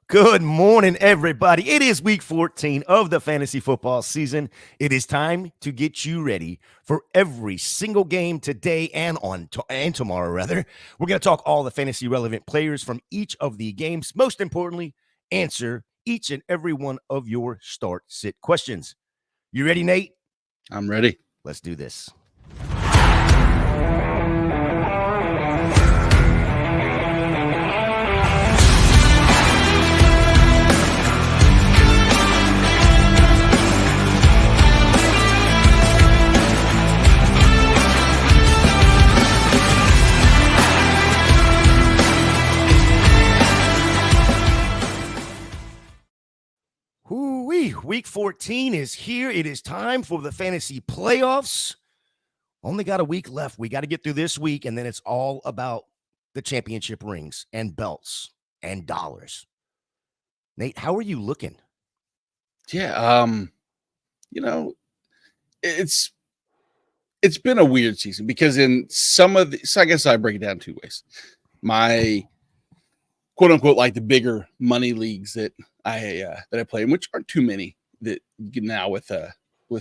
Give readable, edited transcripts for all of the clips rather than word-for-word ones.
Good morning, everybody. It is week 14 of the fantasy football season. It is time to get you ready for every single game today and tomorrow, rather. We're going to talk all the fantasy relevant players from each of the games. Most importantly, answer each and every one of your start sit questions. You ready, Nate? I'm ready. Let's do this. Week 14 is here. It is time for the fantasy playoffs. Only got a week left. We got to get through this week, and then it's all about the championship rings and belts and dollars. Nate, how are you looking? Yeah, it's been a weird season because in some of the, so I guess I break it down two ways. My quote unquote like the bigger money leagues that I play in, which aren't too many that now with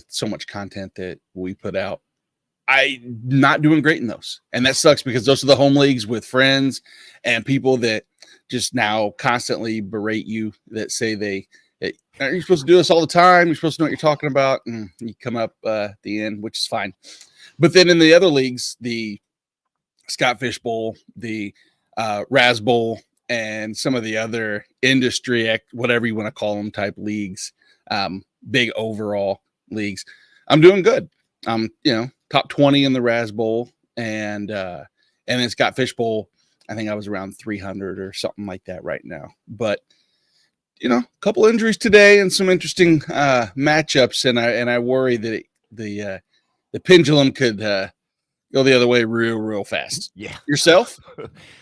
so much content that we put out. I'm not doing great in those. And that sucks because those are the home leagues with friends and people that just now constantly berate you that say are you supposed to do this all the time? You're supposed to know what you're talking about. And you come up at the end, which is fine. But then in the other leagues, the Scott Fish Bowl, the Raz Bowl, and some of the other industry, whatever you want to call them, type leagues, big overall leagues, I'm doing good. Top 20 in the Raz Bowl, and then Scott Fish Bowl, I think I was around 300 or something like that right now. But a couple injuries today and some interesting matchups, and I worry that the pendulum could go the other way real fast. Yeah. Yourself?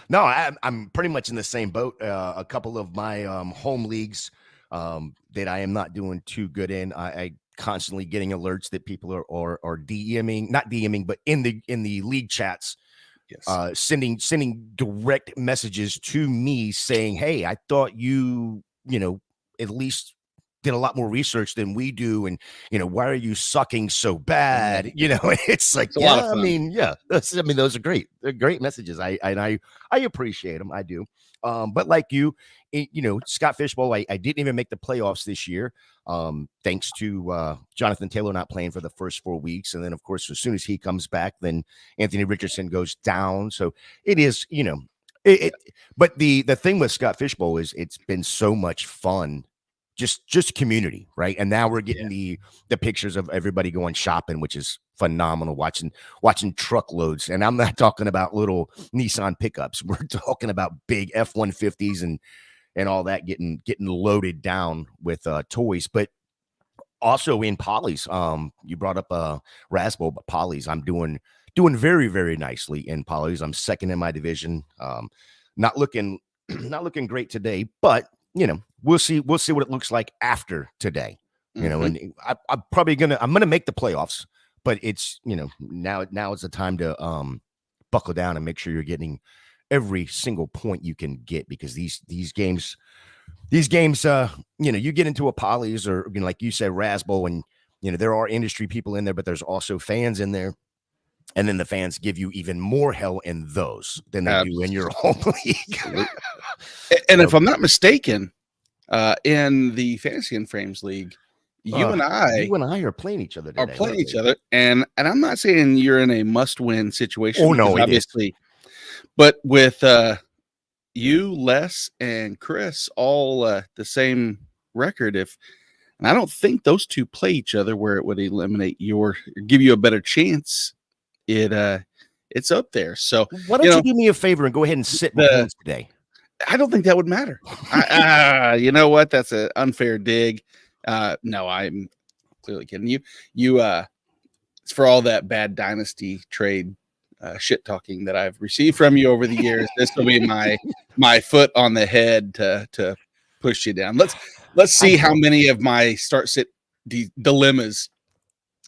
No, I'm pretty much in the same boat. A couple of my home leagues that I am not doing too good in. I constantly getting alerts that people are DMing, not DMing, but in the league chats, yes. Sending direct messages to me saying, "Hey, I thought you at least did a lot more research than we do, and why are you sucking so bad?" It's like, it's a lot of fun. Those are great. They're great messages. I appreciate them. I do. But like you, Scott Fish Bowl, I didn't even make the playoffs this year. Thanks to Jonathan Taylor not playing for the first 4 weeks. And then, of course, as soon as he comes back, then Anthony Richardson goes down. So it is, but the thing with Scott Fish Bowl is it's been so much fun, just community, right? And now we're getting the pictures of everybody going shopping, which is phenomenal, watching truckloads. And I'm not talking about little Nissan pickups. We're talking about big F-150s and all that getting loaded down with toys. But also in Polly's, you brought up Raz Bowl, but Polly's, I'm doing very, very nicely in Polly's. I'm second in my division. Not looking great today, but we'll see what it looks like after today. And I'm gonna make the playoffs, but it's now is the time to buckle down and make sure you're getting every single point you can get, because these games, you get into a Polly's or like you said, Raz Bowl, and there are industry people in there, but there's also fans in there. And then the fans give you even more hell in those than they do in your home league. And if I'm not mistaken, in the Fantasy and Frames League, you and I are playing each other today. And I'm not saying you're in a must-win situation. Oh, no, obviously. But with you, Les, and Chris all the same record, and I don't think those two play each other where it would eliminate give you a better chance. It's up there. So why don't you do me a favor and go ahead and sit Mahomes today? I don't think that would matter. You know what? That's an unfair dig. No, I'm clearly kidding you. It's for all that bad Dynasty trade shit talking that I've received from you over the years. This will be my foot on the head to push you down. Let's see how many of my start sit dilemmas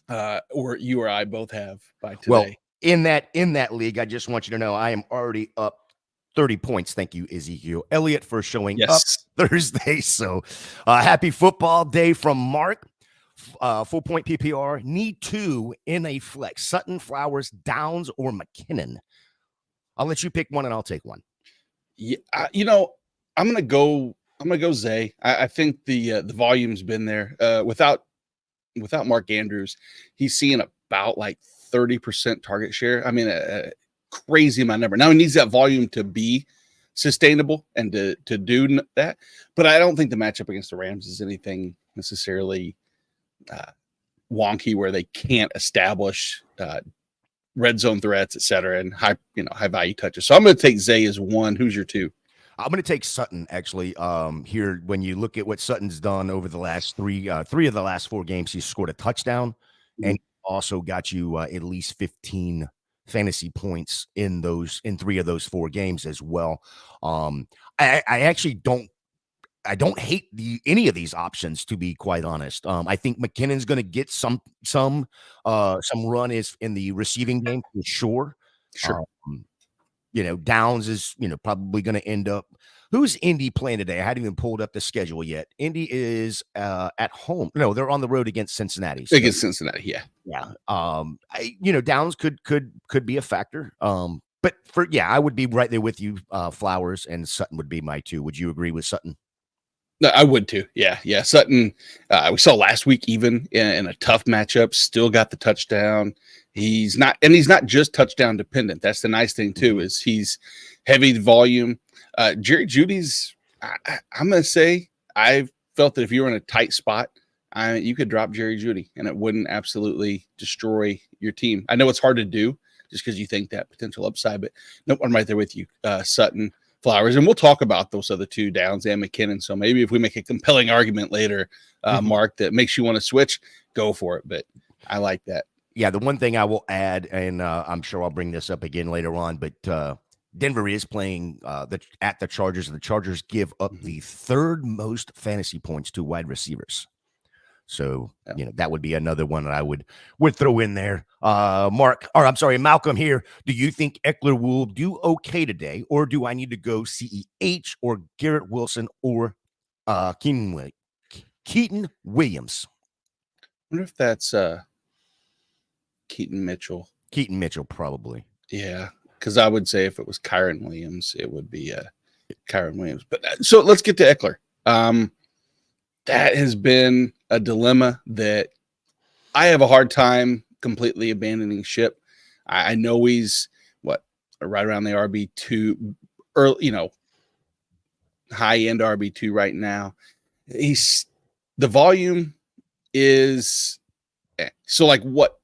or you or I both have by today. Well, in that league, I just want you to know I am already up 30 points. Thank you, Ezekiel Elliott, for showing up Yes. Thursday. So happy football day from Mark. 4-point PPR. Need 2 in a flex. Sutton, Flowers, Downs, or McKinnon. I'll let you pick one, and I'll take one. Yeah, I'm gonna go Zay. I think the volume's been there. Without Mark Andrews, he's seeing about like 30% target share. I mean, a crazy amount of number. Now he needs that volume to be sustainable and to do that. But I don't think the matchup against the Rams is anything necessarily wonky where they can't establish red zone threats, et cetera, and high value touches. So I'm going to take Zay as one. Who's your two? I'm going to take Sutton, actually. Here, when you look at what Sutton's done over the last three of the last 4 games, he's scored a touchdown and also got you at least 15 fantasy points in 3 of those 4 games as well. I actually don't hate any of these options, to be quite honest. I think McKinnon's going to get some run is in the receiving game for sure. Sure. Downs is, probably going to end up. Who's Indy playing today? I hadn't even pulled up the schedule yet. Indy is at home. No, they're on the road against Cincinnati. So, against Cincinnati, yeah. Yeah. Downs could be a factor. But I would be right there with you. Flowers and Sutton would be my 2. Would you agree with Sutton? No, I would too. Yeah. Sutton, we saw last week, even in a tough matchup, still got the touchdown. He's not just touchdown dependent. That's the nice thing too, is he's heavy volume. Jerry Jeudy's, I'm going to say, I felt that if you were in a tight spot, you could drop Jerry Jeudy and it wouldn't absolutely destroy your team. I know it's hard to do just because you think that potential upside, but nope, I'm right there with you. Sutton, Flowers, and we'll talk about those other 2, Downs and McKinnon. So maybe if we make a compelling argument later, Mark, that makes you want to switch, go for it. But I like that. Yeah, the one thing I will add, and I'm sure I'll bring this up again later on, but Denver is playing at the Chargers, and the Chargers give up the 3rd most fantasy points to wide receivers. So, that would be another one that I would throw in there. Malcolm here. Do you think Eckler will do okay today, or do I need to go CEH or Garrett Wilson or Keaton Williams? I wonder if that's Keaton Mitchell. Keaton Mitchell, probably. Yeah, because I would say if it was Kyron Williams, it would be Kyron Williams. But so let's get to Eckler. That has been a dilemma that I have a hard time completely abandoning ship. I know he's right around the RB2, early, high end RB2 right now. The volume is so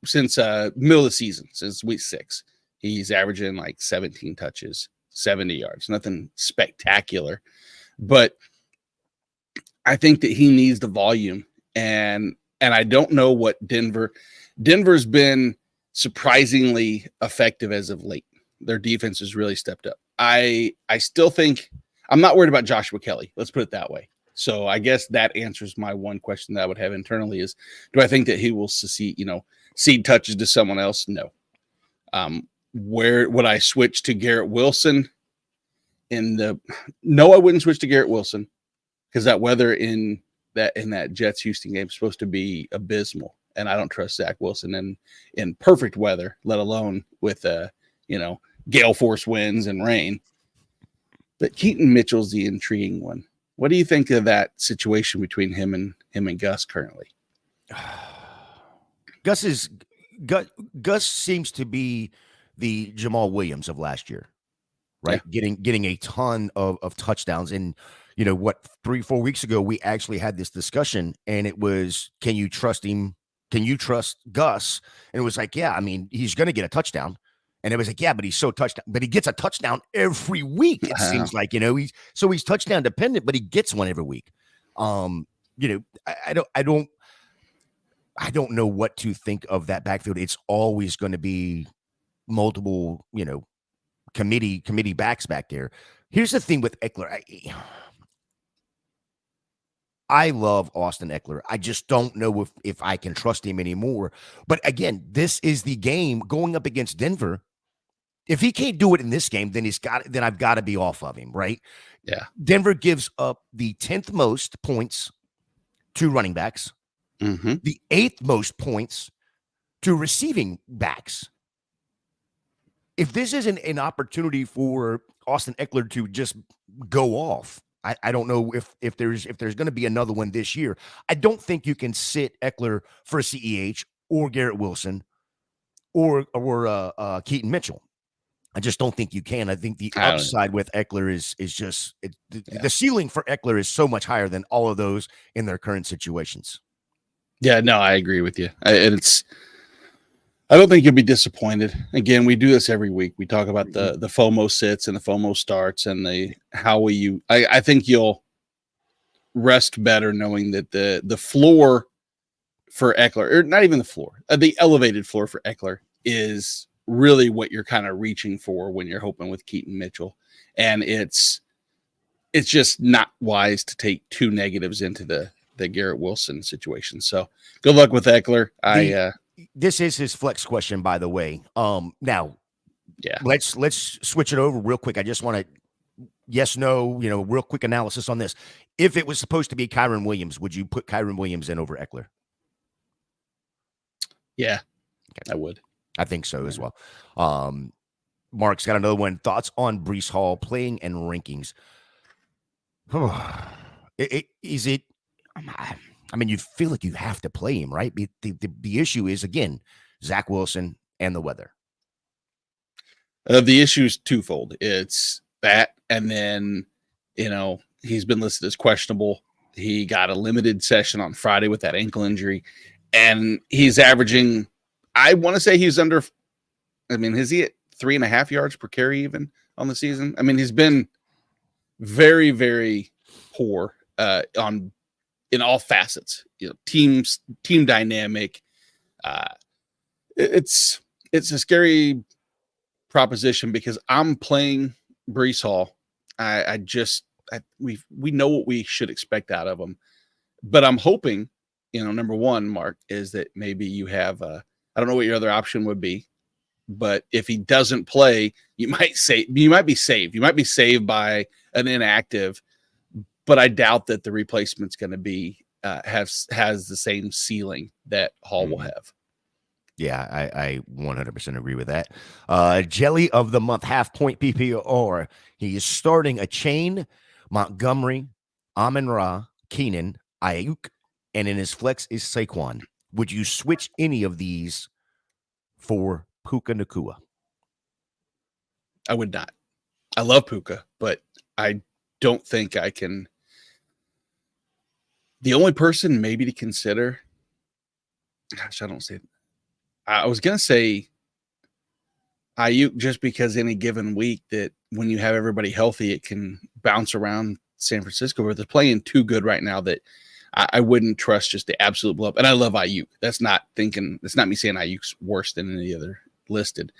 since middle of the season, since week 6, he's averaging like 17 touches, 70 yards, nothing spectacular, but I think that he needs the volume, and I don't know what Denver's been surprisingly effective as of late. Their defense has really stepped up. I still think I'm not worried about Joshua Kelly. Let's put it that way. So I guess that answers my one question that I would have internally is, do I think that he will cede touches to someone else? No. Where would I switch to Garrett Wilson? No, I wouldn't switch to Garrett Wilson, because that weather in that Jets Houston game is supposed to be abysmal, and I don't trust Zach Wilson in perfect weather, let alone with gale force winds and rain. But Keaton Mitchell's the intriguing one. What do you think of that situation between him and Gus currently? Gus seems to be the Jamal Williams of last year, right? Yeah. Getting a ton of touchdowns. And 3-4 weeks ago, we actually had this discussion, and it was, can you trust him? Can you trust Gus? And it was like, yeah, I mean, he's going to get a touchdown. And it was like, yeah, but he's so touchdown, but he gets a touchdown every week. It seems like, he's touchdown dependent, but he gets one every week. I don't know what to think of that backfield. It's always going to be multiple, committee backs back there. Here's the thing with Eckler. I love Austin Eckler. I just don't know if I can trust him anymore. But again, this is the game going up against Denver. If he can't do it in this game, then I've got to be off of him, right? Yeah. Denver gives up the 10th most points to running backs, the 8th most points to receiving backs. If this isn't an opportunity for Austin Eckler to just go off, I don't know if there's going to be another one this year. I don't think you can sit Eckler for CEH or Garrett Wilson or Keaton Mitchell. I just don't think you can. I think the upside with Eckler is just the ceiling for Eckler is so much higher than all of those in their current situations. Yeah, no, I agree with you. I don't think you'll be disappointed. Again, we do this every week. We talk about the FOMO sits and the FOMO starts and I think you'll rest better knowing that the floor for Eckler, or not even the floor, the elevated floor for Eckler is really what you're kind of reaching for when you're hoping with Keaton Mitchell. And it's just not wise to take two negatives into the Garrett Wilson situation. So good luck with Eckler. This is his flex question, by the way. Now, let's switch it over real quick. I just want to yes, no, real quick analysis on this. If it was supposed to be Kyren Williams, would you put Kyren Williams in over Eckler? Yeah, I would. I think so as well. Mark's got another one. Thoughts on Breece Hall playing and rankings? Is it? I mean, you feel like you have to play him, right? The issue is, again, Zach Wilson and the weather. The issue is twofold. It's that, and then, he's been listed as questionable. He got a limited session on Friday with that ankle injury, and he's averaging, I want to say he's under, is he at 3.5 yards per carry even on the season? He's been very, very poor in all facets, team dynamic. It's a scary proposition because I'm playing Breece Hall. We know what we should expect out of him, but I'm hoping, number one, Mark, is that maybe you have I don't know what your other option would be, but if he doesn't play, you might be saved. You might be saved by an inactive, but I doubt that the replacement's going to be has the same ceiling that Hall will have. Yeah, I 100% agree with that. Jelly of the month, half point PPR. He is starting a chain, Montgomery, Amon-Ra, Keenan, Ayuk, and in his flex is Saquon. Would you switch any of these for Puka Nacua? I would not. I love Puka, but I don't think I can. The only person maybe to consider, I was going to say Ayuk, just because any given week that when you have everybody healthy, it can bounce around San Francisco, but they're playing too good right now that I wouldn't trust just the absolute blow up. And I love Ayuk. That's not me saying Ayuk's worse than any other listed.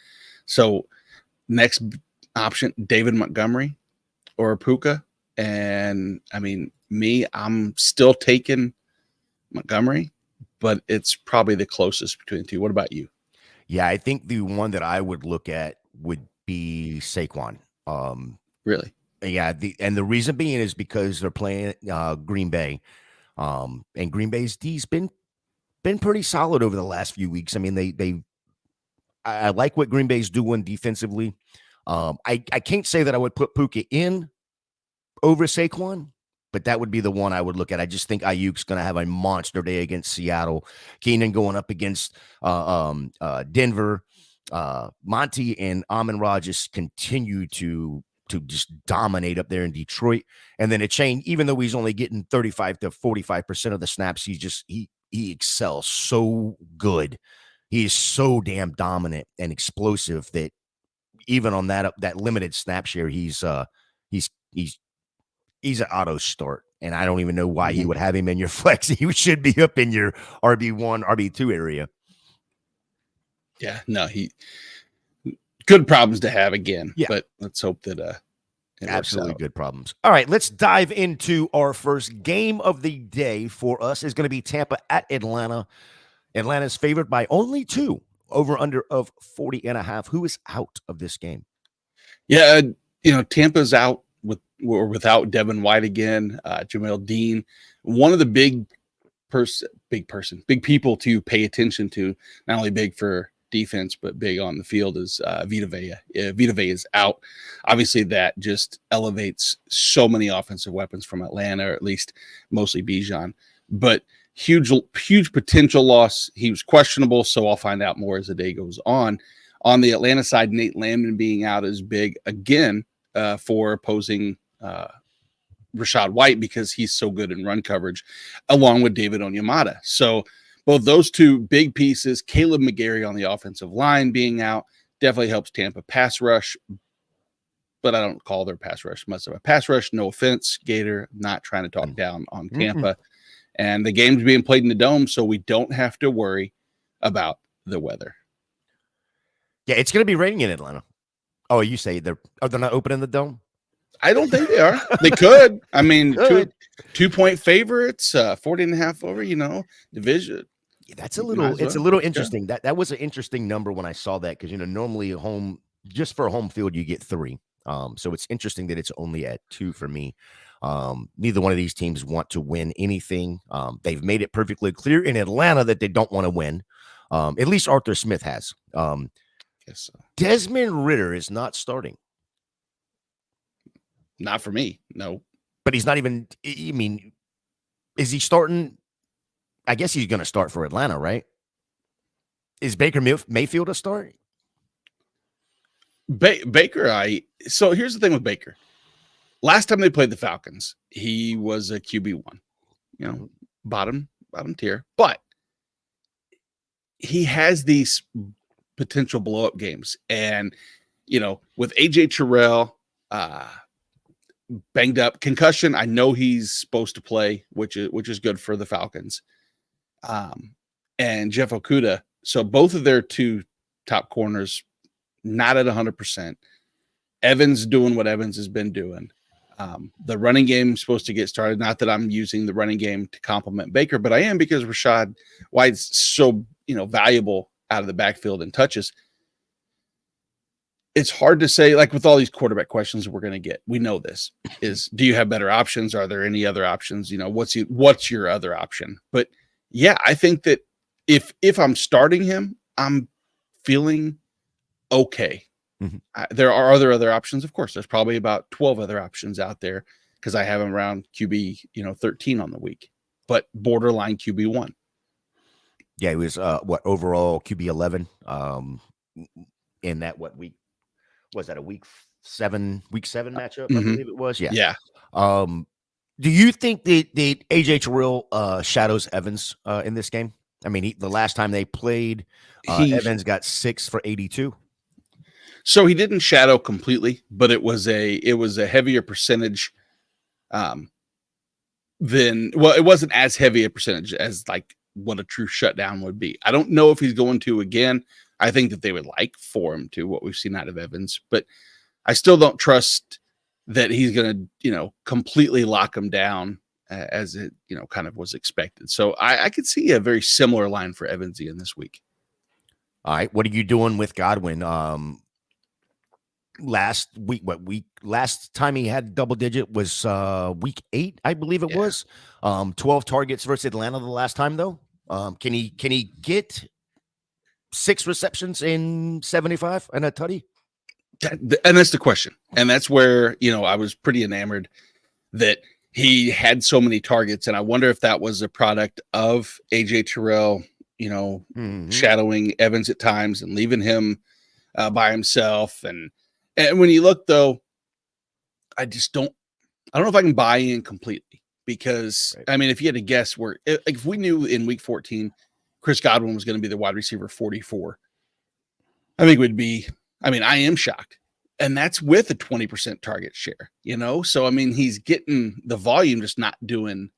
So next option, David Montgomery or Puka. And I'm still taking Montgomery, but it's probably the closest between the two. What about you? Yeah, I think the one that I would look at would be Saquon. Really? Yeah, the reason being is because they're playing Green Bay. And Green Bay's D's been pretty solid over the last few weeks. I like what Green Bay's doing defensively. I can't say that I would put Puka in over Saquon, but that would be the one I would look at. I just think Ayuk's going to have a monster day against Seattle. Keenan going up against Denver. Monty and Amon-Ra just continue to just dominate up there in Detroit. And then a chain, even though he's only getting 35 to 45% of the snaps, he excels so good. He is so damn dominant and explosive that even on that limited snap share, he's an auto start. And I don't even know why you would have him in your flex. He should be up in your RB1, RB2 area. Yeah, no, good problems to have again. Yeah. But let's hope that absolutely good problems. All right, let's dive into our first game of the day. For us is going to be Tampa at Atlanta. Atlanta's favored by only 2 over under of 40.5. Who is out of this game? Yeah, Tampa's out without Devin White again, Jamel Dean. One of the big people to pay attention to, not only big for defense, but big on the field, is Vita Vea. Vita Vea is out. Obviously, that just elevates so many offensive weapons from Atlanta, or at least mostly Bijan. But huge potential loss. He was questionable, so I'll find out more as the day goes on. On the Atlanta side, Nate Landman being out is big again for opposing Rachaad White, because he's so good in run coverage, along with David Onyemata. So both those two big pieces, Caleb McGarry on the offensive line being out, definitely helps Tampa pass rush. But I don't call their pass rush much of a pass rush. No offense, Gator. Not trying to talk down on Tampa. And the game's being played in the Dome, so we don't have to worry about the weather. Yeah, it's going to be raining in Atlanta. Oh, you say they're not opening the Dome? I don't think they are. They could. I mean, 2-point favorites, 40.5 over, division. Yeah, that's a little, it's a little interesting. Yeah. That was an interesting number when I saw that, because, normally just for a home field, you get 3. So it's interesting that it's only at 2 for me. Neither one of these teams want to win anything. They've made it perfectly clear in Atlanta that they don't want to win. At least Arthur Smith has. Guess so. Desmond Ridder is not starting. Not for me, no. But he's not even, is he starting? I guess he's going to start for Atlanta, right? Is Baker Mayfield a start? Baker, so here's the thing with Baker. Last time they played the Falcons, he was a QB1, bottom tier. But he has these potential blow-up games. And, with A.J. Terrell, banged up, concussion, I know he's supposed to play, which is good for the Falcons. And Jeff Okudah, so both of their 2 top corners not at 100%. Evans doing what Evans has been doing. The running game is supposed to get started. Not that I'm using the running game to complement Baker, but I am, because Rachaad White's so valuable out of the backfield and touches. It's hard to say, like with all these quarterback questions we're going to get, we know this is, do you have better options? Are there any other options? What's your other option? But yeah, I think that if I'm starting him, I'm feeling okay. There are other options. Of course, there's probably about 12 other options out there, because I have him around QB, 13 on the week, but borderline QB1. Yeah, he was overall QB 11 in that week was that a week 7 matchup? I believe it was. Yeah. Do you think that AJ Terrell shadows Evans in this game? I mean, the last time they played, Evans got 6 for 82. So he didn't shadow completely, but it was a heavier percentage it wasn't as heavy a percentage as like what a true shutdown would be. I don't know if he's going to again. I think that they would like for him to, what we've seen out of Evans, but I still don't trust that he's going to, completely lock him down as it, kind of was expected. So I could see a very similar line for Evans in this week. All right. What are you doing with Godwin? Last time he had double digit was week 8, I believe it was. 12 targets versus Atlanta the last time, though. Can he get 6 receptions in 75 and a tutty? And that's the question. And that's where, I was pretty enamored that he had so many targets. And I wonder if that was a product of AJ Terrell, shadowing Evans at times and leaving him by himself. And when you look, though, I don't know if I can buy in completely, because right. I mean, if you had to guess if we knew in week 14, Chris Godwin was going to be the wide receiver 44, I think it would be, I am shocked. And that's with a 20% target share, So, he's getting the volume, just not doing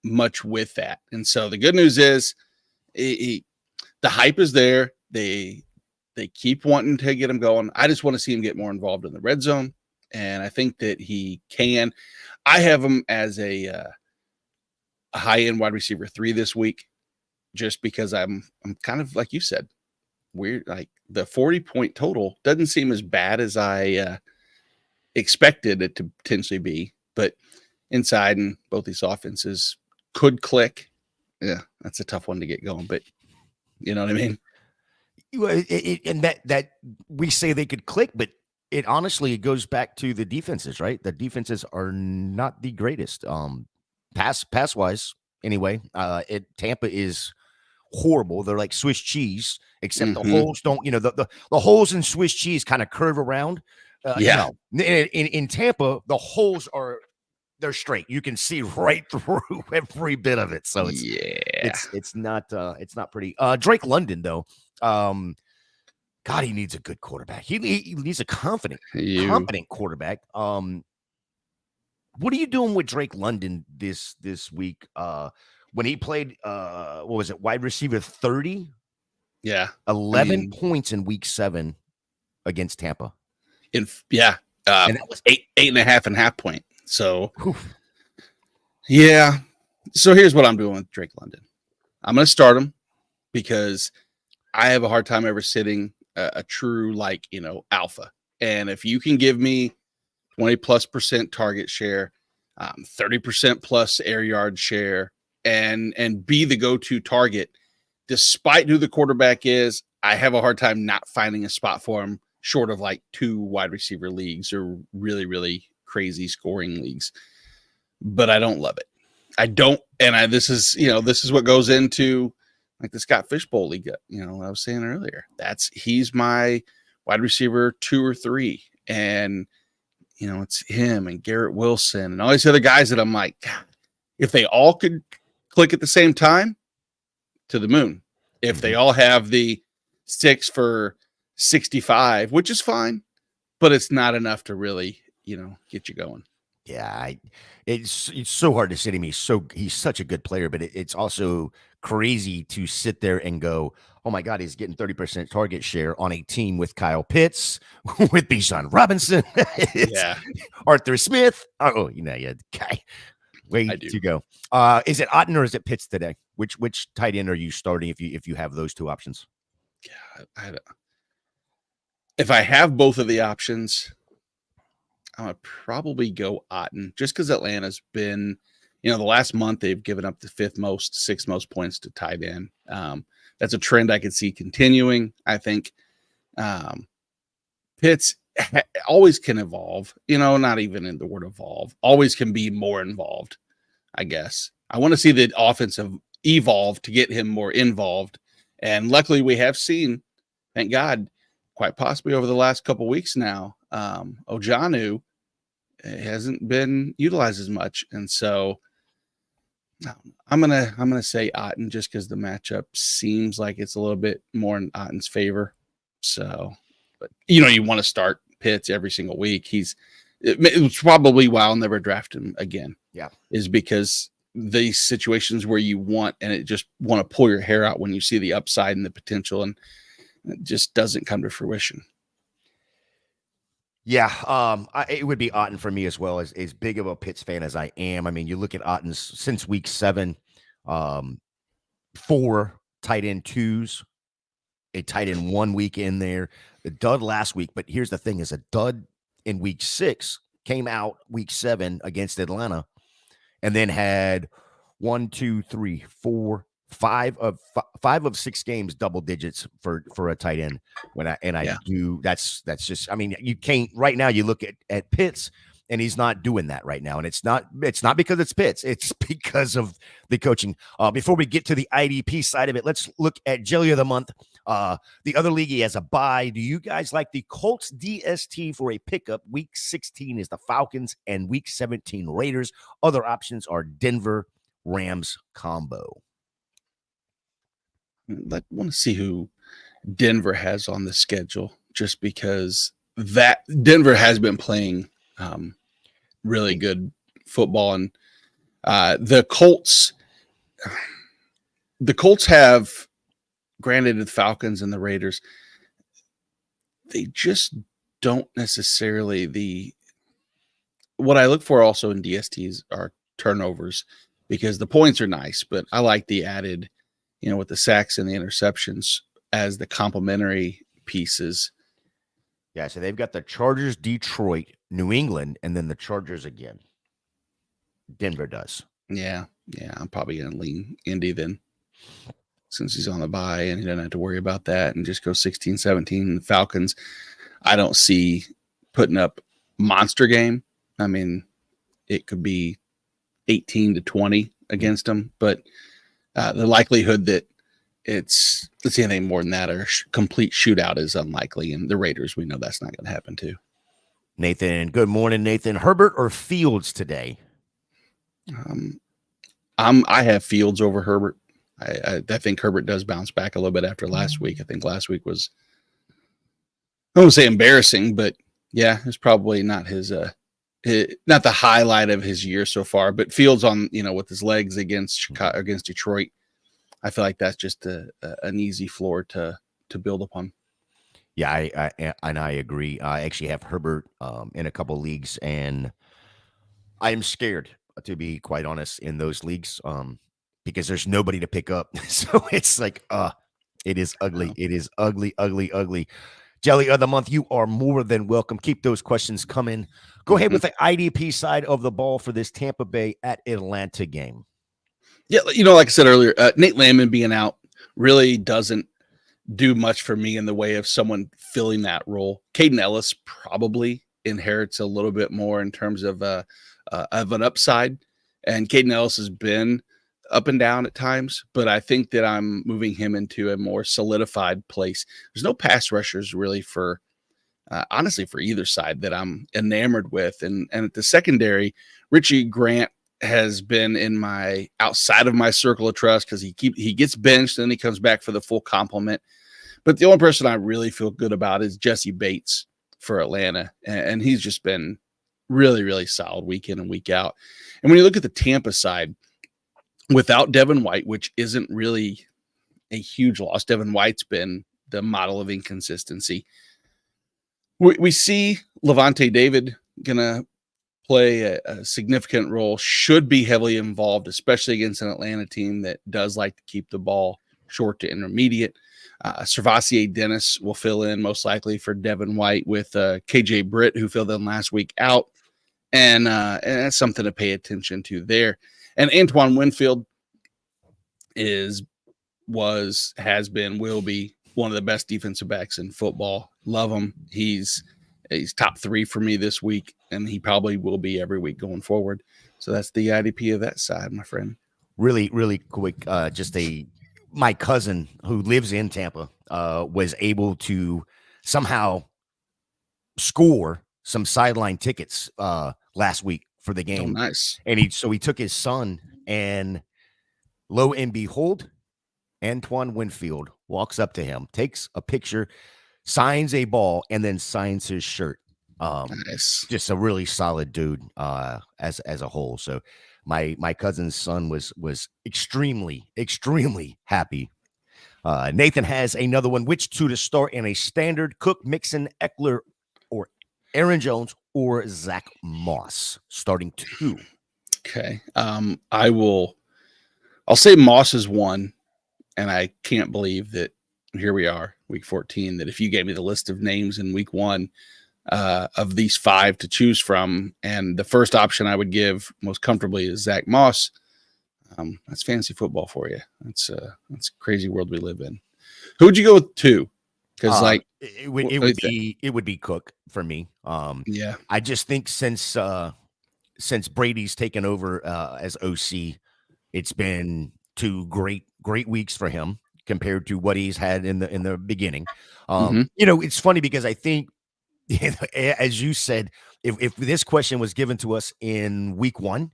much with that. And so the good news is the hype is there. They keep wanting to get him going. I just want to see him get more involved in the red zone. And I think that he can. I have him as a high-end wide receiver 3 this week, just because I'm kind of, like you said, weird. Like the 40-point total doesn't seem as bad as I expected it to potentially be, but inside and both these offenses could click. Yeah, that's a tough one to get going, but you know what I mean? And that we say they could click, but it honestly, it goes back to the defenses, right? The defenses are not the greatest. Pass wise, anyway. Tampa is horrible. They're like Swiss cheese, except the holes don't. The holes in Swiss cheese kind of curve around. Yeah. No, in Tampa, the holes they're straight. You can see right through every bit of it. So it's not pretty. Drake London though. God, he needs a good quarterback. He needs a confident quarterback. What are you doing with Drake London this week? When he played, what was it, wide receiver 30? Yeah. 11 points in week 7 against Tampa. And that was 8.5 point. So, yeah. So here's what I'm doing with Drake London. I'm going to start him because I have a hard time ever sitting a true alpha. And if you can give me 20+% target share, 30% plus air yard share, and be the go-to target, despite who the quarterback is, I have a hard time not finding a spot for him short of 2 wide receiver leagues or really, really crazy scoring leagues. But I don't love it. I don't. And this is what goes into the Scott Fishbowl League, I was saying earlier. He's my wide receiver 2 or 3. And, it's him and Garrett Wilson and all these other guys that I'm like, God, if they all could click at the same time, to the moon. If they all have the 6 for 65, which is fine, but it's not enough to really, get you going. Yeah, it's so hard to sit him. He's such a good player, but it's also crazy to sit there and go, oh my God, he's getting 30% target share on a team with Kyle Pitts, with Bijan Robinson, Arthur Smith. Oh, guy. Way to go. Is it Otten or is it Pitts today? Which tight end are you starting if you have those 2 options? Yeah, if I have both of the options, I would probably go Otten just because Atlanta's been, the last month they've given up the 5th most, 6th most points to tight end. That's a trend I could see continuing. I think Pitts always can evolve, not even in the word evolve, always can be more involved, I guess. I want to see the offensive evolve to get him more involved. And luckily we have seen, thank God, quite possibly over the last couple of weeks now, Ojanu hasn't been utilized as much. And so I'm gonna say Otten just because the matchup seems like it's a little bit more in Otten's favor. So, but you want to start Pitts every single week. It's probably why I'll never draft him again. Yeah, is because these situations where you want and it just want to pull your hair out when you see the upside and the potential, and it just doesn't come to fruition. Yeah, it would be Otten for me as well. As big of a Pitts fan as I am, I mean, you look at Otten's since week 7, 4 tight end 2s, a tight end 1 week in there, the dud last week. But here's the thing: is a dud in week 6 came out week 7 against Atlanta, and then had 1, 2, 3, 4, 5 of 6 games double digits for a tight end. That's just, I mean, you can't right now. You look at Pitts and he's not doing that right now, and it's not because it's Pitts, it's because of the coaching. Before we get to the IDP side of it, let's look at Jelly of the Month. The other league, he has a bye. Do you guys like the Colts DST for a pickup? Week 16 is the Falcons and week 17 Raiders. Other options are Denver Rams combo. I want to see who Denver has on the schedule, just because that Denver has been playing really good football, and the Colts have, granted, the Falcons and the Raiders, they just don't necessarily what I look for also in DSTs are turnovers, because the points are nice, but I like the added, with the sacks and the interceptions. as the complementary pieces. Yeah, so they've got the Chargers, Detroit, New England, and then the Chargers again. Denver does. Yeah, I'm probably going to lean Indy then, since he's on the bye and he doesn't have to worry about that, and just go 16-17. Falcons, I don't see putting up monster game. I mean, it could be 18-20 against them, but the likelihood that it's anything more than that or complete shootout is unlikely. And the Raiders, we know that's not going to happen too. Nathan, good morning, Nathan. Herbert or Fields today? I have Fields over Herbert. I think Herbert does bounce back a little bit after last week. I think last week was, I won't say embarrassing, but yeah, it's probably not his not the highlight of his year so far. But Fields on, with his legs against Chicago, against Detroit, I feel like that's just an easy floor to build upon. Yeah, I agree. I actually have Herbert in a couple leagues, and I am scared, to be quite honest, in those leagues because there's nobody to pick up. So it's like, it is ugly. It is ugly, ugly, ugly. Jelly of the month, you are more than welcome. Keep those questions coming. Go ahead with the IDP side of the ball for this Tampa Bay at Atlanta game. Yeah, like I said earlier, Nate Landman being out really doesn't do much for me in the way of someone filling that role. Caden Ellis probably inherits a little bit more in terms of an upside, and Caden Ellis has been up and down at times, but I think that I'm moving him into a more solidified place. There's no pass rushers really for honestly for either side that I'm enamored with, and at the secondary, Richie Grant has been in my outside of my circle of trust because he gets benched and then he comes back for the full complement. But the only person I really feel good about is Jesse Bates for Atlanta, and he's just been really, really solid week in and week out. And when you look at the Tampa side, without Devin White, which isn't really a huge loss, Devin White's been the model of inconsistency. We see Levante David gonna play a significant role, should be heavily involved, especially against an Atlanta team that does like to keep the ball short to intermediate. Servassier Dennis will fill in most likely for Devin White with KJ Britt, who filled in last week out. And that's something to pay attention to there. And Antoine Winfield has been, will be one of the best defensive backs in football. Love him. He's top 3 for me this week, and he probably will be every week going forward. So that's the IDP of that side, my friend. Really, really quick. My cousin who lives in Tampa was able to somehow score some sideline tickets last week for the game. Oh, nice. And he took his son, and lo and behold, Antoine Winfield walks up to him, takes a picture, signs a ball, and then signs his shirt. Nice. Just a really solid dude as a whole. So my cousin's son was extremely, extremely happy. Nathan has another one. Which two to start in a standard? Cook, Mixon, Eckler, or Aaron Jones, or Zach Moss? Starting 2. Okay. I'll say Moss is 1, and I can't believe that here we are, week 14, that if you gave me the list of names in week 1 of these 5 to choose from, and the first option I would give most comfortably is Zach Moss, that's fantasy football for you. That's a crazy world we live in. Who would you go with 2? Because it would be Cook for me. Yeah, I just think since Brady's taken over as OC, it's been 2 great weeks for him compared to what he's had in the beginning. It's funny because I think, as you said, if this question was given to us in week 1,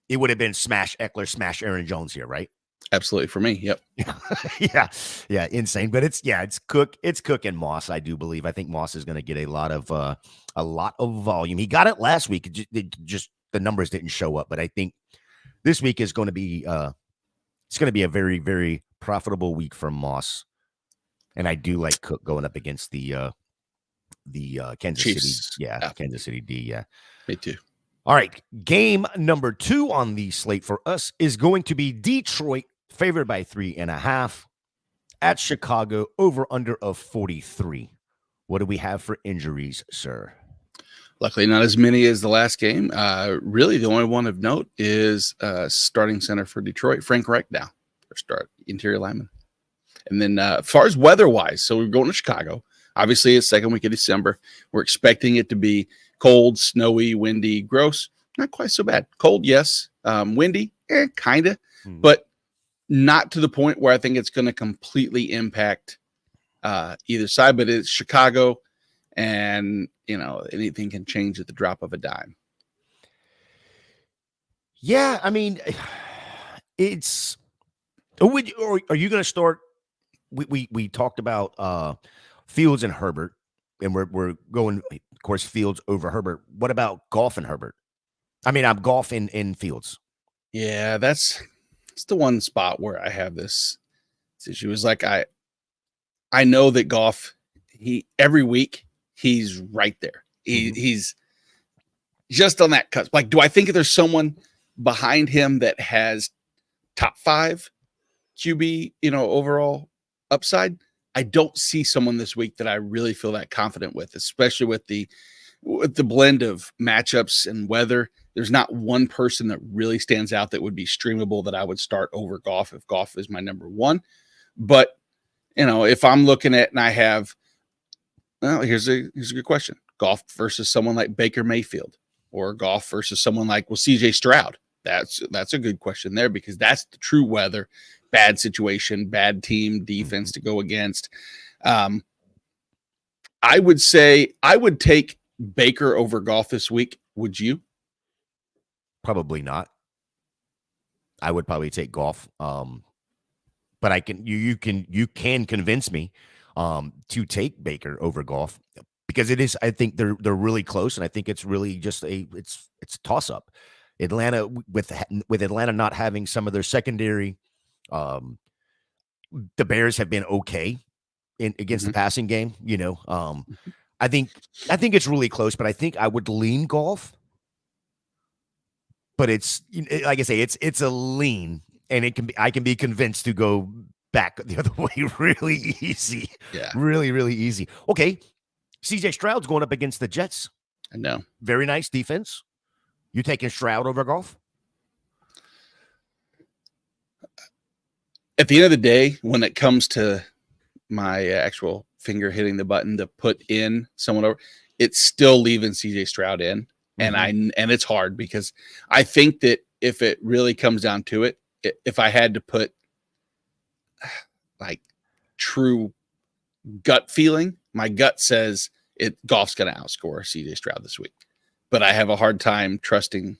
it would have been smash Eckler, smash Aaron Jones here, right? Absolutely for me. Yep. Yeah, insane. But it's Cook and Moss. I do believe. I think Moss is going to get a lot of volume. He got it last week. Just the numbers didn't show up. But I think this week is going to be it's going to be a very, very profitable week for Moss. And I do like Cook going up against the Kansas Chiefs. City. Yeah, Kansas City D. Yeah, me too. All right, game number 2 on the slate for us is going to be Detroit, favored by 3.5, at Chicago, over under of 43. What do we have for injuries, sir? Luckily, not as many as the last game. Really, the only one of note is starting center for Detroit, Frank Reich now, for start interior lineman. And then as far as weather-wise, so we're going to Chicago. Obviously, it's second week of December. We're expecting it to be cold, snowy, windy, gross. Not quite so bad. Cold, yes. Windy, kind of. But not to the point where I think it's going to completely impact either side. But it's Chicago, and anything can change at the drop of a dime. Yeah, I mean, it's. Are you going to start? We talked about Fields and Herbert, and we're going, of course, Fields over Herbert. What about Goff and Herbert? I mean, I'm Goff in Fields. Yeah, that's the one spot where I have this issue. Is like I know that Goff, every week he's right there. He's just on that cusp. Like, do I think there's someone behind him that has top 5 QB, overall upside? I don't see someone this week that I really feel that confident with, especially with the blend of matchups and weather. There's not one person that really stands out that would be streamable that I would start over Goff if Goff is my number one. But if I'm looking at and I have, here's a good question: Goff versus someone like Baker Mayfield, or Goff versus someone like CJ Stroud. That's a good question there, because that's the true weather, bad situation, bad team, defense to go against. I would say I would take Baker over Goff this week. Would you? Probably not. I would probably take Goff. But I can you can convince me to take Baker over Goff, because it is, I think they're really close, and I think it's really just it's a toss up. Atlanta, with Atlanta not having some of their secondary, the Bears have been okay against the passing game. I think it's really close, but I think I would lean Goff. But it's, like I say, it's a lean, and I can be convinced to go back the other way really easy. Yeah, really, really easy. Okay, CJ Stroud's going up against the Jets. I know. Very nice defense. You taking Stroud over Goff? At the end of the day, when it comes to my actual finger hitting the button to put in someone over, it's still leaving CJ Stroud in. And it's hard, because I think that if it really comes down to it, if I had to put like true gut feeling, my gut says Goff's going to outscore CJ Stroud this week. But I have a hard time trusting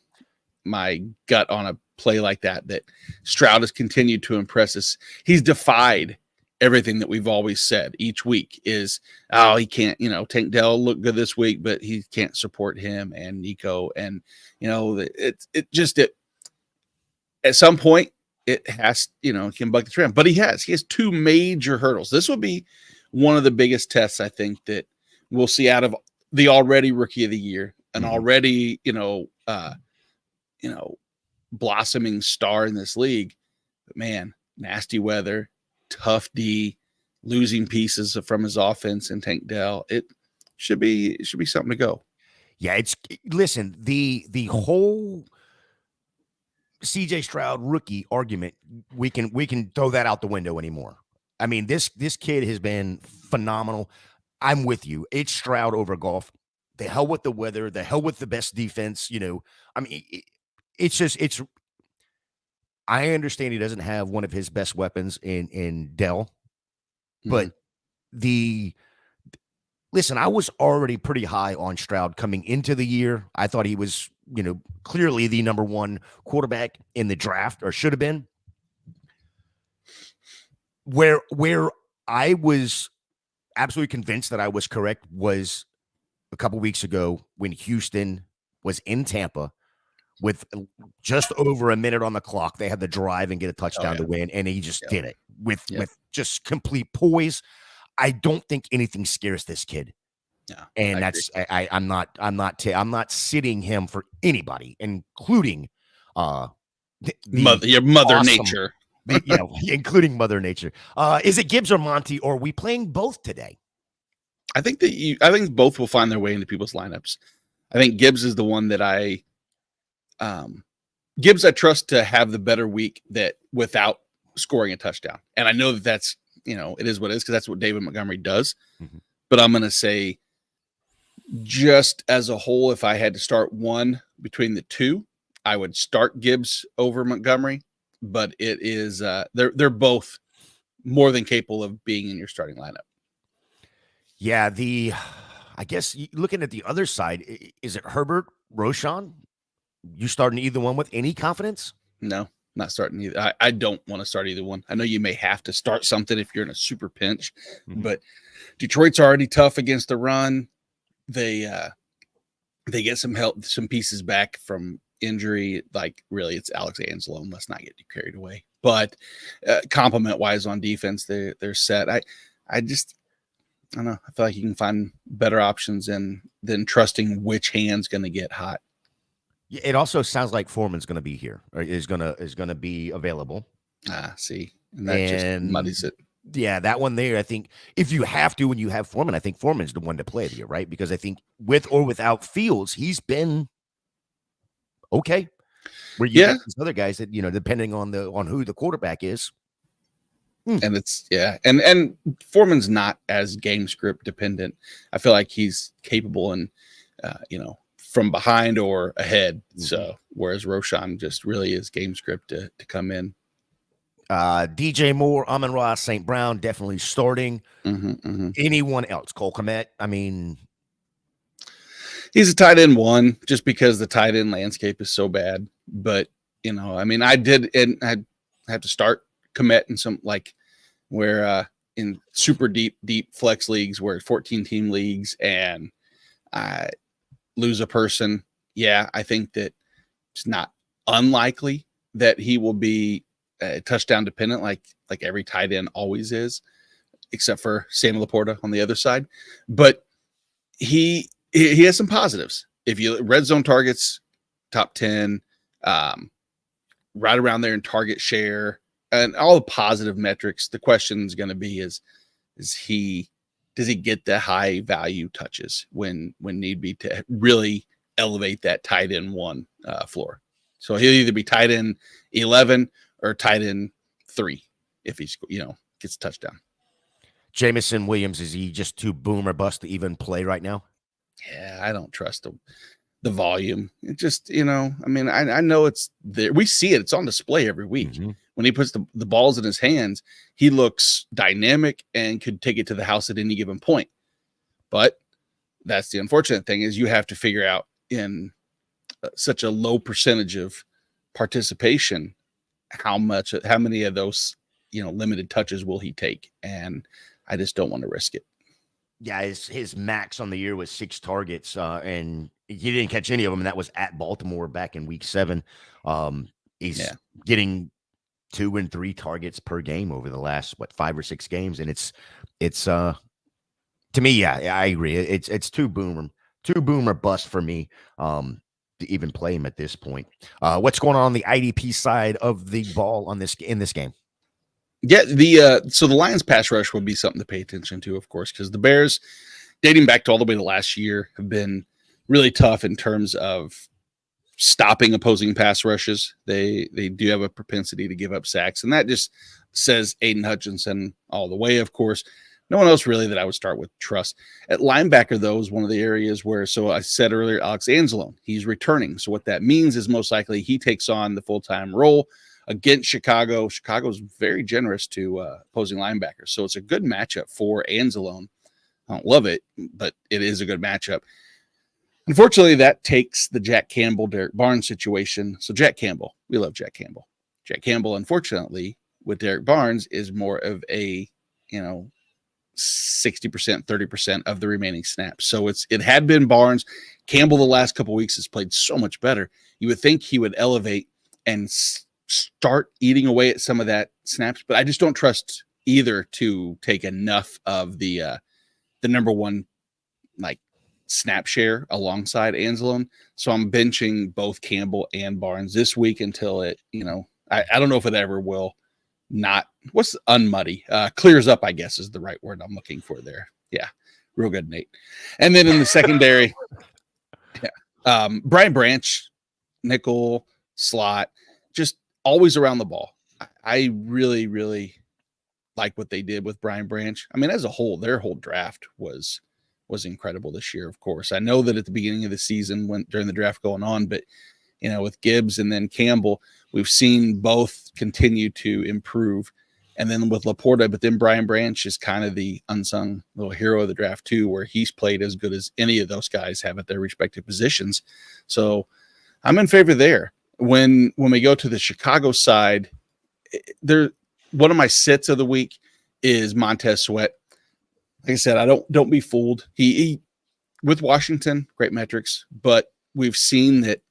my gut on a play like that Stroud has continued to impress us. He's defied everything that we've always said each week is, he can't, Tank Dell looked good this week, but he can't support him and Nico. And, at some point it has, can buck the trend, but he has 2 major hurdles. This will be one of the biggest tests, I think, that we'll see out of the already rookie of the year, an already, blossoming star in this league. But man, nasty weather, tough D, losing pieces from his offense and Tank Dell. It should be something to go. Yeah, listen, the whole CJ Stroud rookie argument, we can throw that out the window anymore. I mean, this kid has been phenomenal. I'm with you. It's Stroud over Goff. The hell with the weather, the hell with the best defense, I mean, it's I understand he doesn't have one of his best weapons in Dell, but listen, I was already pretty high on Stroud coming into the year. I thought he was, clearly the number 1 quarterback in the draft, or should have been. Where I was absolutely convinced that I was correct was a couple weeks ago when Houston was in Tampa with just over a minute on the clock. They had the drive and get a touchdown to win, and he just did it with just complete poise. I don't think anything scares this kid. Yeah, and I'm not sitting him for anybody, including your mother awesome, nature. including Mother Nature. Is it Gibbs or Monty, or are we playing both today? I think both will find their way into people's lineups. I think Gibbs is the one that I trust to have the better week that without scoring a touchdown. And I know that's, it is what it is because that's what David Montgomery does. Mm-hmm. But I'm going to say just as a whole, if I had to start one between the two, I would start Gibbs over Montgomery. But it is they're both more than capable of being in your starting lineup. Yeah, I guess looking at the other side, is it Herbert, Roschon? You starting either one with any confidence? No, not starting either. I don't want to start either one. I know you may have to start something if you're in a super pinch, but Detroit's already tough against the run. They get some help, some pieces back from injury. Like really, it's Alex Anzalone. Let's not get too carried away. But compliment wise on defense, they're set. I don't know. I feel like you can find better options than trusting which hand's going to get hot. It also sounds like Foreman's going to be here, or is going to be available. See, and that just muddies it. Yeah, that one there. I think if you have to, when you have Foreman, I think Foreman's the one to play here, right? Because I think with or without Fields, he's been okay. Where you got these other guys that depending on who the quarterback is. And it's and Foreman's not as game script dependent. I feel like he's capable and from behind or ahead. So whereas Roschon just really is game script to come in. DJ Moore, Amon-Ra, St. Brown definitely starting. Anyone else? Cole Kmet. I mean, he's a tight end one just because the tight end landscape is so bad. But I mean, I have to start Kmet in some where in super deep flex leagues where 14 team leagues and I lose a person. Yeah, I think that it's not unlikely that he will be touchdown dependent like every tight end always is, except for Samuel Laporta on the other side. But he has some positives. If you red zone targets, top 10, right around there in target share and all the positive metrics. The question is going to be does he get the high value touches when need be to really elevate that tight end one floor? So he'll either be tight end 11 or tight end 3 if he's gets a touchdown. Jameson Williams, is he just too boom or bust to even play right now? Yeah, I don't trust the volume. It just I mean I know it's there. We see it. It's on display every week. When he puts the balls in his hands, he looks dynamic and could take it to the house at any given point. But that's the unfortunate thing is you have to figure out in such a low percentage of participation how many of those limited touches will he take, and I just don't want to risk it. Yeah, his max on the year was 6 targets, and he didn't catch any of them, and that was at Baltimore back in week 7. He's getting 2 and 3 targets per game over the last 5 or 6 games, and it's to me, I agree. It's too boomer bust for me to even play him at this point. What's going on the IDP side of the ball in this game? Yeah, so the Lions pass rush would be something to pay attention to, of course, because the Bears, dating back to all the way to last year, have been really tough in terms of stopping opposing pass rushes. They do have a propensity to give up sacks, and that just says Aiden Hutchinson all the way, of course. No one else really that I would start with trust. At linebacker, though, is one of the areas where, so I said earlier, Alex Anzalone, he's returning. So what that means is most likely he takes on the full-time role against Chicago. Chicago's very generous to opposing linebackers. So it's a good matchup for Anzalone. I don't love it, but it is a good matchup. Unfortunately, that takes the Jack Campbell, Derek Barnes situation. So Jack Campbell, we love Jack Campbell. Jack Campbell, unfortunately, with Derek Barnes is more of a, 60%, 30% of the remaining snaps. So it had been Barnes. Campbell the last couple of weeks has played so much better. You would think he would elevate and start eating away at some of that snaps, but I just don't trust either to take enough of the number one snap share alongside Anzalone. So I'm benching both Campbell and Barnes this week until it, I don't know if it ever will not what's unmuddy, clears up, I guess is the right word I'm looking for there. Yeah, real good, Nate. And then in the secondary, Brian Branch, nickel, slot, just always around the ball. I really, really like what they did with Brian Branch. I mean, as a whole, their whole draft was incredible this year. Of course, I know that at the beginning of the season, when during the draft going on, but with Gibbs and then Campbell, we've seen both continue to improve. And then with Laporta, but then Brian Branch is kind of the unsung little hero of the draft too, where he's played as good as any of those guys have at their respective positions. So I'm in favor there. When we go to the Chicago side, one of my sits of the week is Montez Sweat. Like I said, don't be fooled. He with Washington, great metrics, but we've seen that,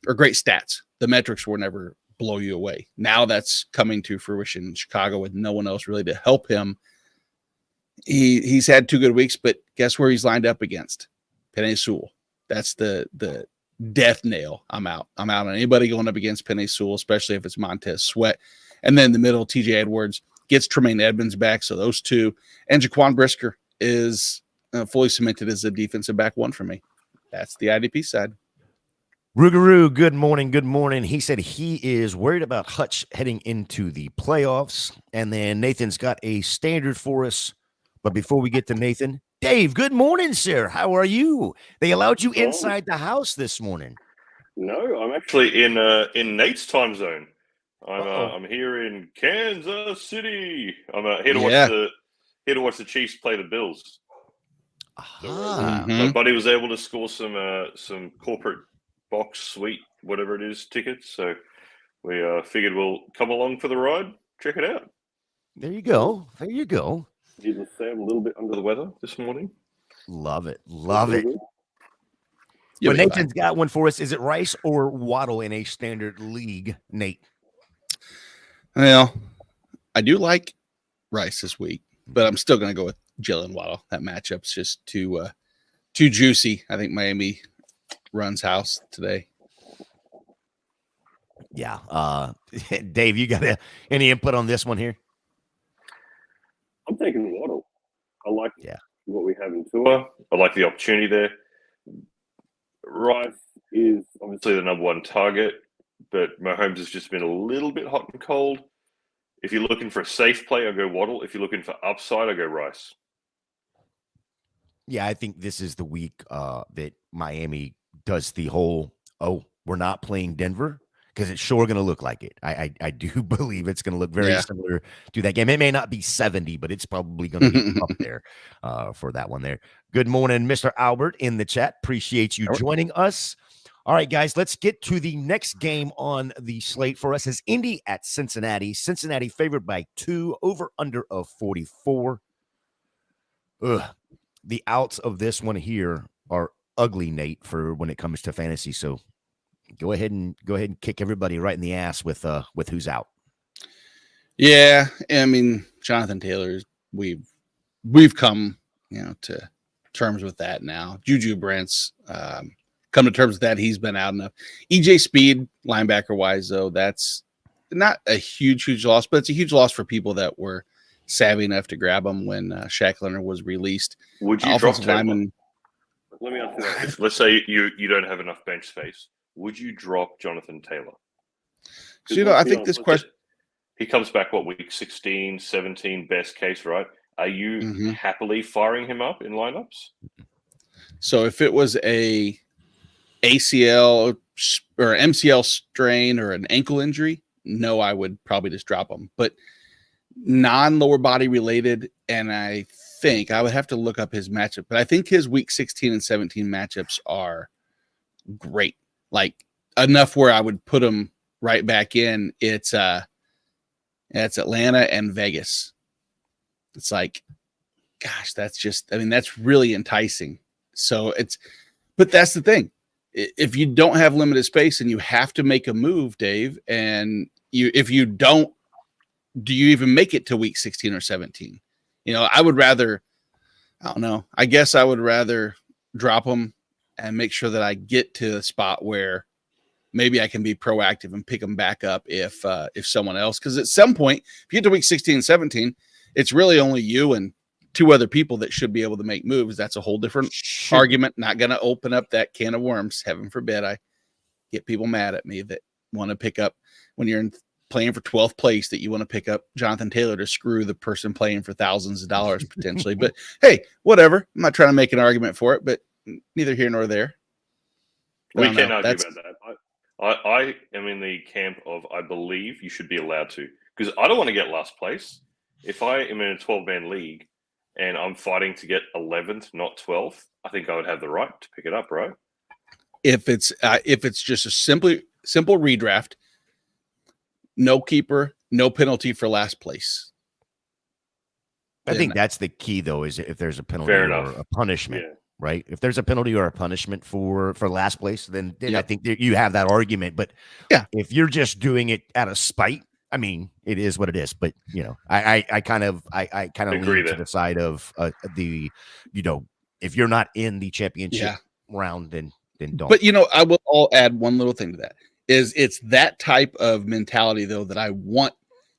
or great stats. The metrics will never blow you away. Now that's coming to fruition in Chicago with no one else really to help him. He's had 2 good weeks, but guess where he's lined up against? Penei Sewell. That's the death nail. I'm out on anybody going up against Penei Sewell, especially if it's Montez Sweat. And then in the middle, TJ Edwards gets Tremaine Edmonds back. So those two, and Jaquan Brisker is fully cemented as a defensive back 1 for me. That's the IDP side. Rugaroo, good morning. Good morning. He said he is worried about Hutch heading into the playoffs. And then Nathan's got a standard for us. But before we get to Nathan, Dave, good morning, sir. How are you? They allowed you inside the house this morning. No, I'm actually in Nate's time zone. I'm here in Kansas City. I'm here to watch the Chiefs play the Bills. My buddy was able to score some corporate box suite, whatever it is, tickets. So we figured we'll come along for the ride. Check it out. There you go. There you go. Even say I'm a little bit under the weather this morning. Love it. Love it. But Nathan's got one for us. Is it Rice or Waddle in a standard league, Nate? Well, I do like Rice this week, but I'm still going to go with Jalen Waddle. That matchup's just too juicy. I think Miami runs house today. Yeah. Dave, you got any input on this one here? I'm taking Waddle. I like what we have in Tua. I like the opportunity there. Rice is obviously the number 1 target, but Mahomes has just been a little bit hot and cold. If you're looking for a safe play, I'll go Waddle. If you're looking for upside, I'll go Rice. Yeah, I think this is the week that Miami does the whole, we're not playing Denver, because it's sure going to look like it. I do believe it's going to look very similar to that game. It may not be 70, but it's probably going to be up there for that one there. Good morning, Mr. Albert in the chat. Appreciate you joining us. All right, guys, let's get to the next game on the slate for us. Is Indy at Cincinnati. Cincinnati favored by 2, over under of 44. The outs of this one here are ugly, Nate, for when it comes to fantasy. So go ahead and kick everybody right in the ass with who's out. Yeah, I mean, Jonathan Taylor's we've come to terms with that now. Juju Brent's come to terms with that. He's been out enough. EJ Speed, linebacker wise, though, that's not a huge loss, but it's a huge loss for people that were savvy enough to grab him when Shaq Leonard was released. Would you drop Taylor? Let me ask you that. Let's say you don't have enough bench space. Would you drop Jonathan Taylor? So, I think this question... He comes back, week 16, 17, best case, right? Are you happily firing him up in lineups? So if it was a ACL or MCL strain or an ankle injury, no, I would probably just drop him. But non-lower body related, and I think I would have to look up his matchup, but I think his week 16 and 17 matchups are great. Like enough where I would put him right back in. It's Atlanta and Vegas. It's like, gosh, that's really enticing. So but that's the thing. If you don't have limited space and you have to make a move, Dave, and if you don't, do you even make it to week 16 or 17? I would rather, I don't know. I guess I would rather drop them and make sure that I get to a spot where maybe I can be proactive and pick them back up if someone else, because at some point, if you get to week 16 and 17, it's really only you and 2 other people that should be able to make moves. That's a whole different argument. Not going to open up that can of worms. Heaven forbid I get people mad at me that want to pick up when you're playing for 12th place, that you want to pick up Jonathan Taylor to screw the person playing for thousands of dollars potentially. But hey, whatever. I'm not trying to make an argument for it, but neither here nor there. We can argue about that. I am in the camp of I believe you should be allowed to, because I don't want to get last place. If I am in a 12-man league and I'm fighting to get 11th, not 12th, I think I would have the right to pick it up, right? If it's just a simple redraft, no keeper, no penalty for last place. I think that's the key, though, is if there's a penalty Fair or enough. a punishment. Yeah. Right? If there's a penalty or a punishment for last place, then I think that you have that argument. But if you're just doing it out of spite, I mean, it is what it is. But I kind of lean to the side of if you're not in the championship round, then don't. But I will add one little thing to that. It's that type of mentality, though, that I want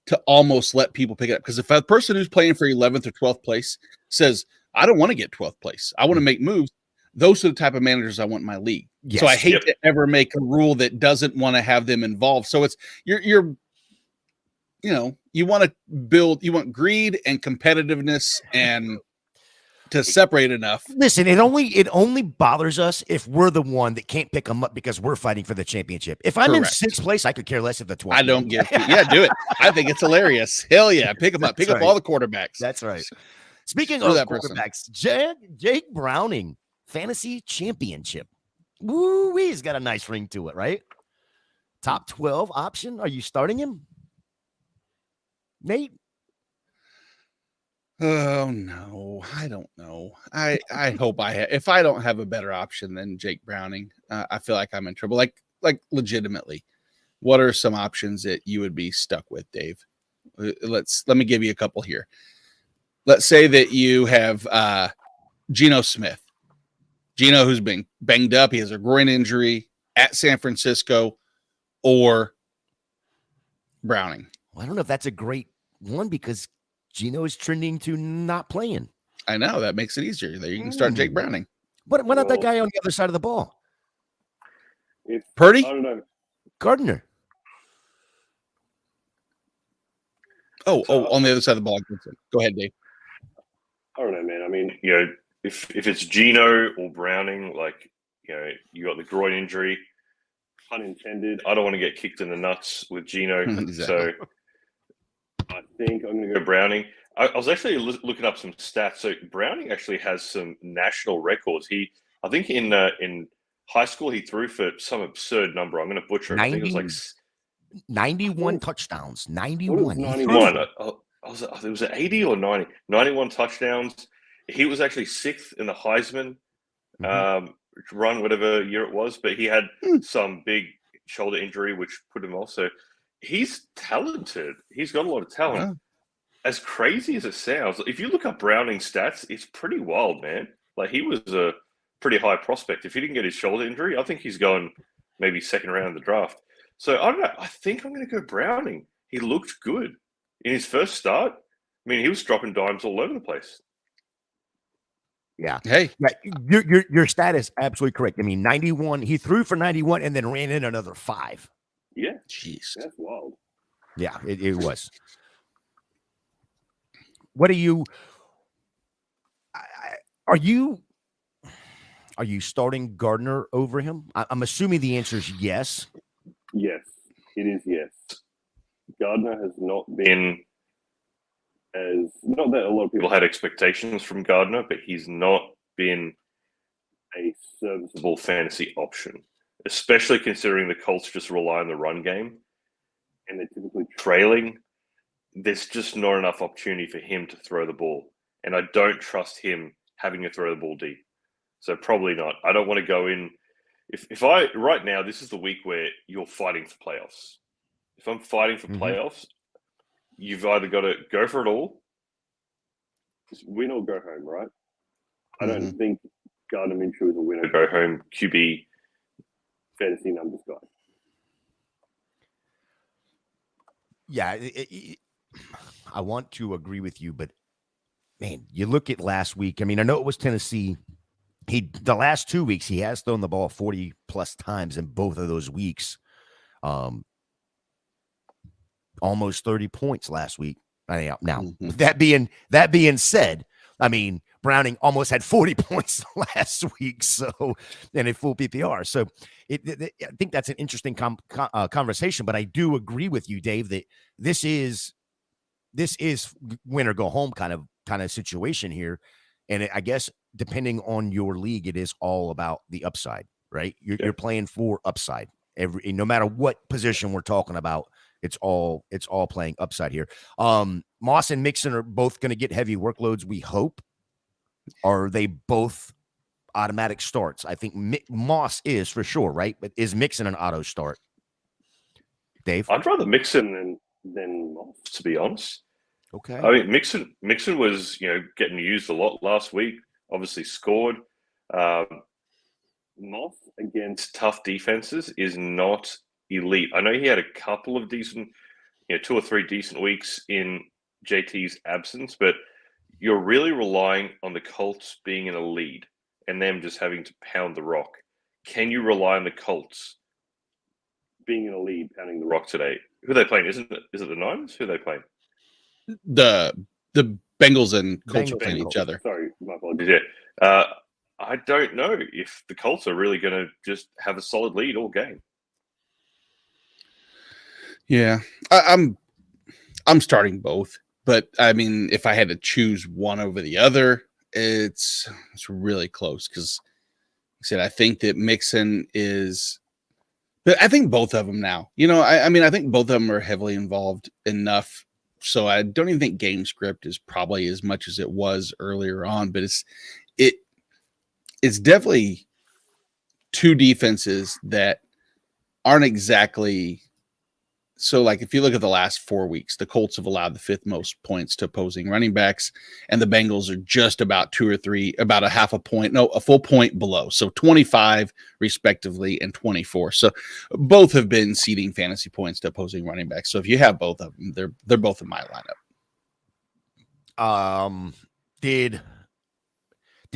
to almost let people pick it up. Because if a person who's playing for 11th or 12th place says, I don't want to get 12th place, I want to make moves, those are the type of managers I want in my league. Yes. So I hate to ever make a rule that doesn't want to have them involved. So it's you want to build, you want greed and competitiveness and to separate enough. Listen, it only bothers us if we're the one that can't pick them up because we're fighting for the championship. If I'm in 6th place, I could care less if the 12th. I don't give. Do it. I think it's hilarious. Hell yeah, pick them up. Pick up all the quarterbacks. That's right. Speaking of quarterbacks, Jake Browning, Fantasy Championship. Woo, he's got a nice ring to it, right? Top 12 option. Are you starting him, Nate? Oh no, I don't know. I hope if I don't have a better option than Jake Browning, I feel like I'm in trouble. Like legitimately, what are some options that you would be stuck with, Dave? Let me give you a couple here. Let's say that you have Geno Smith. Geno, who's been banged up, he has a groin injury at San Francisco, or Browning. Well, I don't know if that's a great one because Geno is trending to not playing. I know. That makes it easier. There you can start Jake Browning. But why not that guy on the other side of the ball? Purdy? I don't know. Gardner. Oh, on the other side of the ball. Go ahead, Dave. I don't know, man. I mean, if it's Geno or Browning, you got the groin injury, unintended. I don't want to get kicked in the nuts with Geno. Exactly. So I think I'm going to go Browning. I was actually looking up some stats. So Browning actually has some national records. I think in high school he threw for some absurd number. I'm going to butcher it. I think it was 91 touchdowns. 91. 91. It was 80 or 90. 91 touchdowns. He was actually 6th in the Heisman run, whatever year it was. But he had some big shoulder injury, which put him off. So he's talented. He's got a lot of talent. Yeah. As crazy as it sounds, if you look up Browning's stats, it's pretty wild, man. He was a pretty high prospect. If he didn't get his shoulder injury, I think he's going maybe 2nd round of the draft. So I don't know. I think I'm going to go Browning. He looked good in his first start. I mean, he was dropping dimes all over the place. Yeah. Hey, your stat is absolutely correct. I mean, 91. He threw for 91 and then ran in another 5. Yeah. Jeez. That's wild. Yeah, it was. What are you starting Gardner over him? I'm assuming the answer is yes. Yes, it is yes. Gardner has not been not that a lot of people had expectations from Gardner, but he's not been a serviceable fantasy option, especially considering the Colts just rely on the run game and they're typically trailing. There's just not enough opportunity for him to throw the ball. And I don't trust him having to throw the ball deep. So probably not. I don't want to go in. Right now, this is the week where you're fighting for playoffs. If I'm fighting for playoffs, you've either got to go for it all, just win or go home, right? I don't think Gardner Minshew is a win or go home QB fantasy numbers guy. Yeah, I want to agree with you, but man, you look at last week. I mean, I know it was Tennessee. The last 2 weeks, he has thrown the ball 40 plus times in both of those weeks. Almost 30 points last week. Now, that being said, I mean, Browning almost had 40 points last week, so in a full PPR. So I think that's an interesting conversation. But I do agree with you, Dave, that this is win or go home kind of situation here. And I guess depending on your league, it is all about the upside, right? You're playing for upside no matter what position we're talking about. It's all playing upside here. Moss and Mixon are both going to get heavy workloads, we hope. Are they both automatic starts? I think Moss is for sure, right? But is Mixon an auto start? Dave? I'd rather Mixon than Moss, to be honest. Okay. I mean, Mixon was getting used a lot last week. Obviously scored. Moss against tough defenses is not elite. I know he had a couple of decent, 2 or 3 decent weeks in JT's absence, but you're really relying on the Colts being in a lead and them just having to pound the rock. Can you rely on the Colts being in a lead, pounding the rock today? Who are they playing? Is it the Niners? Who are they playing? The Bengals and Colts are playing each other. Sorry, my apologies. Yeah. I don't know if the Colts are really going to just have a solid lead all game. Yeah, I'm starting both, but I mean, if I had to choose one over the other, it's really close because, like I said, I think that Mixon is, but I think both of them now. I mean, I think both of them are heavily involved enough, so I don't even think game script is probably as much as it was earlier on, but it's definitely two defenses that aren't exactly. So, like, if you look at the last 4 weeks, the Colts have allowed the 5th most points to opposing running backs, and the Bengals are just about 2 or 3, about a full point below. So 25 respectively and 24. So both have been ceding fantasy points to opposing running backs. So if you have both of them, they're both in my lineup. Did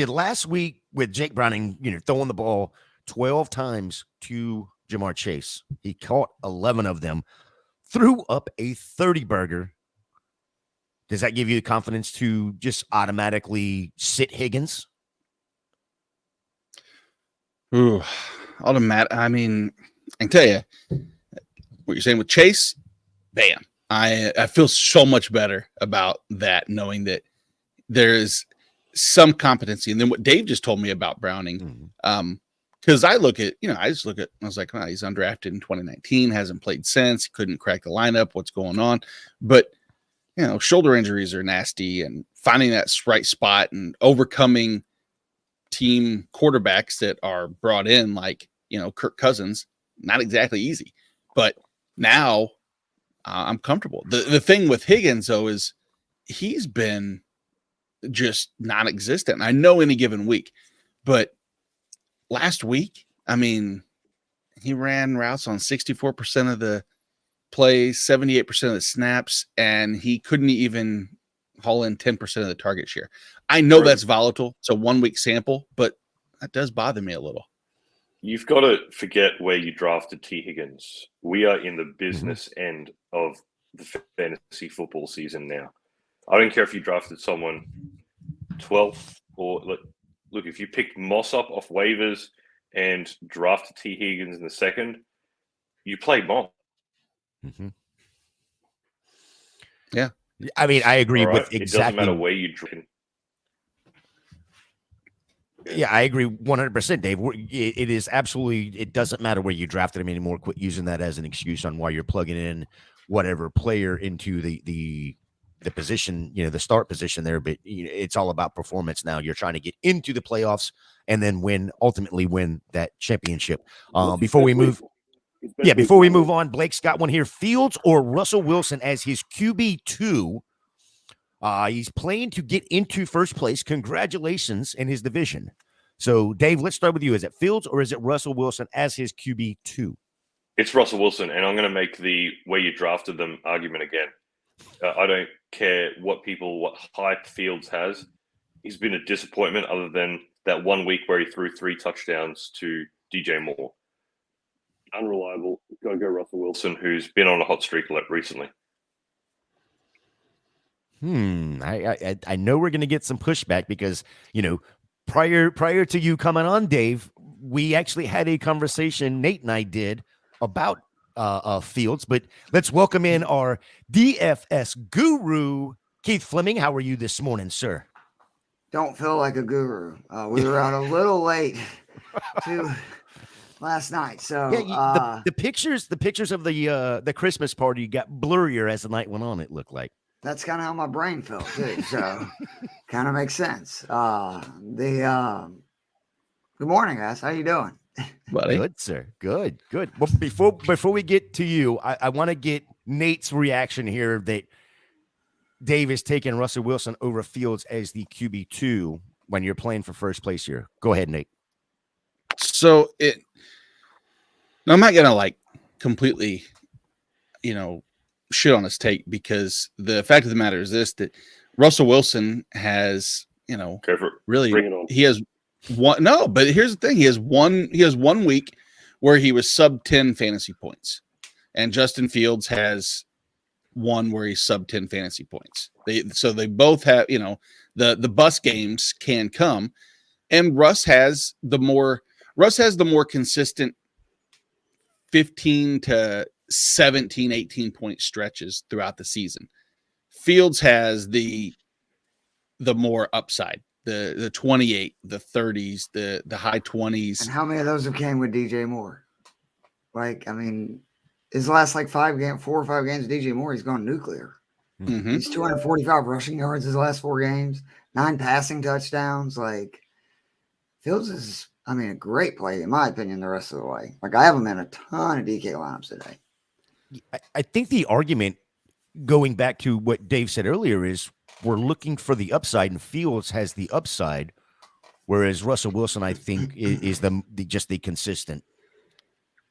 last week with Jake Browning, throwing the ball 12 times to Jamar Chase, he caught 11 of them, threw up a 30-burger. Does that give you the confidence to just automatically sit Higgins? Ooh, automatic. I mean, I can tell you what you're saying with Chase. Bam. I feel so much better about that, knowing that there is some competency. And then what Dave just told me about Browning, because I look at, I was like, oh, he's undrafted in 2019, hasn't played since, he couldn't crack the lineup, what's going on? But, shoulder injuries are nasty, and finding that right spot and overcoming team quarterbacks that are brought in, like, Kirk Cousins, not exactly easy. But now I'm comfortable. The thing with Higgins, though, is he's been just non-existent. I know any given week, but last week, I mean, he ran routes on 64% of the plays, 78% of the snaps, and he couldn't even haul in 10% of the target share. I know that's volatile. It's a 1 week sample, but that does bother me a little. You've got to forget where you drafted T. Higgins. We are in the business end of the fantasy football season now. I don't care if you drafted someone 12th or look, if you picked Moss up off waivers and drafted T. Higgins in the second, you play Moss. Yeah. I mean, I agree with exactly. It doesn't matter where you draft. Yeah, I agree 100%, Dave. It is absolutely, it doesn't matter where you drafted him anymore. Quit using that as an excuse on why you're plugging in whatever player into the position, the start position there. But it's all about performance now. You're trying to get into the playoffs and then ultimately win that championship. Before we move on, Blake's got one here. Fields or Russell Wilson as his QB2. He's playing to get into first place. Congratulations in his division. So, Dave, let's start with you. Is it Fields or is it Russell Wilson as his QB2? It's Russell Wilson, and I'm going to make the where you drafted them argument again. I don't care what hype Fields has. He's been a disappointment other than that 1 week where he threw 3 touchdowns to DJ Moore. Unreliable. Got to go Russell Wilson, who's been on a hot streak recently. I know we're going to get some pushback because, prior to you coming on, Dave, we actually had a conversation, Nate and I did, about Fields. But let's welcome in our DFS guru, Keith Fleming. How are you this morning, sir? Don't feel like a guru. We were out a little late to last night. So the pictures of the Christmas party got blurrier as the night went on, it looked like. That's kind of how my brain felt too. So kind of makes sense. Good morning, guys. How you doing? Buddy. Good, sir. Good. Well, before we get to you, I want to get Nate's reaction here that Dave is taking Russell Wilson over Fields as the QB2 when you're playing for first place here. Go ahead, Nate. So I'm not gonna completely, shit on his take, because the fact of the matter is this: that Russell Wilson has, really, he has one. No, but here's the thing: he has 1 week where he was sub 10 fantasy points, and Justin Fields has one where he's sub 10 fantasy points. They both have, the bus games can come, and Russ has the more consistent 15 to 17, 18 point stretches throughout the season. Fields has the more upside, the 28, the 30s, the high 20s. And how many of those have came with DJ Moore? His last 4 or 5 games of DJ Moore, he's gone nuclear. Mm-hmm. He's 245 rushing yards his last 4 games, 9 passing touchdowns. Fields is, a great play, in my opinion, the rest of the way. I have him in a ton of DK lineups today. I think the argument, going back to what Dave said earlier, is we're looking for the upside, and Fields has the upside, whereas Russell Wilson, I think, is just the consistent.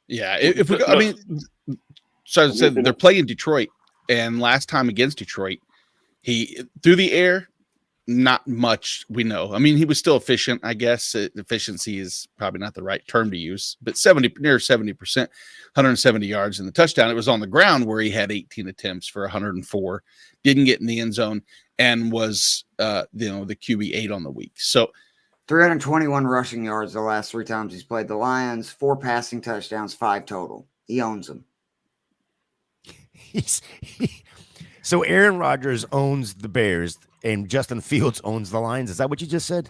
Yeah, if we go, so I said they're playing Detroit, and last time against Detroit, he through the air, not much we know. He was still efficient, I guess. Efficiency is probably not the right term to use, but near 70%, 170 yards in the touchdown. It was on the ground where he had 18 attempts for 104, didn't get in the end zone, and was the QB8 on the week. So 321 rushing yards the last 3 times he's played the Lions, 4 passing touchdowns, 5 total. He owns them. So Aaron Rodgers owns the Bears and Justin Fields owns the Lions. Is that what you just said?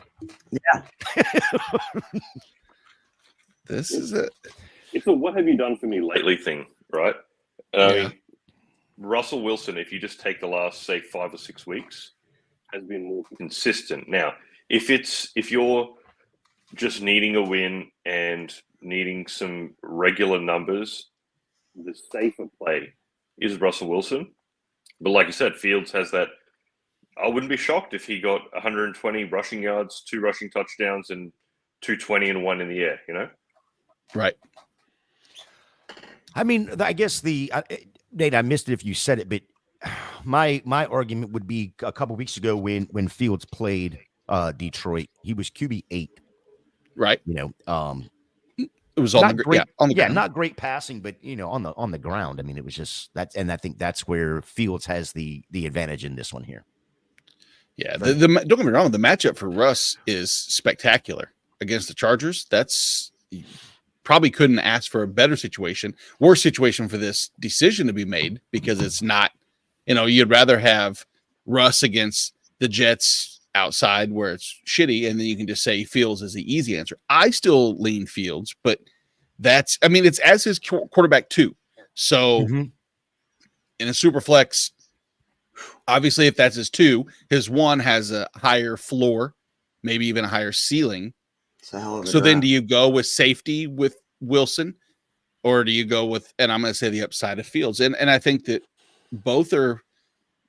Yeah. This is it. It's a what have you done for me lately thing, right? Russell Wilson, if you just take the last, say, 5 or 6 weeks, has been more consistent. Now, if you're just needing a win and needing some regular numbers, the safer play is Russell Wilson. But like you said, Fields has that. I wouldn't be shocked if he got 120 rushing yards, 2 rushing touchdowns, and 220 and 1 in the air, Right. I guess Nate, I missed it if you said it, but my argument would be a couple weeks ago when Fields played Detroit, he was QB8. Right. It was on the ground. Not great passing, but on the ground. It was just that, and I think that's where Fields has the advantage in this one here. Yeah, don't get me wrong. The matchup for Russ is spectacular against the Chargers. That's probably couldn't ask for a better situation, worse situation for this decision to be made, because it's not. You'd rather have Russ against the Jets outside where it's shitty, and then you can just say Fields is the easy answer. I still lean Fields, but it's as his quarterback too. So in a super flex, obviously if that's his 2, his 1 has a higher floor, maybe even a higher ceiling. So then do you go with safety with Wilson, or do you go with, and I'm going to say the upside of Fields? And I think that both are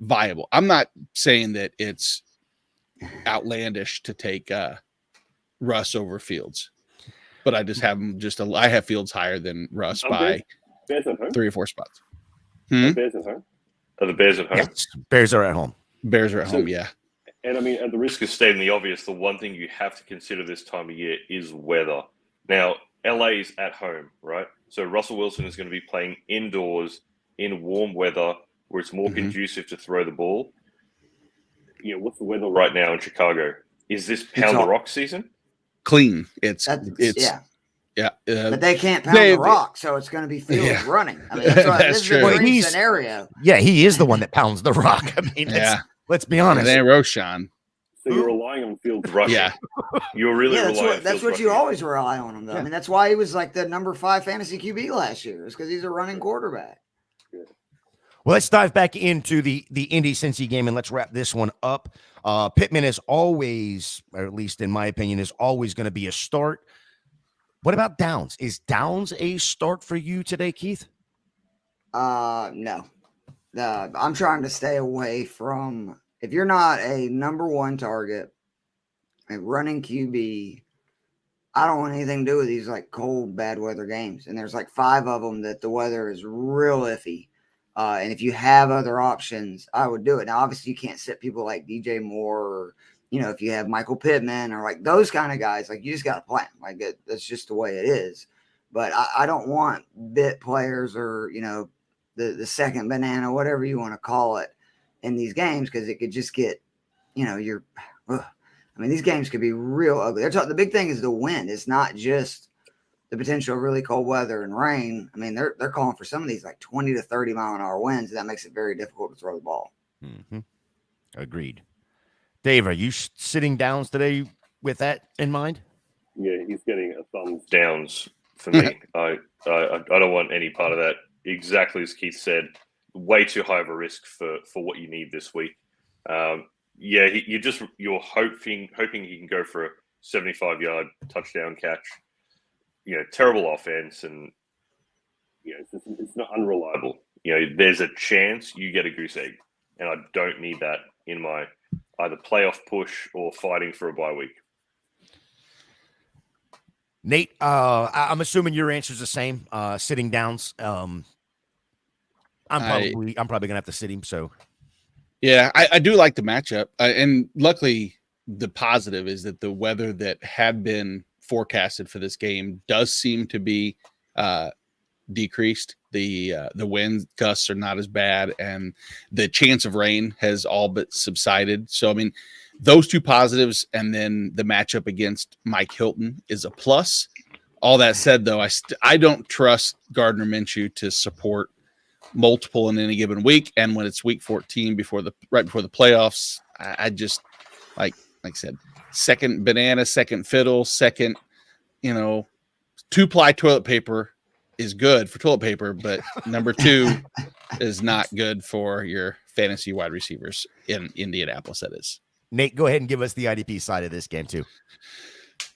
viable. I'm not saying that it's outlandish to take Russ over Fields, but I just have him I have Fields higher than Russ by Bears at home. 3 or 4 spots. Bears at home. Are the Bears at home? Yes, Bears are at home. Bears are at home, yeah. And I mean, at the risk Risk of stating the obvious, the one thing you have to consider this time of year is weather. Now, LA is at home, right? So Russell Wilson is going to be playing indoors in warm weather where it's more conducive to throw the ball. Yeah, what's the weather right now in Chicago? Is this pound the rock season? Clean. It's yeah. yeah. But they can't pound the rock, so it's going to be Fields running. I mean, that's, That's this true. is a Well, dream scenario. Yeah, he is the one that pounds the rock. I mean, let's be honest. And then Roshan. So you're relying on Fields Rushing. Yeah. You're really Yeah, relying on that's Fields what you rushing. always rely on him, though. I mean, that's why he was like the number 5 fantasy QB last year. It's because he's a running quarterback. Well, let's dive back into the Indy Cincy game and let's wrap this one up. Pittman is always, or at least in my opinion, is always going to be a start. What about Downs? Is Downs a start for you today, Keith? No. I'm trying to stay away from, if you're not a number 1 target, a running QB, I don't want anything to do with these like cold, bad weather games. And there's like 5 of them that the weather is real iffy. And if you have other options, I would do it. Now, obviously, you can't sit people like DJ Moore, or, you know, if you have Michael Pittman or like those kind of guys, like you just got to play them. Like that's just the way it is. But I don't want bit players or, you know, the second banana, whatever you want to call it, in these games, because it could just get, you know, I mean, these games could be real ugly. The big thing is the wind. It's not just the potential of really cold weather and rain. I mean, they're calling for some of these like 20 to 30 mile an hour winds. And that makes it very difficult to throw the ball. Mm-hmm. Agreed. Dave, are you sitting Downs today with that in mind? Yeah, he's getting a thumbs Downs for me. I don't want any part of that. Exactly as Keith said, way too high of a risk for what you need this week. You're hoping he can go for a 75-yard touchdown catch. You know, terrible offense, and you know it's not unreliable. You know, there's a chance you get a goose egg, and I don't need that in my either playoff push or fighting for a bye week. Nate, I'm assuming your answer is the same. Sitting Downs. I'm probably gonna have to sit him. So, Yeah, I do like the matchup, and luckily the positive is that the weather that had been forecasted for this game does seem to be decreased. The wind gusts are not as bad, and the chance of rain has all but subsided. So, I mean, those two positives, and then the matchup against Mike Hilton is a plus. All that said, though, I don't trust Gardner Minshew to support multiple in any given week, and when it's week 14 right before the playoffs, I just like I said, second banana, second fiddle, second, 2-ply toilet paper is good for toilet paper, but number 2 is not good for your fantasy wide receivers in Indianapolis. That is. Nate, go ahead and give us the IDP side of this game too.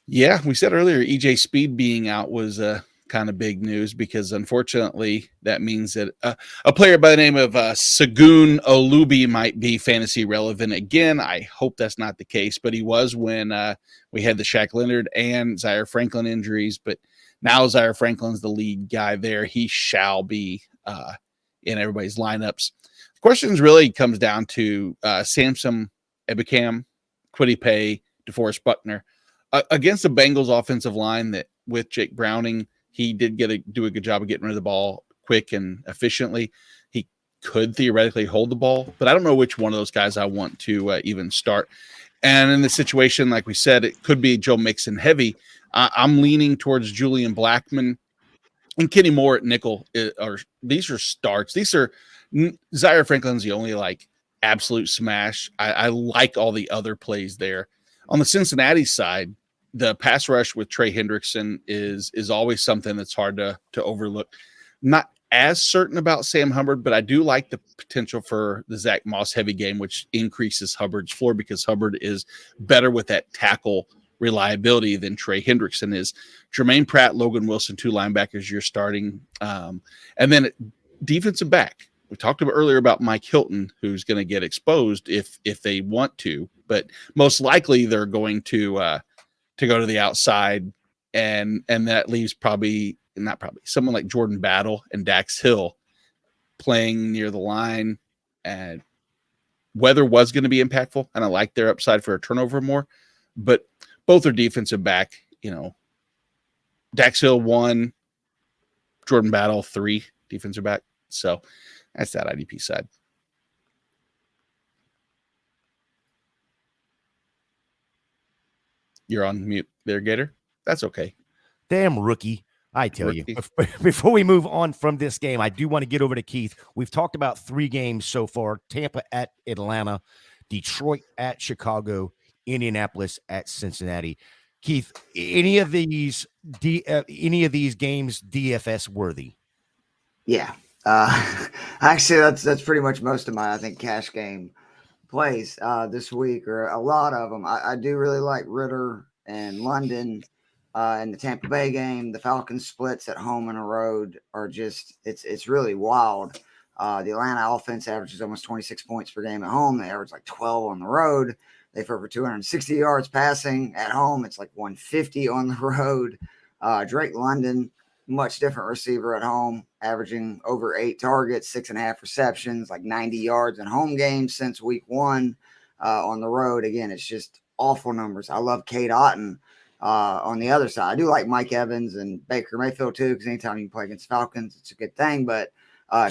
Yeah, we said earlier EJ Speed being out was kind of big news, because unfortunately that means that a player by the name of Segun Olubi might be fantasy relevant again. I hope that's not the case, but he was when we had the Shaq Leonard and Zaire Franklin injuries. But now Zaire Franklin's the lead guy there. He shall be in everybody's lineups. The questions really comes down to Samson Ebukam, Kwity Paye, DeForest Buckner against the Bengals offensive line that with Jake Browning, he did do a good job of getting rid of the ball quick and efficiently. He could theoretically hold the ball, but I don't know which one of those guys I want to even start. And in the situation, like we said, it could be Joe Mixon heavy. I'm leaning towards Julian Blackmon and Kenny Moore at nickel. These are starts. Zaire Franklin's the only absolute smash. I like all the other plays there. On the Cincinnati side, the pass rush with Trey Hendrickson is always something that's hard to overlook. Not as certain about Sam Hubbard, but I do like the potential for the Zach Moss heavy game, which increases Hubbard's floor because Hubbard is better with that tackle reliability than Trey Hendrickson is. Jermaine Pratt, Logan Wilson, 2 linebackers you're starting. And then defensive back. We talked earlier about Mike Hilton, who's going to get exposed if they want to, but most likely they're going to go to the outside, and that leaves probably someone like Jordan Battle and Dax Hill playing near the line, and weather was going to be impactful, and I like their upside for a turnover more, but both are defensive back. Dax Hill 1, Jordan Battle 3 defensive back. So that's that IDP side. You're on mute there, Gator. That's okay. Damn rookie. I tell you, Rookie. before we move on from this game, I do want to get over to Keith. We've talked about 3 games so far: Tampa at Atlanta, Detroit at Chicago, Indianapolis at Cincinnati. Keith, any of these games DFS worthy? Yeah. Actually, that's pretty much most of my, I think, cash game plays this week, or a lot of them. I do really like Ritter and London in the Tampa Bay game. The Falcons splits at home and a road are just, it's really wild. The Atlanta offense averages almost 26 points per game at home. They average like 12 on the road. They throw for 260 yards passing at home. It's like 150 on the road. Drake London, much different receiver at home, averaging over 8 targets, 6.5 receptions, like 90 yards in home games since week 1. On the road, again, it's just awful numbers. I love Cade Otton on the other side. I do like Mike Evans and Baker Mayfield too, because anytime you can play against Falcons, it's a good thing. But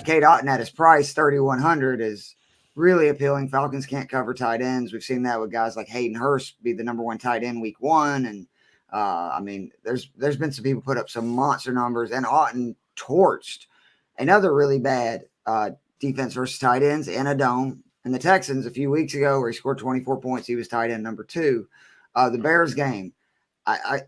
Cade Otton at his price, 3,100, is really appealing. Falcons can't cover tight ends. We've seen that with guys like Hayden Hurst be the number 1 tight end week 1. And I mean, there's been some people put up some monster numbers, and Otton torched another really bad defense versus tight ends in a dome. And the Texans a few weeks ago, where he scored 24 points, he was tight end number 2. The Bears game,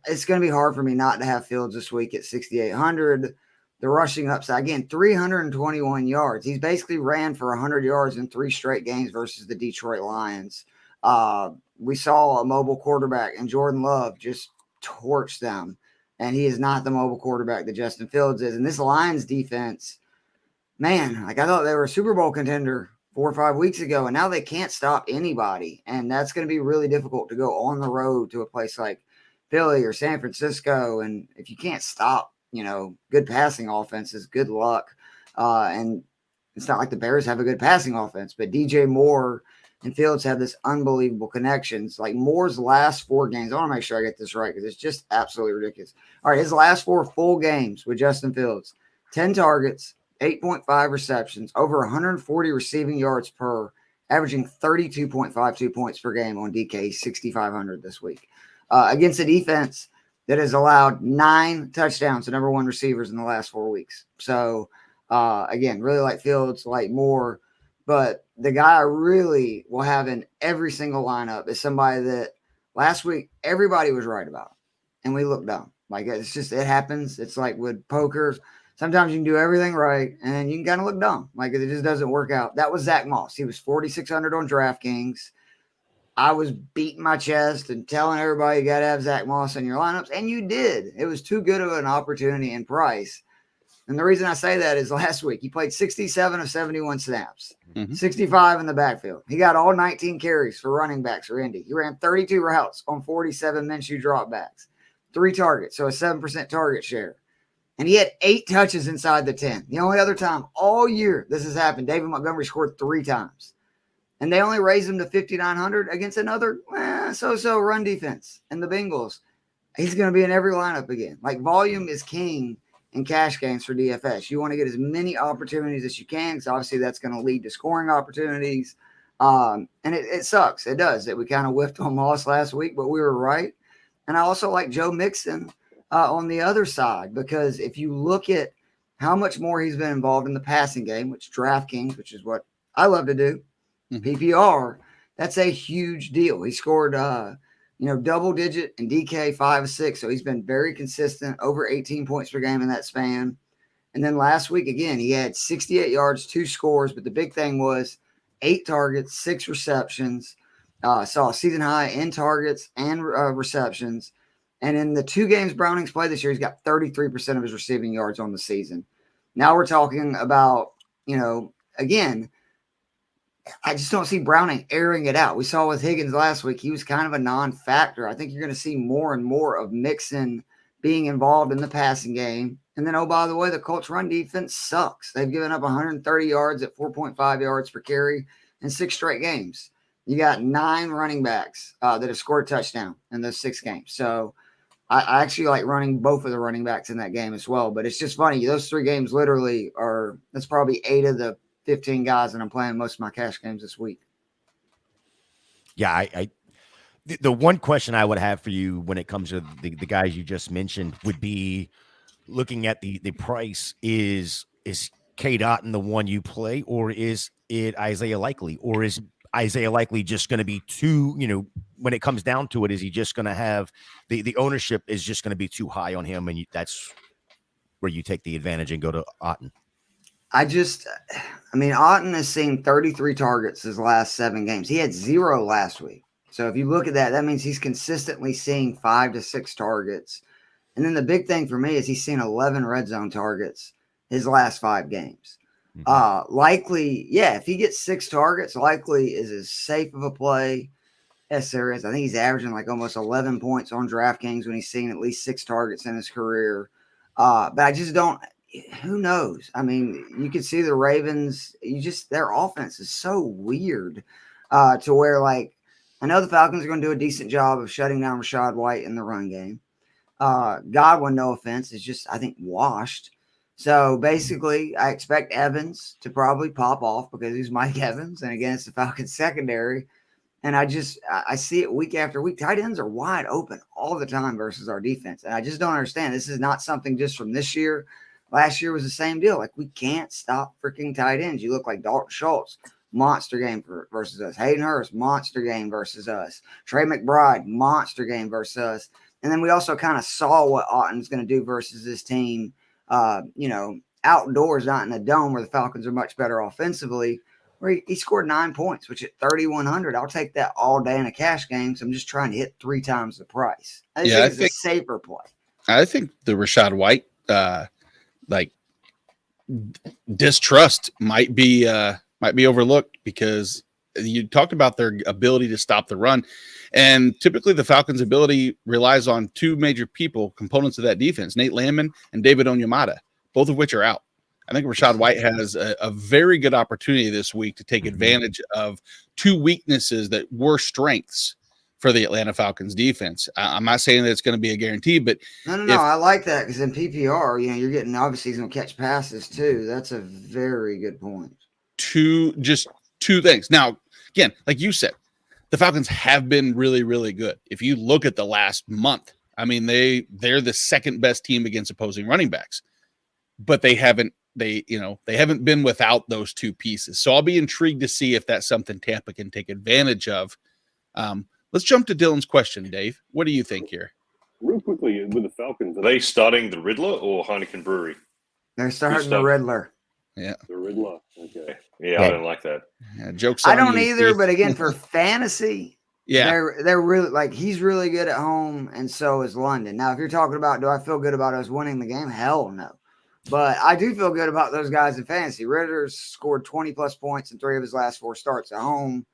it's going to be hard for me not to have Fields this week at 6,800. The rushing upside, again, 321 yards. He's basically ran for 100 yards in 3 straight games versus the Detroit Lions. We saw a mobile quarterback, and Jordan Love just torched them. And he is not the mobile quarterback that Justin Fields is. And this Lions defense, man, like I thought they were a Super Bowl contender 4 or 5 weeks ago, and now they can't stop anybody. And that's going to be really difficult to go on the road to a place like Philly or San Francisco. And if you can't stop, good passing offenses, good luck. And it's not like the Bears have a good passing offense, but DJ Moore and Fields have this unbelievable connections. Like Moore's last 4 games, I want to make sure I get this right because it's just absolutely ridiculous. All right, his last 4 full games with Justin Fields, 10 targets, 8.5 receptions, over 140 receiving yards per, averaging 32.52 points per game on DK, 6,500 this week. Against a defense that has allowed 9 touchdowns to number 1 receivers in the last 4 weeks. So, again, really like Fields, like Moore. But the guy I really will have in every single lineup is somebody that last week everybody was right about, and we looked dumb. Like, it's just, it happens. It's like with poker. Sometimes you can do everything right, and you can kind of look dumb. Like, it just doesn't work out. That was Zach Moss. He was 4,600 on DraftKings. I was beating my chest and telling everybody you got to have Zach Moss in your lineups, and you did. It was too good of an opportunity and price. And the reason I say that is last week he played 67 of 71 snaps, 65 in the backfield. He got all 19 carries for running backs for Indy. He ran 32 routes on 47 Minshew dropbacks, 3 targets, so a 7% target share. And he had 8 touches inside the 10. The only other time all year this has happened, David Montgomery scored 3 times. And they only raised him to 5,900 against another so-so run defense and the Bengals. He's going to be in every lineup again. Like, volume is king in cash games for DFS. You want to get as many opportunities as you can, because obviously that's going to lead to scoring opportunities. And it sucks. It does. That we kind of whiffed on Moss last week, but we were right. And I also like Joe Mixon on the other side, because if you look at how much more he's been involved in the passing game, which DraftKings, which is what I love to do, PPR, that's a huge deal. He scored, double digit in DK 5 of 6. So he's been very consistent, over 18 points per game in that span. And then last week, again, he had 68 yards, 2 scores. But the big thing was 8 targets, 6 receptions, saw a season high in targets and receptions. And in the 2 games Browning's played this year, he's got 33% of his receiving yards on the season. Now we're talking about, again, I just don't see Browning airing it out. We saw with Higgins last week, he was kind of a non-factor. I think you're going to see more and more of Mixon being involved in the passing game And then, oh, by the way, the Colts run defense sucks. They've given up 130 yards at 4.5 yards per carry in 6 straight games. You got 9 running backs that have scored a touchdown in those 6 games. So I actually like running both of the running backs in that game as well. But it's just funny. Those 3 games literally that's probably 8 of the 15 guys that I'm playing most of my cash games this week. Yeah, the one question I would have for you when it comes to the guys you just mentioned would be looking at the price. Is K. Dotton the one you play, or is it Isaiah Likely, or is Isaiah Likely just going to be too, when it comes down to it, is he just going to have the ownership is just going to be too high on him, and that's where you take the advantage and go to Otton? Otton has seen 33 targets his last 7 games. He had 0 last week. So if you look at that means he's consistently seeing 5 to 6 targets. And then the big thing for me is he's seen 11 red zone targets his last 5 games. Likely, if he gets 6 targets, Likely is as safe of a play as there is. I think he's averaging like almost 11 points on DraftKings when he's seen at least 6 targets in his career. But I just don't. Who knows? You can see the Ravens. Their offense is so weird to where, like, I know the Falcons are going to do a decent job of shutting down Rachaad White in the run game. Godwin, no offense, is just, I think, washed. So basically, I expect Evans to probably pop off because he's Mike Evans, and again, it's the Falcons secondary. And I see it week after week. Tight ends are wide open all the time versus our defense, and I just don't understand. This is not something just from this year. Last year was the same deal. Like, we can't stop freaking tight ends. You look like Dalton Schultz, monster game versus us. Hayden Hurst, monster game versus us. Trey McBride, monster game versus us. And then we also kind of saw what Otton's going to do versus this team, outdoors, not in the dome, where the Falcons are much better offensively, where he scored 9 points, which at 3,100, I'll take that all day in a cash game. So I'm just trying to hit 3 times the price. I think it's a safer play. I think the Rachaad White, distrust might be overlooked, because you talked about their ability to stop the run, and typically the Falcons' ability relies on 2 major components of that defense: Nate Landman and David Onyemata, both of which are out. I think Rachaad White has a very good opportunity this week to take advantage of 2 weaknesses that were strengths for the Atlanta Falcons defense. I'm not saying that it's going to be a guarantee, but no, I like that, because in PPR, you're getting, obviously he's going to catch passes too. That's a very good point. 2 things. Now, again, like you said, the Falcons have been really, really good. If you look at the last month, they're the second best team against opposing running backs, but they haven't been without those 2 pieces. So I'll be intrigued to see if that's something Tampa can take advantage of. Let's jump to Dylan's question, Dave. What do you think here? Real quickly, with the Falcons, Are they starting the Riddler or Heineken Brewery? They're starting the Riddler. Yeah. the Riddler. Okay. Yeah, I don't like that. Yeah, jokes I on don't you, either, Steve. but again, for fantasy, they're really, like, he's really good at home, and so is London. Now, if you're talking about, do I feel good about us winning the game? Hell no. But I do feel good about those guys in fantasy. Ritter's scored 20-plus points in 3 of his last 4 starts at home.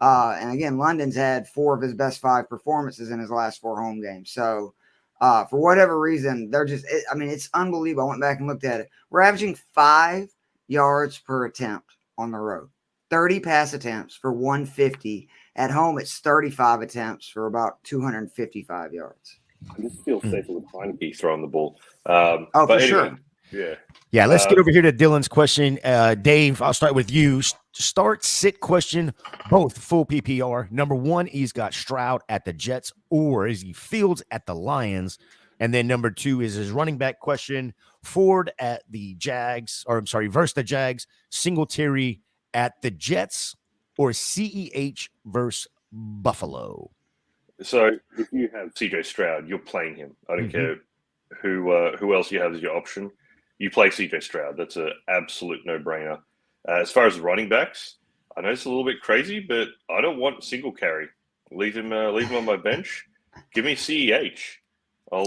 And again, London's had 4 of his best 5 performances in his last 4 home games. So for whatever reason, it's unbelievable. I went back and looked at it. We're averaging 5 yards per attempt on the road, 30 pass attempts for 150. At home, it's 35 attempts for about 255 yards. I just feel safer with Heineken. He throwing the ball. For sure. Yeah. Let's get over here to Dylan's question. Dave, I'll start with you. Start, sit question, both full PPR. Number 1, he's got Stroud at the Jets, or is he Fields at the Lions? And then number 2 is his running back question: Ford at the Jags, versus the Jags, Singletary at the Jets, or CEH versus Buffalo. So if you have CJ Stroud, you're playing him. I don't care who else you have as your option. You play CJ Stroud. That's an absolute no-brainer. As far as running backs, I know it's a little bit crazy, but I don't want single carry. Leave him on my bench. Give me CEH. I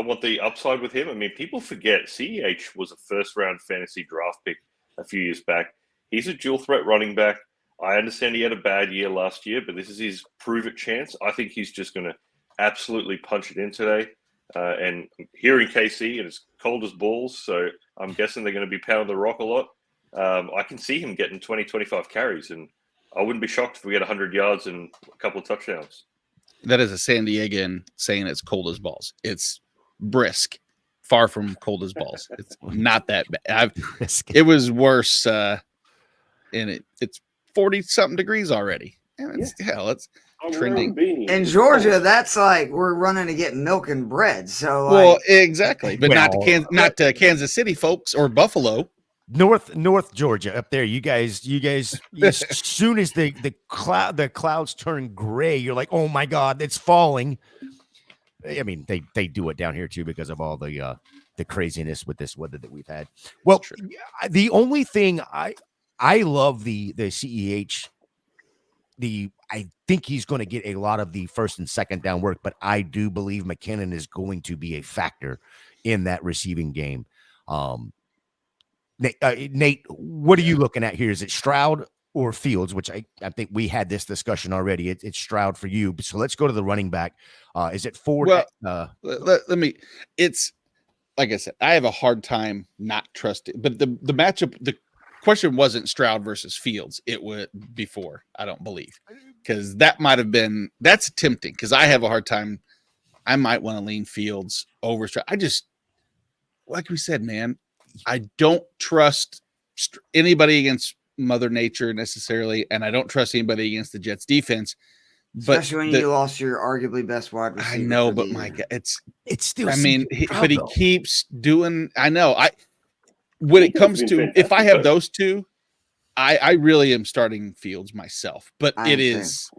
want the upside with him. People forget CEH was a first-round fantasy draft pick a few years back. He's a dual threat running back. I understand he had a bad year last year, but this is his prove-it chance. I think he's just going to absolutely punch it in today. And here in KC, and it's cold as balls, so I'm guessing they're going to be pounding the rock a lot. I can see him getting 20, 25 carries, and I wouldn't be shocked if we get 100 yards and a couple of touchdowns. That is a San Diegan saying it's cold as balls. It's brisk, far from cold as balls. It's not that bad. It was worse, and it's 40-something degrees already. And it's trending. In Georgia, that's like we're running to get milk and bread. So, well, exactly, but not to Kansas City, folks, or Buffalo. North Georgia up there, you guys as soon as the clouds turn gray, you're like, oh my God, it's falling. I mean, they do it down here too because of all the craziness with this weather that we've had. Well, the only thing I love the CEH. I think he's going to get a lot of the first and second down work, but I do believe McKinnon is going to be a factor in that receiving game. Nate, what are you looking at here? Is it Stroud or Fields? Which I think we had this discussion already. It's Stroud for you. So let's go to the running back. Is it Ford? Well, let me. It's like I said, I have a hard time not trusting. But the matchup, the question wasn't Stroud versus Fields. It was before. I don't believe, because that might have been. That's tempting because I have a hard time. I might want to lean Fields over Stroud. I just, like we said, man. I don't trust anybody against Mother Nature necessarily, and I don't trust anybody against the Jets defense. But especially when you lost your arguably best wide receiver. I know, but my God, it's still. I mean, but he keeps doing. I know. When it comes to if I have those two, I really am starting Fields myself. But it is.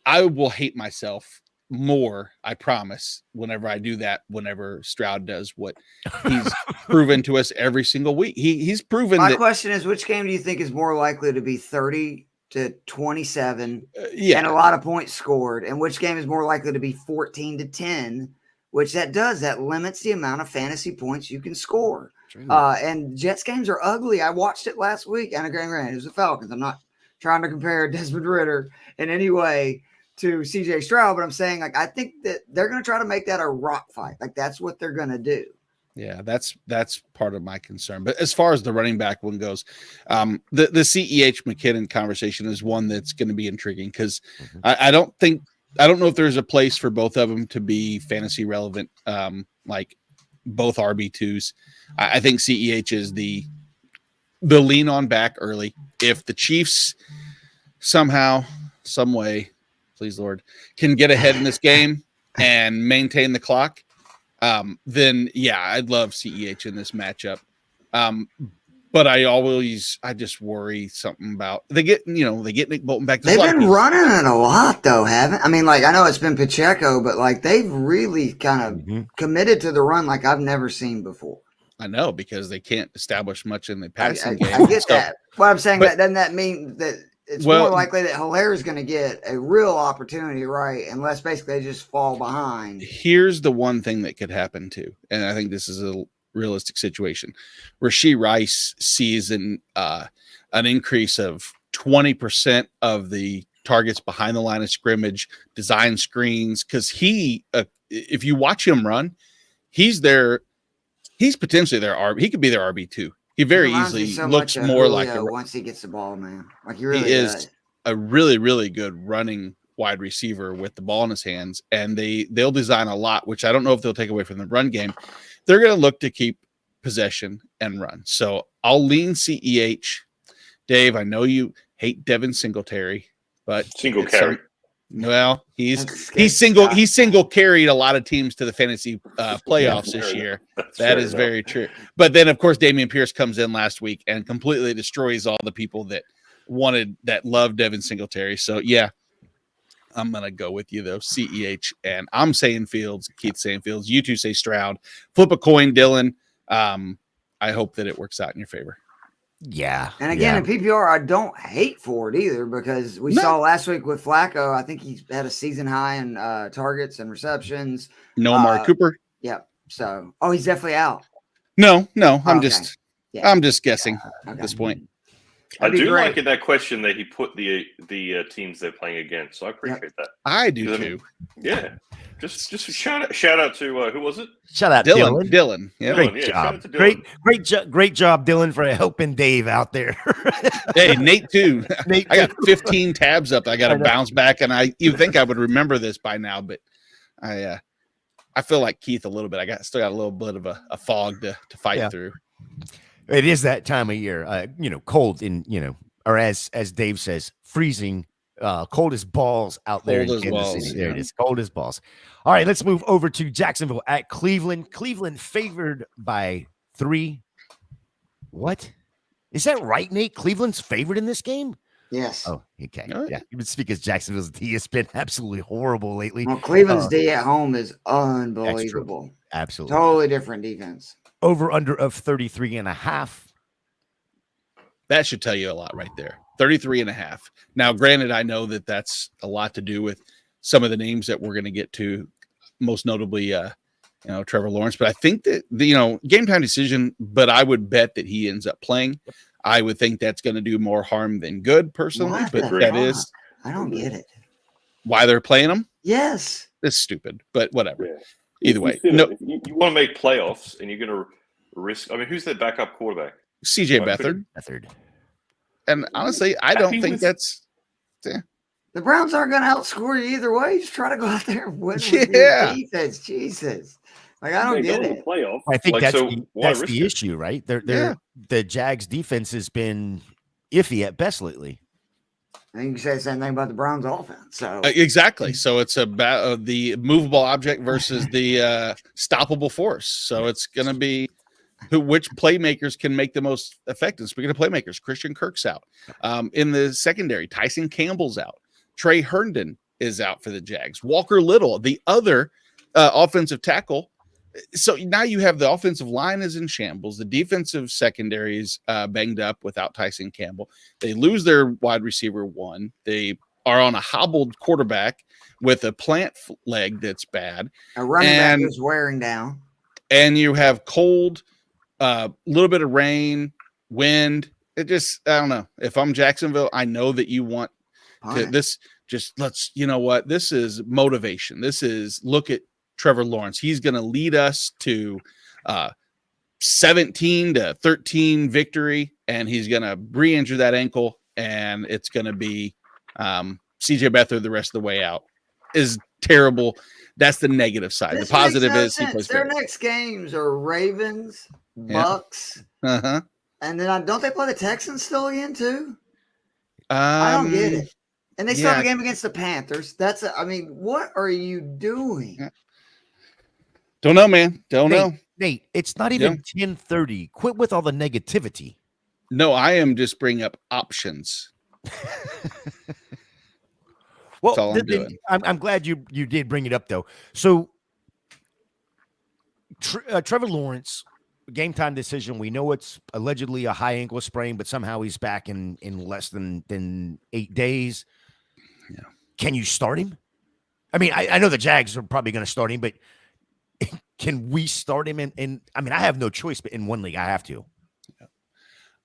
I will hate myself more, I promise, whenever I do that, whenever Stroud does what he's proven to us every single week. He's proven my question is, which game do you think is more likely to be 30 to 27 and a lot of points scored, and which game is more likely to be 14 to 10, which that limits the amount of fantasy points you can score. And Jets games are ugly. I watched it last week, and granted, it was the Falcons. I'm not trying to compare Desmond Ridder in any way to CJ Stroud, but I'm saying, like, I think that they're going to try to make that a rock fight. Like, that's what they're going to do. Yeah, that's part of my concern. But as far as the running back one goes, the CEH McKinnon conversation is one that's going to be intriguing because I don't know if there's a place for both of them to be fantasy relevant, like both RB2s. I think CEH is the lean on back early. If the Chiefs somehow, some way, please Lord, can get ahead in this game and maintain the clock, then yeah, I'd love CEH in this matchup. But I just worry something about they get Nick Bolton back. They've been running it a lot though, haven't? I mean, like, I know it's been Pacheco, but like they've really kind of committed to the run like I've never seen before. I know, because they can't establish much in the passing game. I get that. What I'm saying, that doesn't that mean that it's more likely that Hilaire is going to get a real opportunity, right? Unless basically they just fall behind. Here's the one thing that could happen too, and I think this is a realistic situation. Rashee Rice sees an increase of 20% of the targets behind the line of scrimmage, design screens, because if you watch him run, he's potentially their RB. He could be their RB2. He very easily looks more like once he gets the ball, man. Like he really is a really, really good running wide receiver with the ball in his hands, and they'll design a lot, which I don't know if they'll take away from the run game. They're going to look to keep possession and run. So I'll lean CEH. Dave, I know you hate Devin Singletary, but single carry. Well, he's single carried a lot of teams to the fantasy playoffs this year. That is very true. But then, of course, Dameon Pierce comes in last week and completely destroys all the people that loved Devin Singletary. So yeah, I'm gonna go with you though, CEH, and I'm saying Fields. Keith's saying Fields. You two say Stroud. Flip a coin, Dylan. I hope that it works out in your favor. Yeah. And again, in PPR, I don't hate Ford either, because we saw last week with Flacco, I think he's had a season high in targets and receptions. No Amari Cooper. Yep. So, he's definitely out. No, I'm just guessing at this point. I That'd be do great. like in that question that he put the teams they're playing against. So I appreciate that. I do 'Cause, I too. mean, yeah. Just shout out to who was it? Shout out Dylan. Dylan. Yeah. Dylan. Great Yeah, shout job. out to Dylan. Great job, Dylan, for helping Dave out there. Hey, Nate too. Nate I got too. 15 tabs up. I got I to know. bounce back, and you think I would remember this by now, but I feel like Keith a little bit. Still got a little bit of a fog to fight through. It is that time of year, cold or as Dave says, freezing, cold as balls out there in Cold as Kansas balls, City. There it yeah. is, cold as balls. All right, let's move over to Jacksonville at Cleveland. Cleveland favored by 3. What? Is that right, Nate? Cleveland's favored in this game? Yes. Oh, okay. Oh, Yeah, you would speak as Jacksonville's D has been absolutely horrible lately. Well, Cleveland's D at home is unbelievable. Absolutely. Totally different defense. Over under of 33.5. That should tell you a lot right there. 33.5. Now, granted, I know that that's a lot to do with some of the names that we're going to get to, most notably, Trevor Lawrence. But I think that game time decision. But I would bet that he ends up playing. I would think that's going to do more harm than good, personally. What But the that fuck? is I don't get it. why they're playing him. Yes. It's stupid, but whatever. Yeah. Either way, You no. You want to make playoffs, and you're going to risk. I mean, who's their backup quarterback? CJ Right, Beathard. Method. And honestly, I don't think with- that's. The Browns aren't going to outscore you either way. Just try to go out there and win with Yeah. your defense. Jesus. Like, I don't They go get to the it. playoffs. I think Like, that's so the, why that's risk the it? issue, right? Yeah. The Jags defense has been iffy at best lately. I think you say the same thing about the Browns offense. So Exactly. So it's about the movable object versus the stoppable force. So it's going to be which playmakers can make the most effective. Speaking of playmakers, Christian Kirk's out. In the secondary, Tyson Campbell's out. Trey Herndon is out for the Jags. Walker Little, the other offensive tackle. So now you have the offensive line is in shambles. The defensive secondary is banged up without Tyson Campbell. They lose their wide receiver 1. They are on a hobbled quarterback with a plant leg that's bad. a running back and- is wearing down. And you have cold, little bit of rain, wind. It just, I don't know. If I'm Jacksonville, I know that you want to, this. Just this is motivation. This is look at Trevor Lawrence. He's going to lead us to 17-13 victory, and he's going to re-injure that ankle, and it's going to be CJ Beathard the rest of the way out. Is terrible. That's the negative side. This The positive makes no is he sense. plays Their great. next games are Ravens, Yeah. Bucks, Uh-huh. and then don't they play the Texans still again too? I don't get it. And they start yeah. a game against the Panthers. What are you doing? Yeah. Don't know, man. Don't know. Nate, it's not even 10:30. Quit with all the negativity. No, I am just bringing up options. Well, That's all I'm doing. I'm glad you did bring it up though. So Trevor Lawrence, game time decision. We know it's allegedly a high ankle sprain, but somehow he's back in less than 8 days. Yeah. Can you start him? I mean, I know the Jags are probably going to start him, but can we start him in? I mean, I have no choice, but in one league, I have to.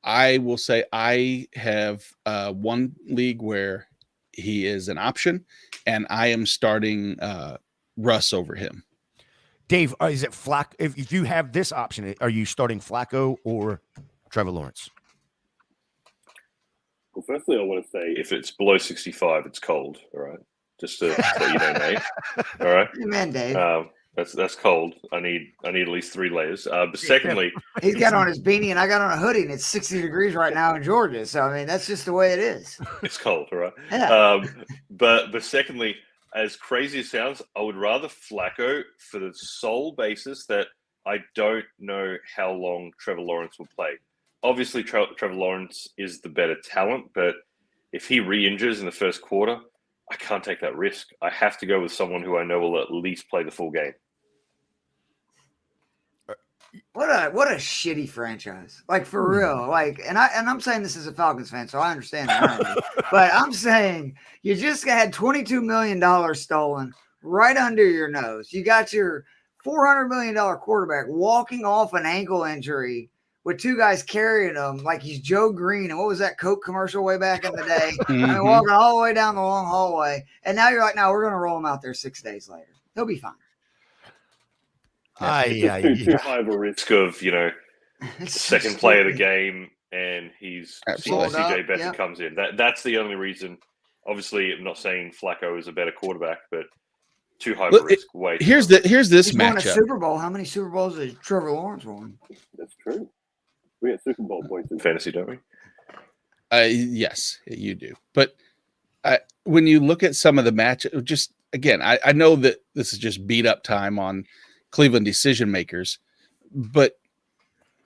I will say I have one league where he is an option, and I am starting Russ over him. Dave, is it Flacco? If you have this option, are you starting Flacco or Trevor Lawrence? Well, firstly, I want to say If it's below 65, it's cold. All right, just to let you know, Nate. All right, Amen, Dave. that's cold. I need at least 3 layers. But secondly, He's got on his beanie and I got on a hoodie, and it's 60 degrees right now in Georgia. So I mean, that's just the way it is. it's cold. All right. Yeah. But secondly, as crazy as it sounds, I would rather Flacco for the sole basis that I don't know how long Trevor Lawrence will play. Obviously, Trevor Lawrence is the better talent, but if he re-injures in the first quarter, I can't take that risk. I have to go with someone who I know will at least play the full game. What a shitty franchise. Like for real. Like, and I'm saying this as a Falcons fan, so I understand that. But I'm saying you just had $22 million stolen right under your nose. You got your $400 million quarterback walking off an ankle injury with two guys carrying him like he's Joe Green. And what was that Coke commercial way back in the day? I mean, Mhm. walking all the way down the long hallway. And now you're like, no, we're going to roll him out there 6 days later. He'll be fine. It's too high of a risk. Risk of, It's second so play of the stupid. game, and he's Absolutely. CJ Up, Beathard yeah. comes in. That's the only reason. Obviously, I'm not saying Flacco is a better quarterback, but too high of a Look, risk. Way too Here's high. this He's won a matchup. Super Bowl. How many Super Bowls has Trevor Lawrence won? That's true. We get Super Bowl points in Fantasy, don't we? Yes, you do. But when you look at some of the match, just again, I know that this is just beat up time on Cleveland decision makers, but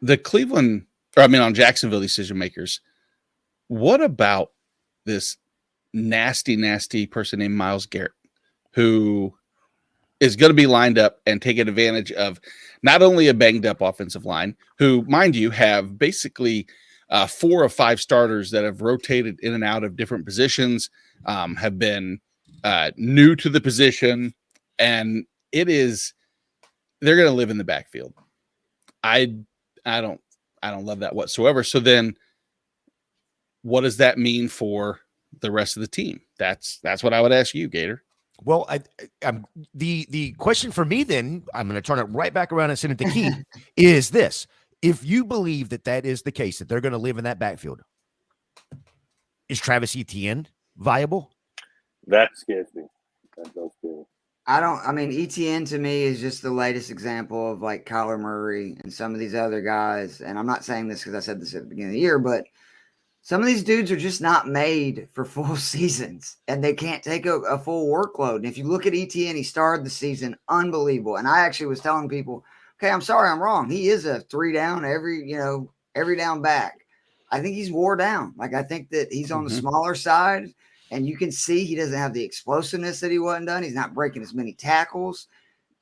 on Jacksonville decision makers, what about this nasty person named Myles Garrett, who is going to be lined up and taking advantage of not only a banged up offensive line, who, mind you, have basically 4 or 5 starters that have rotated in and out of different positions, have been new to the position, and they're going to live in the backfield. I don't love that whatsoever. So then what does that mean for the rest of the team? That's what I would ask you, Gator. Well, the question for me then, I'm going to turn it right back around and send it to Keith, is this. If you believe that is the case, that they're going to live in that backfield, is Travis Etienne viable? That scares me. That does scare me. ETN to me is just the latest example of like Kyler Murray and some of these other guys. And I'm not saying this because I said this at the beginning of the year, but some of these dudes are just not made for full seasons and they can't take a full workload. And if you look at ETN, he started the season unbelievable. And I actually was telling people, okay, I'm sorry, I'm wrong. He is a 3 down every down back. I think he's wore down. Like, I think that he's on the smaller side. And you can see he doesn't have the explosiveness that he wasn't done. He's not breaking as many tackles.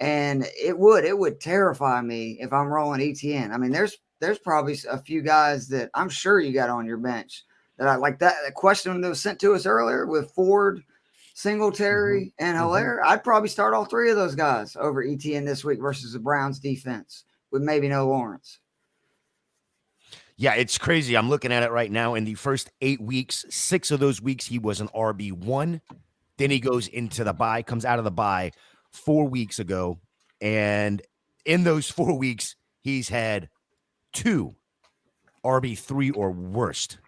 And it would terrify me if I'm rolling ETN. I mean, there's probably a few guys that I'm sure you got on your bench that I like. That question that was sent to us earlier with Ford, Singletary, and Hilaire. I'd probably start all 3 of those guys over ETN this week versus the Browns defense with maybe no Lawrence. Yeah, it's crazy. I'm looking at it right now. In the first 8 weeks, 6 of those weeks, he was an RB1. Then he goes into the bye, comes out of the bye 4 weeks ago. And in those 4 weeks, he's had 2 RB3 or worst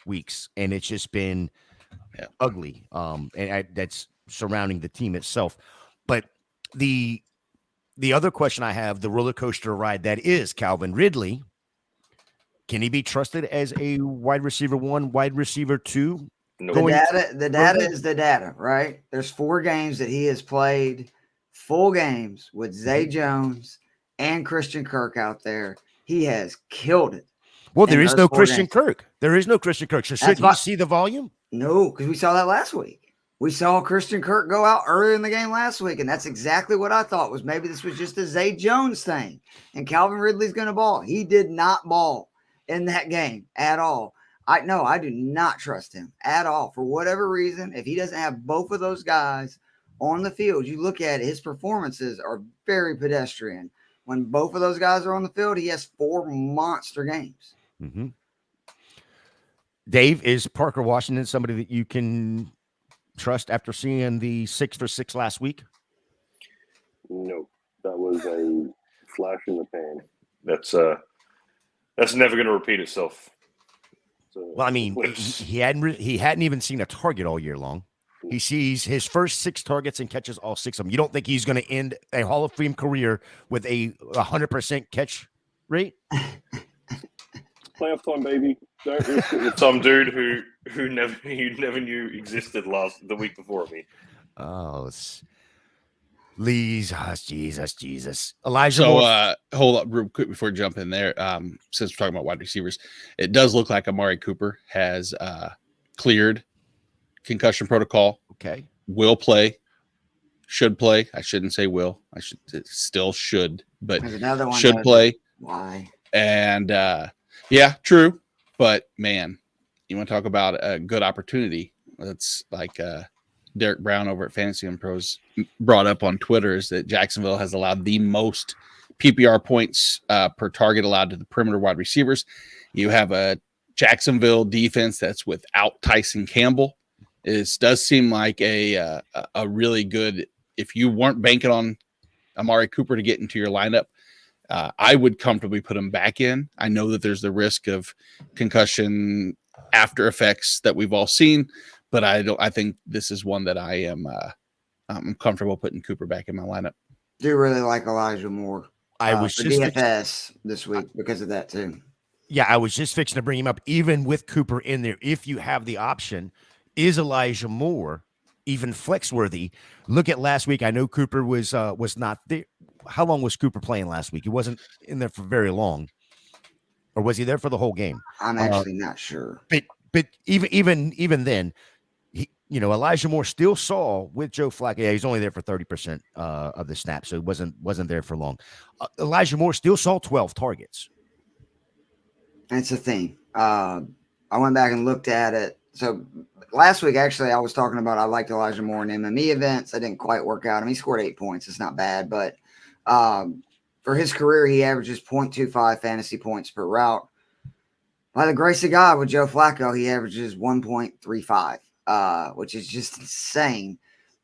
weeks. And it's just been ugly. That's surrounding the team itself. But the other question I have, the roller coaster ride that is Calvin Ridley, can he be trusted as a wide receiver 1, wide receiver 2? No. The data is the data, right? There's 4 games that he has played, full games with Zay Jones and Christian Kirk out there. He has killed it. Well, there is no Christian games. Kirk. There is no Christian Kirk. So shouldn't you see the volume? No, because we saw that last week. We saw Christian Kirk go out early in the game last week, and that's exactly what I thought was maybe this was just a Zay Jones thing, and Calvin Ridley's going to ball. He did not ball in that game at all. I do not trust him at all for whatever reason. If he doesn't have both of those guys on the field, you look at it, his performances are very pedestrian. When both of those guys are on the field, he has 4 monster games. Mm-hmm. Dave, is Parker Washington somebody that you can trust after seeing the 6 for 6 last week? No, that was a flash in the pan. That's never going to repeat itself. So, Well, I mean, he hadn't even seen a target all year long. He sees his first 6 targets and catches all 6 of them. You don't think he's going to end a Hall of Fame career with a 100% catch rate? playoff time, baby. Don't risk it with Some dude who never knew existed the week before me. Oh, Jesus. Elijah. So hold up real quick before I jump in there. Since we're talking about wide receivers, it does look like Amari Cooper has cleared concussion protocol. Okay. Will play. Should play. I shouldn't say will. I should still should, but There's another one should that- play. Why? And yeah, true. But man, you want to talk about a good opportunity? That's like Derek Brown over at Fantasy and Pros brought up on Twitter, is that Jacksonville has allowed the most PPR points per target allowed to the perimeter wide receivers. You have a Jacksonville defense that's without Tyson Campbell. It does seem like a really good, if you weren't banking on Amari Cooper to get into your lineup, I would comfortably put him back in. I know that there's the risk of concussion after effects that we've all seen, but I think this is one that I'm comfortable putting Cooper back in my lineup. Do really like Elijah Moore. I was for just DFS this week because of that too. Yeah, I was just fixing to bring him up. Even with Cooper in there, if you have the option, is Elijah Moore even flex worthy? Look at last week. I know Cooper was not there. How long was Cooper playing last week? He wasn't in there for very long, or was he there for the whole game? I'm actually not sure. But even then, Elijah Moore still saw with Joe Flacco. Yeah, he's only there for 30% of the snaps, so he wasn't there for long. Elijah Moore still saw 12 targets. That's the thing. I went back and looked at it. So last week, actually, I was talking about I liked Elijah Moore in MME events. I didn't quite work out. I mean, he scored 8 points. It's not bad, but for his career, he averages 0.25 fantasy points per route. By the grace of God, with Joe Flacco, he averages 1.35, which is just insane.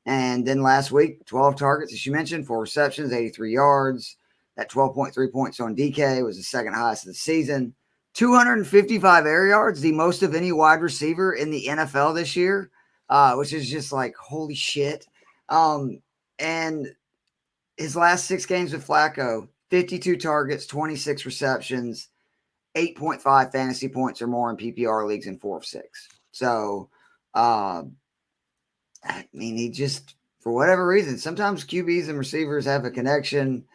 And then last week, 12 targets, as you mentioned, 4 receptions, 83 yards. That 12.3 points on DK was the second highest of the season. 255 air yards, the most of any wide receiver in the NFL this year, which is just like, holy shit. And his last 6 games with Flacco, 52 targets, 26 receptions, 8.5 fantasy points or more in PPR leagues in 4 of 6. So, I mean, he just, for whatever reason, sometimes QBs and receivers have a connection.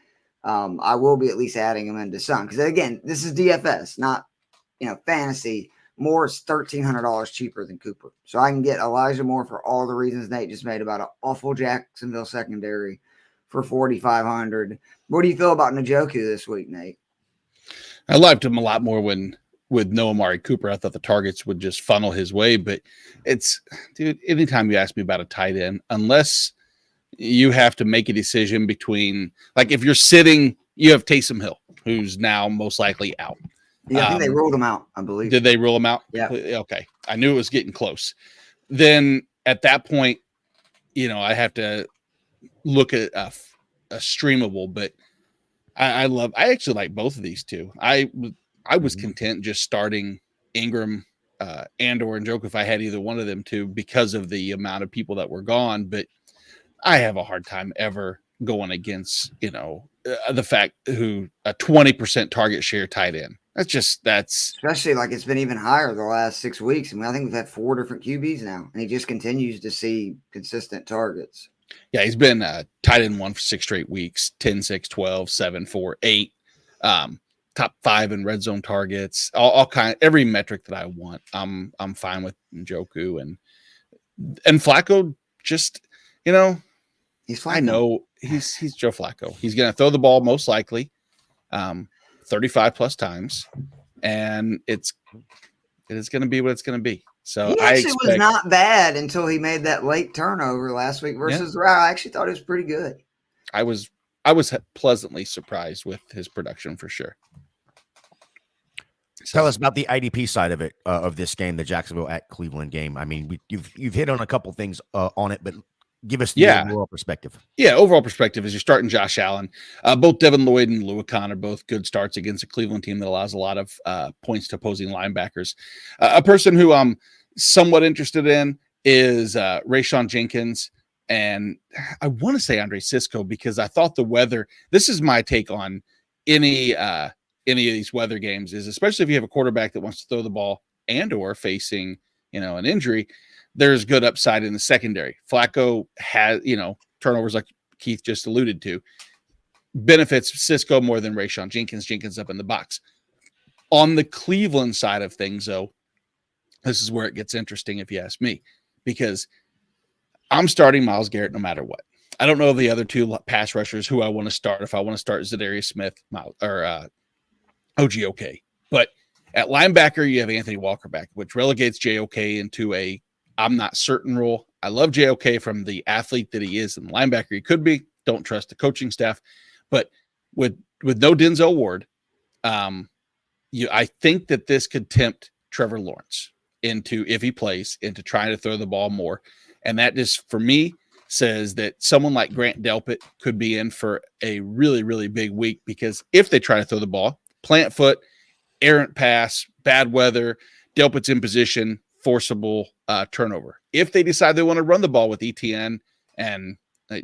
I will be at least adding him into some, because again, this is DFS, not fantasy. Moore is $1,300 cheaper than Cooper, so I can get Elijah Moore for all the reasons Nate just made about an awful Jacksonville secondary for $4,500. What do you feel about Njoku this week, Nate? I liked him a lot more with no Amari Cooper. I thought the targets would just funnel his way, but dude, anytime you ask me about a tight end, unless you have to make a decision between, like, if you're sitting, you have Taysom Hill, who's now most likely out. Yeah, I think they ruled him out, I believe. Did they rule him out? Yeah. Okay. I knew it was getting close. Then at that point, I have to look at a streamable, but I actually like both of these two. I was content just starting Ingram and/or Njoku if I had either one of them two, because of the amount of people that were gone. But I have a hard time ever going against, the fact who a 20% target share tight end. That's especially like it's been even higher the last 6 weeks. I mean, I think we've had 4 different QBs now, and he just continues to see consistent targets. Yeah, he's been tight end 1 for 6 straight weeks, 10, 6, 12, 7, 4, 8, top 5 in red zone targets, all kind, every metric that I want. I'm fine with Njoku and Flacco. Just, he's Flacco. I know he's Joe Flacco. He's going to throw the ball most likely 35 plus times, and it is going to be what it's going to be. So he actually was not bad until he made that late turnover last week versus Rao. I actually thought it was pretty good. I was pleasantly surprised with his production for sure. Tell us about the IDP side of it, of this game, the Jacksonville at Cleveland game. I mean, you've hit on a couple things on it, but give us the overall perspective. Yeah, overall perspective is you're starting Josh Allen. Both Devin Lloyd and Louis Kahn are both good starts against a Cleveland team that allows a lot of points to opposing linebackers. A person who I'm somewhat interested in is Rayshon Jenkins, and I want to say Andre Sisco, because I thought the weather. This is my take on any of these weather games, is especially if you have a quarterback that wants to throw the ball and/or facing an injury. There's good upside in the secondary. Flacco has, turnovers like Keith just alluded to, benefits Sisco more than Rayshon Jenkins. Jenkins up in the box. On the Cleveland side of things, though, this is where it gets interesting, if you ask me, because I'm starting Myles Garrett no matter what. I don't know the other 2 pass rushers who I want to start. If I want to start Zadarius Smith or OGOK, but at linebacker you have Anthony Walker back, which relegates JOK into a I'm not certain role. I love JOK from the athlete that he is and the linebacker he could be. Don't trust the coaching staff. But with Denzel Ward, I think that this could tempt Trevor Lawrence into, if he plays, into trying to throw the ball more. And that just, for me, says that someone like Grant Delpit could be in for a really, really big week, because if they try to throw the ball, plant foot, errant pass, bad weather, Delpit's in position, forcible turnover. If they decide they want to run the ball with ETN and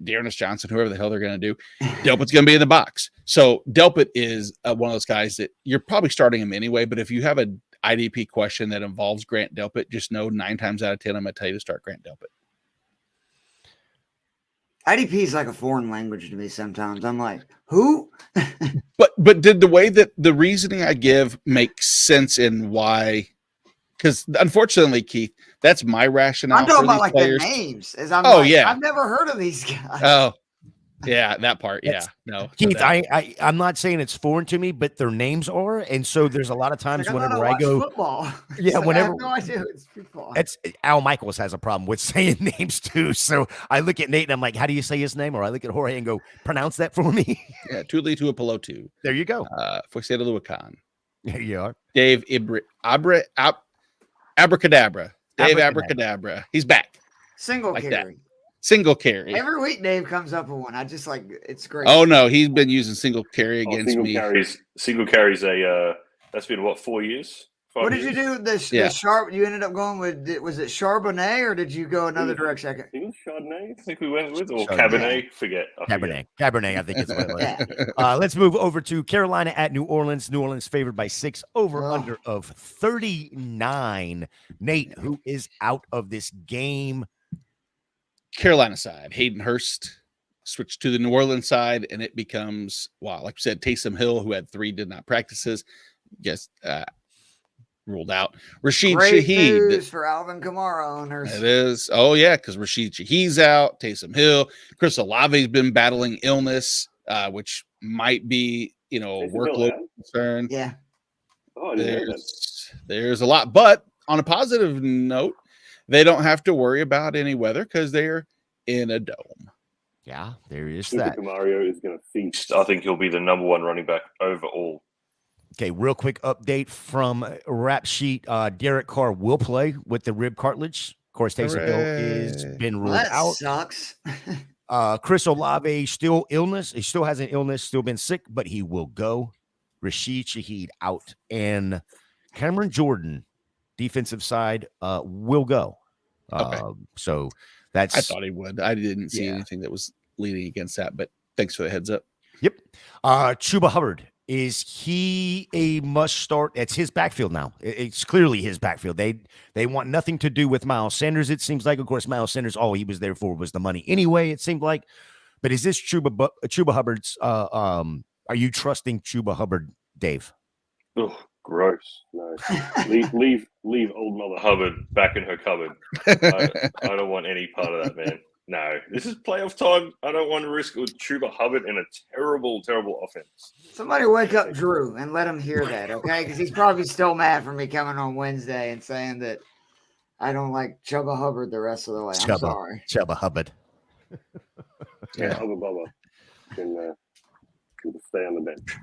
Dearness Johnson, whoever the hell they're going to do, Delpit's going to be in the box. So Delpit is one of those guys that you're probably starting him anyway, but if you have an IDP question that involves Grant Delpit, just know 9 times out of 10, I'm going to tell you to start Grant Delpit. IDP is like a foreign language to me sometimes. I'm like, who? But did the way that the reasoning I give make sense in why? Because unfortunately, Keith, that's my rationale. I'm talking for about like players. the names. As I'm Yeah, I've never heard of these guys. Oh, yeah, that part. Yeah, no, Keith, I'm not saying it's foreign to me, but their names are, and so there's a lot of times whenever I go football. Yeah, like, whenever I have no idea it's football. It's Al Michaels has a problem with saying names too. So I look at Nate and I'm like, how do you say his name? Or I look at Jorge and go, pronounce that for me. Yeah, Tuli Tuipulotu. There you go. Foxeda Luakan. There you are. Dave Abracadabra. Dave Abracadabra. He's back. Single like carry. That. Single carry. Every week Dave comes up with one. I just like, it's great. Oh no, he's been using single carry against me. Single carries that's been what, 4 years? What did you do? The Sharp? You ended up going with, was it Charbonnet or did you go another direction? It was Chardonnay, I think we went with, or Cabernet. Cabernet, I think it's what it was. Let's move over to Carolina at New Orleans. New Orleans favored by 6, over/under of 39. Nate, who is out of this game? Carolina side, Hayden Hurst switched to the New Orleans side, and it becomes, like I said, Taysom Hill, who had 3 did not practices, ruled out. Rashid Shaheed news for Alvin Kamara owners. It is. Oh yeah, because Rashid Shaheed's out. Taysom Hill, Chris Olave's been battling illness, which might be a workload concern. Yeah. Oh, there's a lot, but on a positive note, they don't have to worry about any weather because they're in a dome. Yeah, there is Super that. Mario is going to feast. I think he'll be the number 1 running back overall. Okay, real quick update from Rap Sheet. Derek Carr will play with the rib cartilage. Of course, Taysom Hill has been ruled out. Sucks. Chris Olave still illness. He still has an illness, still been sick, but he will go. Rashid Shaheed out. And Cameron Jordan, defensive side, will go. Okay. So that's. I thought he would. I didn't see anything that was leading against that, but thanks for the heads up. Yep. Chuba Hubbard. Is he a must start? It's his backfield now. It's clearly his backfield. They want nothing to do with Miles Sanders. It seems like, of course, Miles Sanders, all he was there for was the money anyway, it seemed like. But is this Chuba Hubbard's? Are you trusting Chuba Hubbard, Dave? Oh, gross. No, leave old Mother Hubbard back in her cupboard. I don't want any part of that, man. No, this is playoff time. I don't want to risk with Chuba Hubbard in a terrible, terrible offense. Somebody wake up Drew and let him hear that, okay? Because he's probably still mad for me coming on Wednesday and saying that I don't like Chuba Hubbard the rest of the way. I'm sorry. Chuba Hubbard. Hubba Bubba can stay on the bench.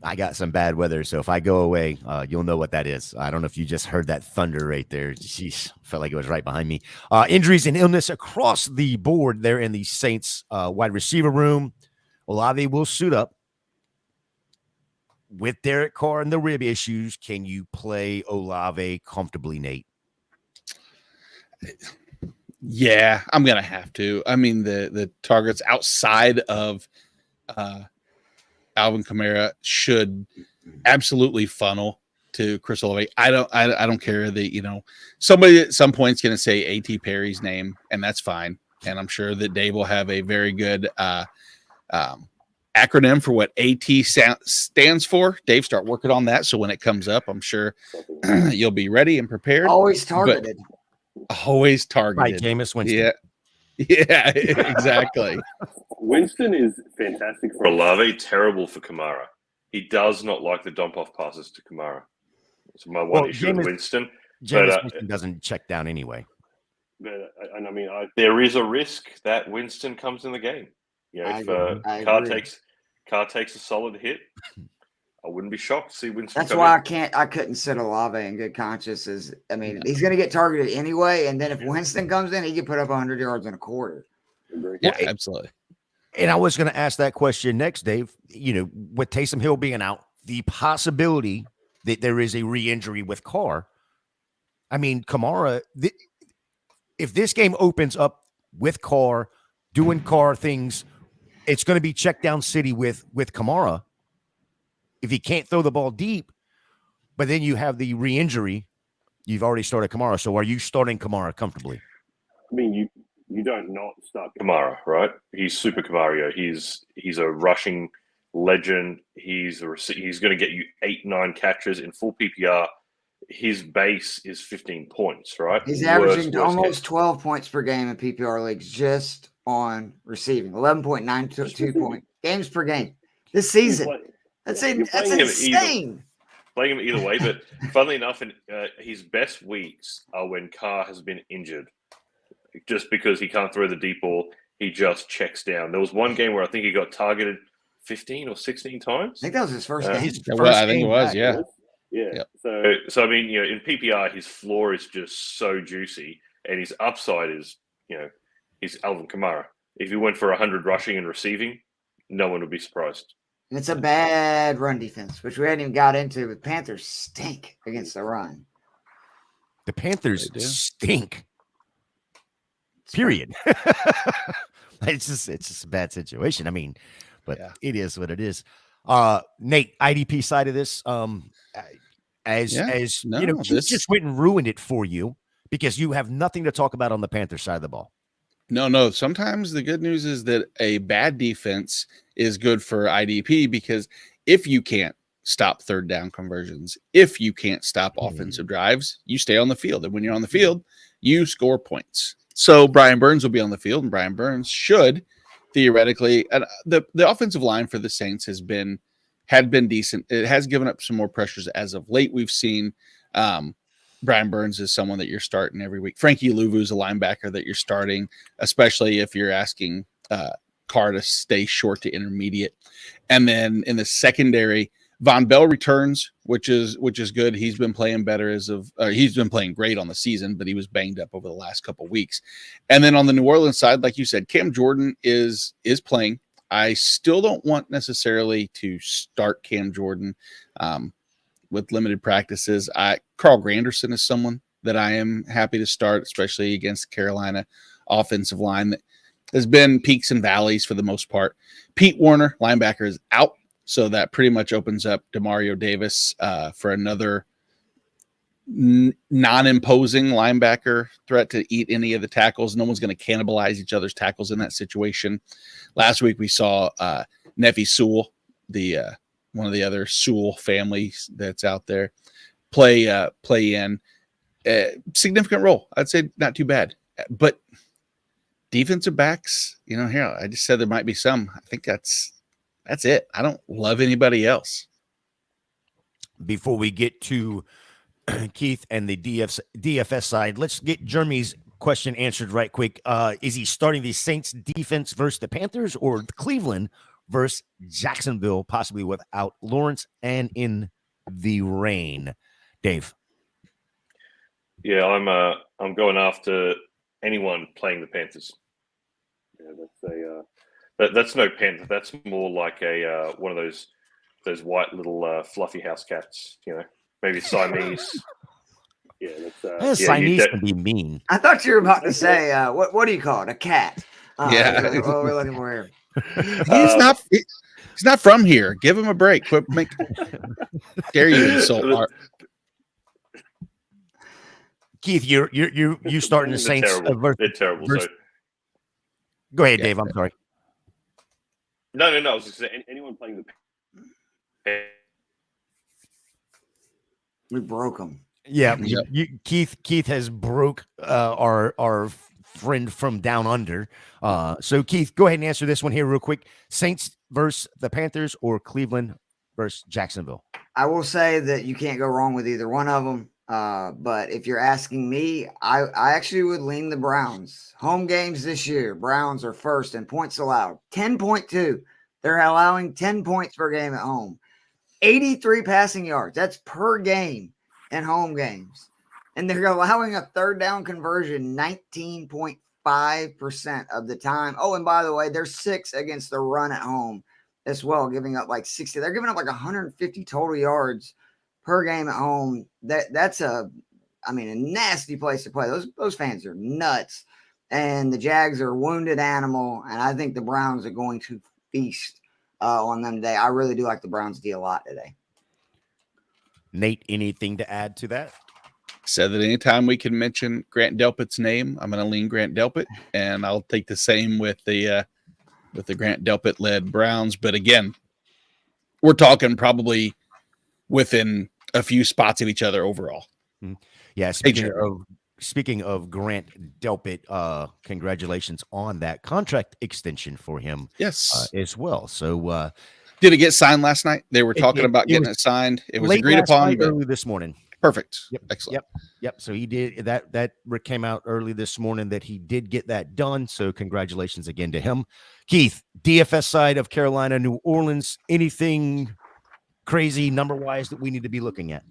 I got some bad weather, so if I go away, you'll know what that is. I don't know if you just heard that thunder right there. Jeez, felt like it was right behind me. Injuries and illness across the board there in the Saints wide receiver room. Olave will suit up. With Derek Carr and the rib issues, can you play Olave comfortably, Nate? Yeah, I'm going to have to. I mean, the targets outside of Alvin Kamara should absolutely funnel to Chris Olave. I don't care that, somebody at some point is going to say A.T. Perry's name, and that's fine. And I'm sure that Dave will have a very good acronym for what AT stands for. Dave, start working on that. So when it comes up, I'm sure you'll be ready and prepared. Always targeted. Always targeted. Right, Jameis Winston. Yeah, exactly. Winston is fantastic for Olave, terrible for Kamara. He does not like the dump-off passes to Kamara. It's my one issue with Winston. Jameis Winston doesn't check down anyway. But, there is a risk that Winston comes in the game. If Carr takes Carr takes a solid hit, I wouldn't be shocked to see Winston. That's come why in. I couldn't sit Olave in good conscience. He's going to get targeted anyway, and then if Winston comes in, he could put up 100 yards in a quarter. Yeah, absolutely. And I was going to ask that question next, Dave. With Taysom Hill being out, the possibility that there is a re-injury with Carr. I mean, Kamara, if this game opens up with Carr, doing Carr things, it's going to be check down city with Kamara. If he can't throw the ball deep, but then you have the re-injury, you've already started Kamara. So are you starting Kamara comfortably? I mean, you don't not start Kamara, right? He's Super Kamario. He's a rushing legend. He's going to get you 8-9 catches in full PPR. His base is 15 points, right? He's averaging almost 12 points per game in PPR leagues just on receiving. 11.92 point games per game this season. That's insane. Playing him either way, but funnily enough, his best weeks are when Carr has been injured. Just because he can't throw the deep ball, he just checks down. There was one game where I think he got targeted 15 or 16 times. I think that was his first game. I think it was, yeah. Yeah. Yep. So I mean, in PPR, his floor is just so juicy, and his upside is, he's Alvin Kamara. If he went for 100 rushing and receiving, no one would be surprised. And it's a bad run defense, which we hadn't even got into. The Panthers stink against the run. The Panthers stink. Period. It's just a bad situation. I mean, but It is what it is. Nate, IDP side of this, Keith just went and ruined it for you because you have nothing to talk about on the Panthers side of the ball. No. Sometimes the good news is that a bad defense is good for IDP because if you can't stop third down conversions, if you can't stop offensive drives, you stay on the field. And when you're on the field, you score points. So Brian Burns will be on the field, and Brian Burns should theoretically. And the offensive line for the Saints had been decent. It has given up some more pressures as of late. We've seen Brian Burns is someone that you're starting every week. Frankie Louvu is a linebacker that you're starting, especially if you're asking Carr to stay short to intermediate. And then in the secondary, Von Bell returns, which is good. He's been playing better he's been playing great on the season, but he was banged up over the last couple of weeks. And then on the New Orleans side, like you said, Cam Jordan is playing. I still don't want necessarily to start Cam Jordan with limited practices. Carl Granderson is someone that I am happy to start, especially against the Carolina offensive line that has been peaks and valleys for the most part. Pete Warner, linebacker, is out, so that pretty much opens up Demario Davis for another non-imposing linebacker threat to eat any of the tackles. No one's going to cannibalize each other's tackles in that situation. Last week we saw Nefi Sewell, one of the other Sewell families that's out there, play in a significant role. I'd say not too bad, but defensive backs, here I just said there might be some. I think that's it. I don't love anybody else. Before we get to Keith and the DFS side, let's get Jeremy's question answered right quick. Is he starting the Saints defense versus the Panthers or Cleveland versus Jacksonville, possibly without Lawrence and in the rain? Dave. Yeah, I'm going after anyone playing the Panthers. Yeah, that's no Panther. That's more like a one of those white little fluffy house cats. Maybe Siamese. Yeah, Siamese can be mean. I thought you were about to say what do you call it? A cat. Yeah. What we're looking for here. He's not from here. Give him a break. Dare you insult Art? Keith, you starting the Saints? They're terrible. So. Go ahead, Dave. I'm sorry. No. I was just saying, anyone playing the We broke them. Yeah, Keith has broke our friend from down under. So Keith, go ahead and answer this one here real quick. Saints versus the Panthers or Cleveland versus Jacksonville? I will say that you can't go wrong with either one of them. But if you're asking me, I actually would lean the Browns. Home games this year, Browns are first in points allowed, 10.2. They're allowing 10 points per game at home, 83 passing yards. That's per game in home games. And they're allowing a third down conversion 19.5% of the time. Oh, and by the way, they're 6th against the run at home as well, giving up like 60. They're giving up like 150 total yards per game at home. That's a nasty place to play. Those fans are nuts. And the Jags are a wounded animal, and I think the Browns are going to feast on them today. I really do like the Browns D a lot today. Nate, anything to add to that? Said that anytime we can mention Grant Delpit's name, I'm going to lean Grant Delpit, and I'll take the same with the Grant Delpit led Browns. But again, we're talking probably within a few spots of each other overall. Mm-hmm. Yeah. Speaking of Grant Delpit, congratulations on that contract extension for him. Yes, as well. So, did it get signed last night? They were talking about getting it signed. It was agreed upon early this morning. Perfect. Yep. Excellent. Yep. So he did that. That came out early this morning that he did get that done. So congratulations again to him. Keith, DFS side of Carolina, New Orleans, anything crazy number wise that we need to be looking at?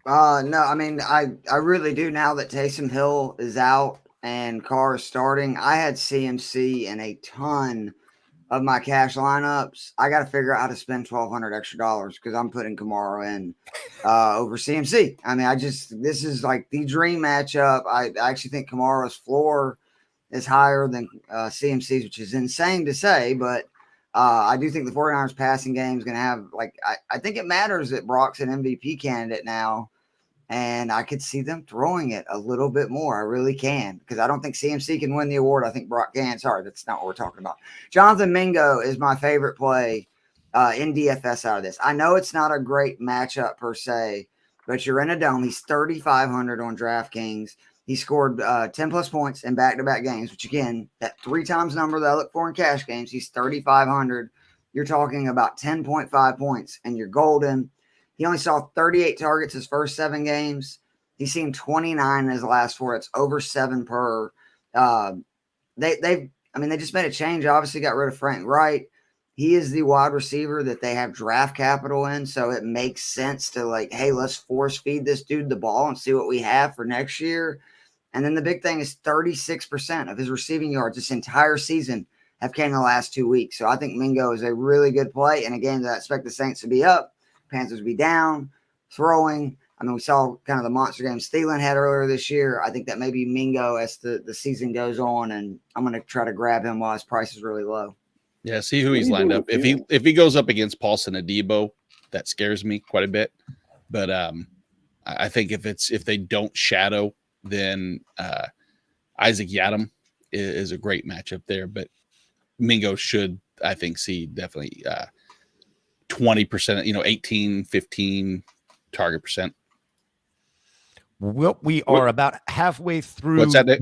No, I mean, I really do now that Taysom Hill is out and Carr is starting. I had CMC in a ton of my cash lineups. I got to figure out how to spend $1,200 extra because I'm putting Kamara in over CMC. I mean, this is like the dream matchup. I actually think Kamara's floor is higher than CMC's, which is insane to say, but I do think the 49ers passing game is going to have I think it matters that Brock's an MVP candidate now, and I could see them throwing it a little bit more. I really can, because I don't think CMC can win the award. I think Brock can. Sorry, that's not what we're talking about. Jonathan Mingo is my favorite play in DFS out of this. I know it's not a great matchup per se, but you're in a dome. He's 3,500 on DraftKings. He scored 10 plus points in back-to-back games, which again, that 3 times number that I look for in cash games, he's 3,500. You're talking about 10.5 points, and you're golden. He only saw 38 targets his first 7 games. He's seen 29 in his last 4. It's over 7 per. They just made a change. Obviously got rid of Frank Wright. He is the wide receiver that they have draft capital in, so it makes sense to hey, let's force feed this dude the ball and see what we have for next year. And then the big thing is 36% of his receiving yards this entire season have came in the last 2 weeks. So I think Mingo is a really good play in a game that I expect the Saints to be up, Panthers to be down, throwing. I mean, we saw kind of the monster game Thielen had earlier this year. I think that maybe Mingo as the season goes on, and I'm going to try to grab him while his price is really low. Yeah, see who he's lined up. If he goes up against Paulson Adebo, that scares me quite a bit. But I think if they don't shadow, then Isaac Yiadom is a great matchup there. But Mingo should, I think, see definitely 20%, 18, 15 target percent. Well, we are about halfway through. What's that, Nick?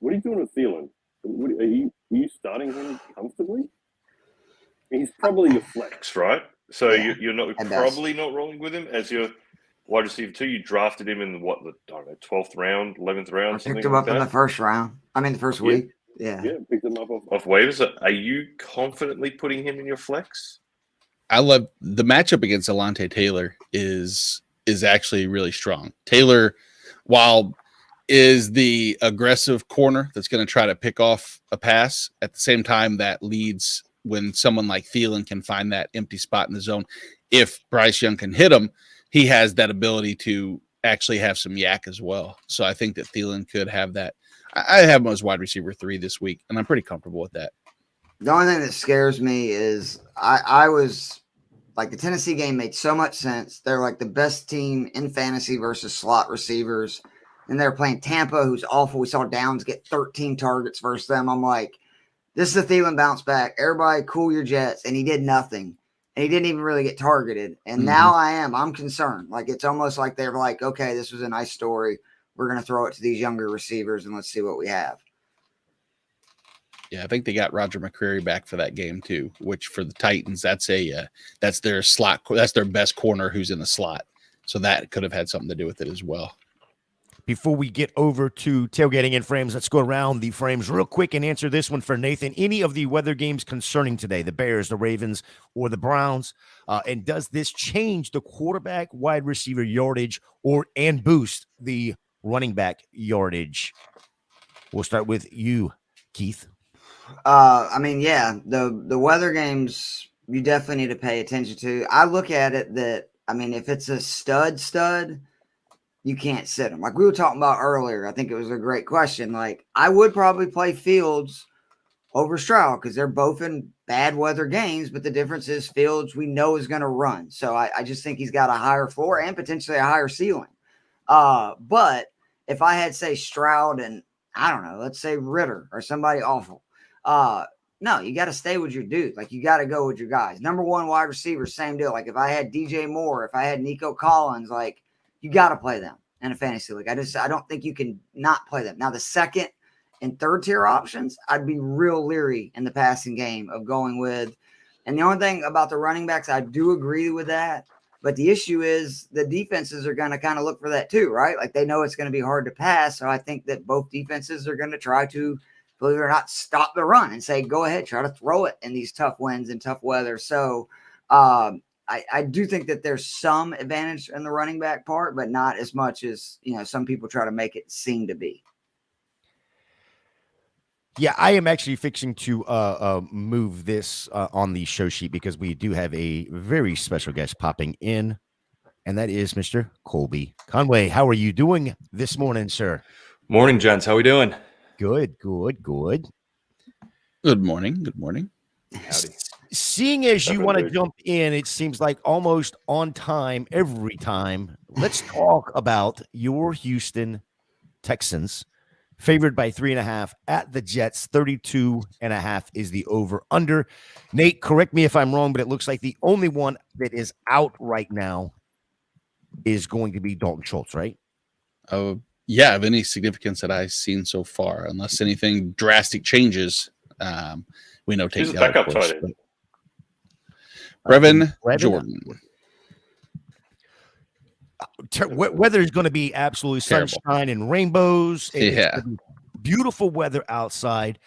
What are you doing with Thielen? Are you starting him comfortably? He's probably your flex, right? So Yeah, you're not probably not rolling with him as your wide receiver 2. You drafted him in the 12th round, 11th round, I something picked him like up in the first round. The first week. Yeah. Yeah, picked him up off waivers. Are you confidently putting him in your flex? I love the matchup against Alontae Taylor is actually really strong. Taylor, while is the aggressive corner that's going to try to pick off a pass, at the same time that leads when someone like Thielen can find that empty spot in the zone. If Bryce Young can hit him, he has that ability to actually have some yak as well. So I think that Thielen could have that. I have him as wide receiver 3 this week, and I'm pretty comfortable with that. The only thing that scares me is I was the Tennessee game made so much sense. They're the best team in fantasy versus slot receivers. And they're playing Tampa, who's awful. We saw Downs get 13 targets versus them. I'm like, this is a Thielen bounce back. Everybody cool your jets. And he did nothing. And he didn't even really get targeted. And now I'm concerned. It's almost like they're like, okay, this was a nice story. We're going to throw it to these younger receivers and let's see what we have. Yeah, I think they got Roger McCreary back for that game too, which for the Titans, that's their slot. That's their best corner who's in the slot. So that could have had something to do with it as well. Before we get over to tailgating and frames, let's go around the frames real quick and answer this one for Nathan. Any of the weather games concerning today, the Bears, the Ravens, or the Browns? And does this change the quarterback, wide receiver yardage and boost the running back yardage? We'll start with you, Keith. I mean, yeah, the weather games you definitely need to pay attention to. I look at it that, I mean, if it's a stud, you can't sit him. Like we were talking about earlier, I think it was a great question. Like I would probably play Fields over Stroud because they're both in bad weather games, but the difference is Fields we know is going to run. So I just think he's got a higher floor and potentially a higher ceiling. But if I had, say, Stroud and I don't know, let's say Ritter or somebody awful, no, you got to stay with your dude. Like you got to go with your guys. Number one wide receiver, same deal. Like if I had DJ Moore, if I had Nico Collins, like you got to play them in a fantasy league. I don't think you can not play them. Now the second and third tier options, I'd be real leery in the passing game of going with. And the only thing about the running backs, I do agree with that. But the issue is the defenses are going to kind of look for that too, right? Like they know it's going to be hard to pass. So I think that both defenses are going to try to, believe it or not, stop the run and say, go ahead, try to throw it in these tough winds and tough weather. So I do think that there's some advantage in the running back part, but not as much as, some people try to make it seem to be. Yeah, I am actually fixing to move this on the show sheet because we do have a very special guest popping in, and that is Mr. Colby Conway. How are you doing this morning, sir? Morning, gents. How we doing? Good. Good morning. Howdy. Seeing as you want to jump in, it seems like almost on time every time. Let's talk about your Houston Texans. Favored by 3.5 at the Jets. 32.5 is the over/under. Nate, correct me if I'm wrong, but it looks like the only one that is out right now is going to be Dalton Schultz, right? Yeah, of any significance that I've seen so far, unless anything drastic changes. We know Who's the backup tight end? Brevin Jordan. Weather is going to be absolutely sunshine and rainbows. It's beautiful weather outside.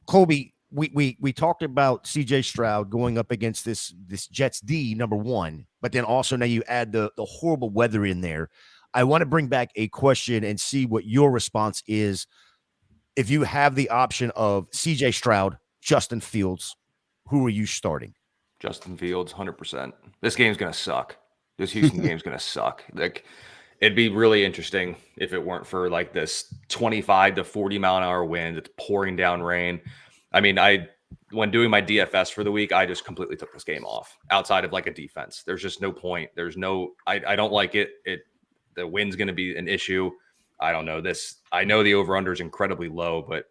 Colby, we talked about CJ Stroud going up against this Jets D, number one, but then also now you add the horrible weather in there. I want to bring back a question and see what your response is. If you have the option of CJ Stroud, Justin Fields, who are you starting? Justin Fields, 100%. This game's going to suck. This Houston game's going to suck. Like, it'd be really interesting if it weren't for like this 25 to 40 mile an hour wind. It's pouring down rain. I mean, when doing my DFS for the week, I just completely took this game off outside of like a defense. There's just no point. I don't like it. The wind's going to be an issue. I don't know this. I know the over under is incredibly low, but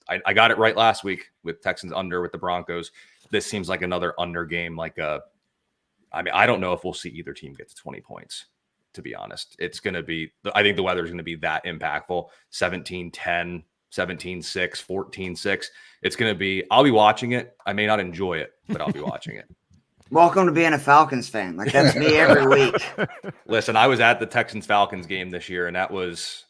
I got it right last week with Texans under with the Broncos. This seems like another under game. I don't know if we'll see either team get to 20 points, to be honest. It's going to be, I think the weather is going to be that impactful. 17-10, 17-6, 14-6. It's going to be, I'll be watching it. I may not enjoy it, but I'll be watching it. Welcome to being a Falcons fan. Like that's me every week. Listen, I was at the Texans-Falcons game this year, and that was,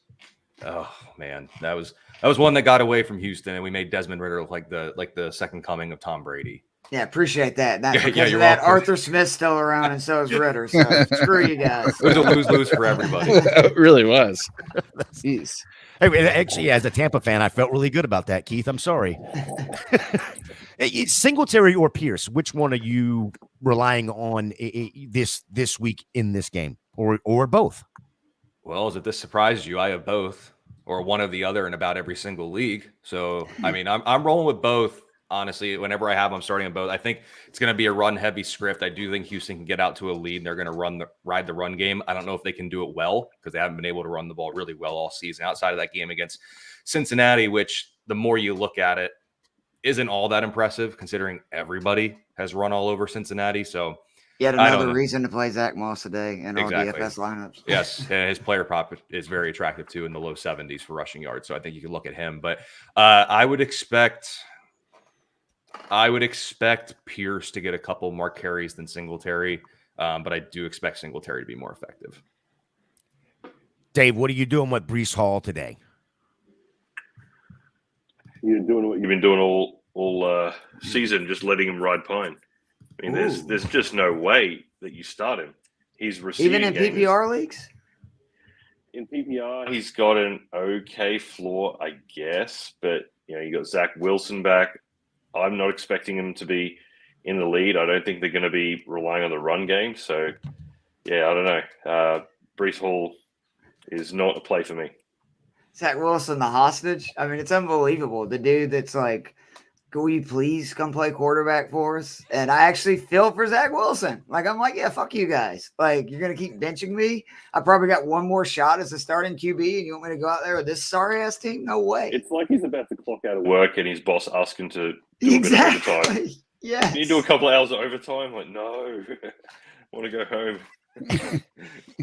oh man, that was one that got away from Houston, and we made Desmond Ritter look like the second coming of Tom Brady. Yeah, appreciate that. Because you're of that, welcome. Arthur Smith's still around, and so is Ritter. So screw you guys. It was a lose-lose for everybody. It really was. Jeez. Hey, actually, as a Tampa fan, I felt really good about that, Keith. I'm sorry. Singletary or Pierce, which one are you relying on this week in this game, or both? Well, as if this surprised you, I have both, or one of the other in about every single league. So, I mean, I'm rolling with both. Honestly, whenever I have them, I'm starting on both. I think it's going to be a run-heavy script. I do think Houston can get out to a lead, and they're going to ride the run game. I don't know if they can do it well because they haven't been able to run the ball really well all season outside of that game against Cincinnati, which the more you look at it, isn't all that impressive considering everybody has run all over Cincinnati. So yet another reason to play Zach Moss today in all DFS lineups. Yes, and his player prop is very attractive too in the low 70s for rushing yards. So I think you can look at him. But I would expect Pierce to get a couple more carries than Singletary, but I do expect Singletary to be more effective. Dave, what are you doing with Breece Hall today? You're doing what You've been doing all season, just letting him ride pine. I mean, there's just no way that you start him. He's receiving Even in game PPR leagues? in PPR, he's got an okay floor, I guess. But you got Zach Wilson back. I'm not expecting him to be in the lead. I don't think they're going to be relying on the run game. So, yeah, I don't know. Breece Hall is not a play for me. Zach Wilson, the hostage. I mean, it's unbelievable. The dude that's like, will you please come play quarterback for us? And I actually feel for Zach Wilson. Like, I'm like, yeah, fuck you guys. Like, you're going to keep benching me. I probably got one more shot as a starting QB, and you want me to go out there with this sorry-ass team? No way. It's like he's about to clock out of work. Work and his boss asking to do a bit of overtime. Yeah. Can you do a couple of hours of overtime? Like, no, I want to go home.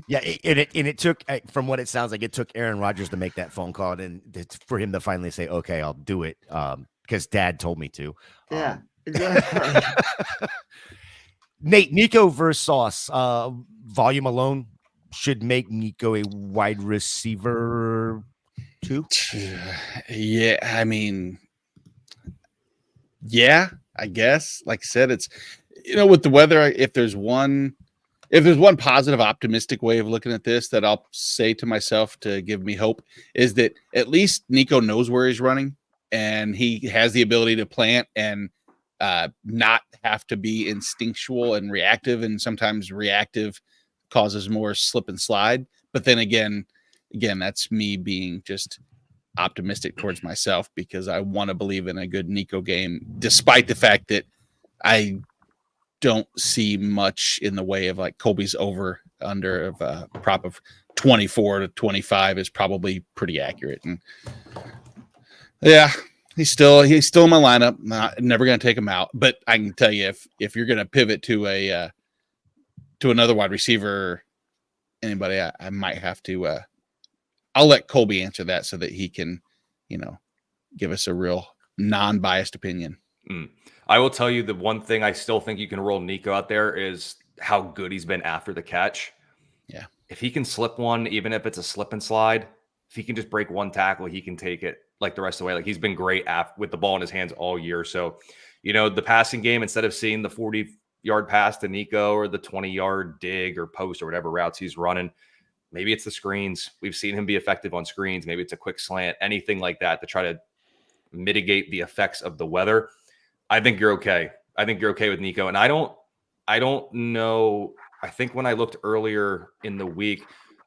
Yeah, and it took, from what it sounds like, it took Aaron Rodgers to make that phone call and for him to finally say, okay, I'll do it, because Dad told me to. Yeah, exactly. Nate, Nico versus Sauce, volume alone should make Nico a wide receiver 2. Yeah, I mean, yeah, I guess. Like I said, it's with the weather, if there's one positive, optimistic way of looking at this that I'll say to myself to give me hope is that at least Nico knows where he's running and he has the ability to plant and not have to be instinctual and reactive. And sometimes reactive causes more slip and slide. But then again, that's me being just optimistic towards myself because I want to believe in a good Nico game, despite the fact that I don't see much in the way of like Colby's over under of a prop of 24 to 25 is probably pretty accurate. And yeah, he's still in my lineup. Never going to take him out, but I can tell you if you're going to pivot to another wide receiver, anybody, I might have to, I'll let Colby answer that so that he can, give us a real non-biased opinion. I will tell you the one thing I still think you can roll Nico out there is how good he's been after the catch. Yeah. If he can slip one, even if it's a slip and slide, if he can just break one tackle, he can take it like the rest of the way. Like he's been great with the ball in his hands all year. So, the passing game, instead of seeing the 40-yard pass to Nico or the 20-yard dig or post or whatever routes he's running, maybe it's the screens. We've seen him be effective on screens. Maybe it's a quick slant, anything like that to try to mitigate the effects of the weather. I think you're okay. I think you're okay with Nico. And I don't know. I think when I looked earlier in the week,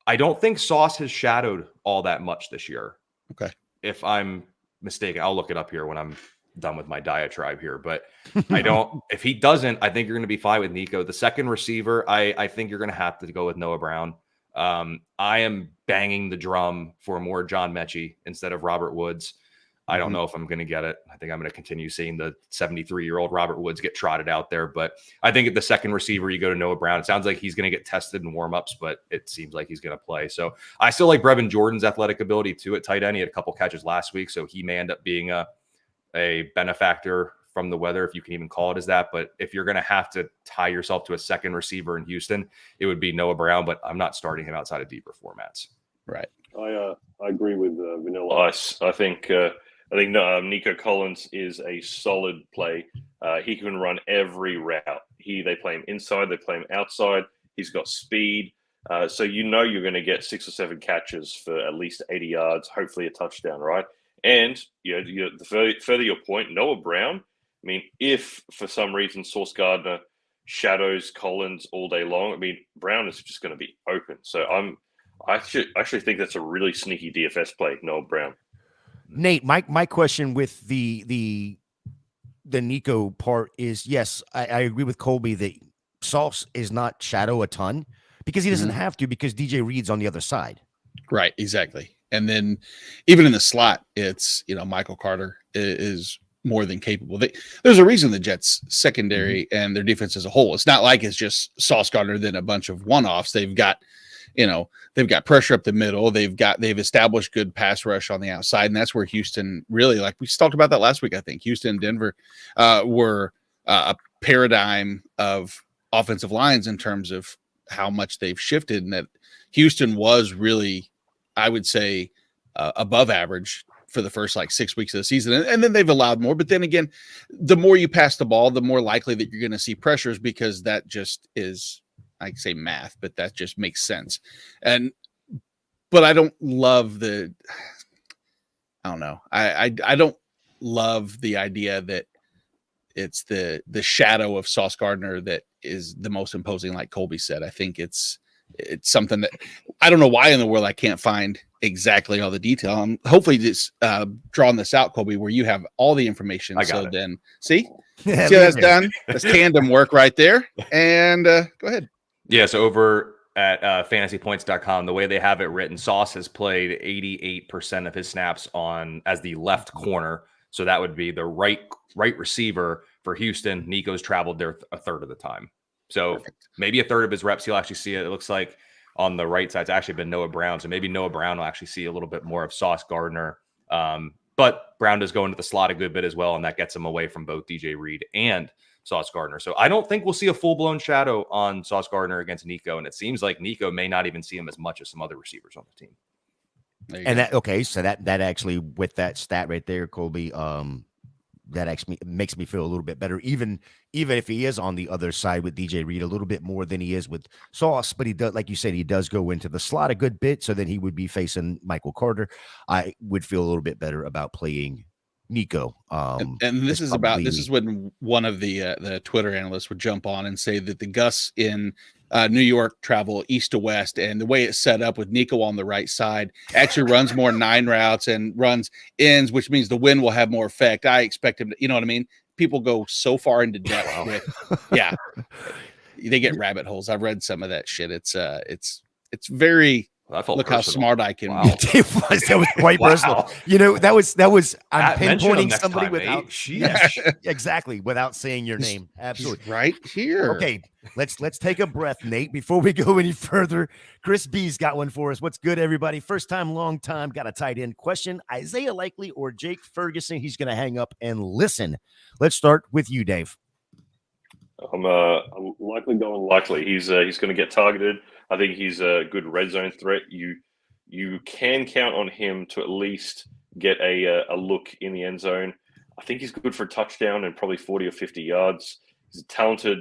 I don't think Sauce has shadowed all that much this year. Okay. If I'm mistaken, I'll look it up here when I'm done with my diatribe here. But I don't, if he doesn't, I think you're going to be fine with Nico. The second receiver, I think you're going to have to go with Noah Brown. I am banging the drum for more John Mechie instead of Robert Woods. I don't know if I'm going to get it. I think I'm going to continue seeing the 73-year-old Robert Woods get trotted out there. But I think at the second receiver, you go to Noah Brown. It sounds like he's going to get tested in warm-ups, but it seems like he's going to play. So I still like Brevin Jordan's athletic ability, too, at tight end. He had a couple catches last week, so he may end up being a benefactor from the weather, if you can even call it as that. But if you're going to have to tie yourself to a second receiver in Houston, it would be Noah Brown, but I'm not starting him outside of deeper formats. Right. I agree with Vanilla Ice. I think Nico Collins is a solid play. He can run every route. They play him inside, they play him outside. He's got speed. So you're going to get 6 or 7 catches for at least 80 yards, hopefully a touchdown, right? And the further your point, Noah Brown, I mean, if for some reason Sauce Gardner shadows Collins all day long, I mean, Brown is just going to be open. So I actually think that's a really sneaky DFS play, Noah Brown. Nate, my question with the Nico part is, yes, I agree with Colby that Sauce is not shadow a ton because he doesn't have to, because DJ Reed's on the other side. Right, exactly. And then even in the slot, it's, Michael Carter is more than capable. There's a reason the Jets secondary and their defense as a whole, it's not like it's just Sauce Gardner then a bunch of one-offs. They've got pressure up the middle. They've established good pass rush on the outside. And that's where Houston really, like we talked about that last week, I think Houston and Denver were a paradigm of offensive lines in terms of how much they've shifted, and that Houston was really I would say, above average for the first like 6 weeks of the season. And then they've allowed more. But then again, the more you pass the ball, the more likely that you're going to see pressures, because that just is, I say math, but that just makes sense. But I don't love I don't know. I don't love the idea that it's the shadow of Sauce Gardner that is the most imposing, like Colby said. I think it's something that I don't know why in the world I can't find exactly all the detail. I'm hopefully just drawing this out, Colby, where you have all the information. I got it. Then see Yeah, how that's done. That's tandem work right there. And go ahead. Yeah, so over at fantasypoints.com, the way they have it written, Sauce has played 88% of his snaps as the left corner. So that would be the right receiver for Houston. Nico's traveled there a third of the time. So maybe a third of his reps, he'll actually see it. It looks like on the right side, it's actually been Noah Brown. So maybe Noah Brown will actually see a little bit more of Sauce Gardner. But Brown does go into the slot a good bit as well, and that gets him away from both DJ Reed and Sauce Gardner. So I don't think we'll see a full-blown shadow on Sauce Gardner against Nico, and it seems like Nico may not even see him as much as some other receivers on the team. And so that actually, with that stat right there, Colby, that actually makes me feel a little bit better, even if he is on the other side with DJ Reed a little bit more than he is with Sauce. But he does, like you said, he does go into the slot a good bit, so then he would be facing Michael Carter. I would feel a little bit better about playing Nico. And this is when one of the Twitter analysts would jump on and say that the Gus in New York travel east to west, and the way it's set up with Nico on the right side actually runs more 9 routes and runs ends, which means the wind will have more effect. I expect him to, you know what I mean? People go so far into depth with, yeah, they get rabbit holes. I've read some of that shit. It's very. Well, that felt look personal. how smart I can Wow. be. That was quite personal. You know, that was I'm pinpointing somebody without exactly, without saying your name. Absolutely. Right here. Okay, let's take a breath, Nate, before we go any further. Chris B's got one for us. What's good, everybody? First time, long time. Got a tight end question. Isaiah Likely or Jake Ferguson? He's going to hang up and listen. Let's start with you, Dave. I'm likely going Likely. He's going to get targeted. I think he's a good red zone threat. You can count on him to at least get a look in the end zone. I think he's good for a touchdown and probably 40 or 50 yards. He's a talented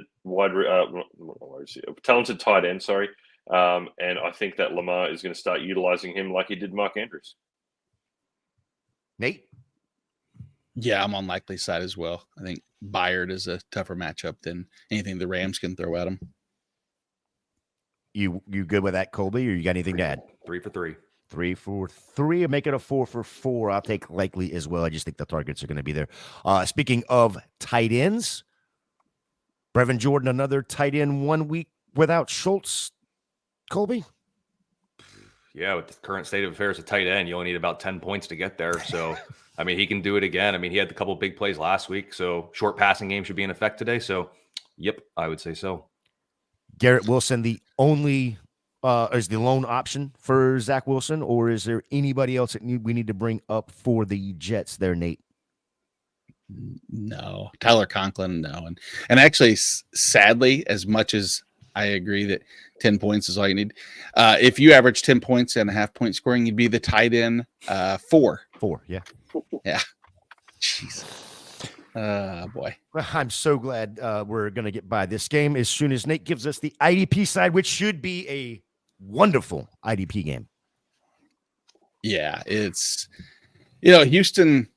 talented tight end. Sorry, and I think that Lamar is going to start utilizing him like he did Mark Andrews. Nate? Yeah, I'm on Likely's side as well. I think Byard is a tougher matchup than anything the Rams can throw at him. You good with that, Colby, or you got anything to add? 3 for 3. 3 for 3. Make it a 4 for 4. I'll take Likely as well. I just think the targets are going to be there. Speaking of tight ends, Brevin Jordan, another tight end 1 week without Schultz. Colby? Yeah, with the current state of affairs at tight end, you only need about 10 points to get there. So, I mean, he can do it again. I mean, he had a couple big plays last week, so short passing game should be in effect today. So, yep, I would say so. Garrett Wilson, the only is the lone option for Zach Wilson, or is there anybody else that we need to bring up for the Jets there, Nate? No, Tyler Conklin, no. And actually, sadly, as much as I agree that 10 points is all you need, if you average 10 points and a half-point scoring, you'd be the tight end 4. 4, yeah. Yeah. Jeez. Boy. Well, I'm so glad we're going to get by this game as soon as Nate gives us the IDP side, which should be a wonderful IDP game. Yeah, it's, Houston,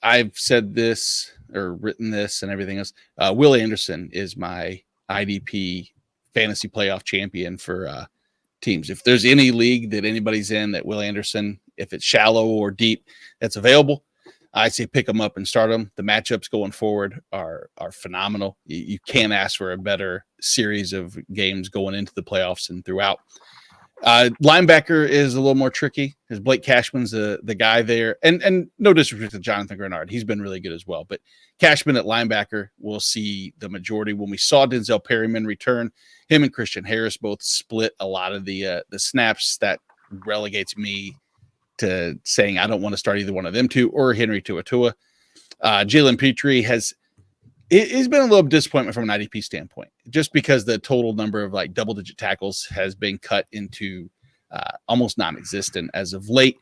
I've said this or written this and everything else. Will Anderson is my IDP fantasy playoff champion for teams. If there's any league that anybody's in that Will Anderson, if it's shallow or deep, that's available, I say pick them up and start them. The matchups going forward are phenomenal. You can't ask for a better series of games going into the playoffs and throughout. Linebacker is a little more tricky because Blake Cashman's the guy there. And no disrespect to Jonathan Grenard. He's been really good as well. But Cashman at linebacker, we'll see the majority. When we saw Denzel Perryman return, him and Christian Harris both split a lot of the snaps. That relegates me to saying I don't want to start either one of them two or Henry Tuatua. Jalen Petrie has it's been a little disappointment from an IDP standpoint, just because the total number of like double-digit tackles has been cut into almost non-existent as of late.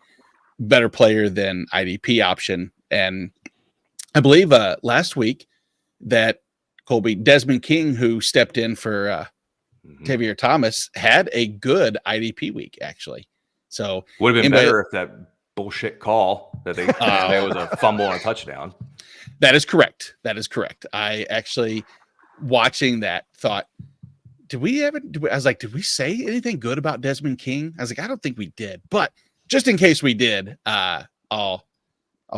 Better player than IDP option. And I believe last week that Colby Desmond King, who stepped in for Tavier Thomas, had a good IDP week, actually. So would have been better if that bullshit call that they it was a fumble and a touchdown. That is correct. That is correct. I actually, watching that, thought, I was like, did we say anything good about Desmond King? I was like, I don't think we did. But just in case we did, I'll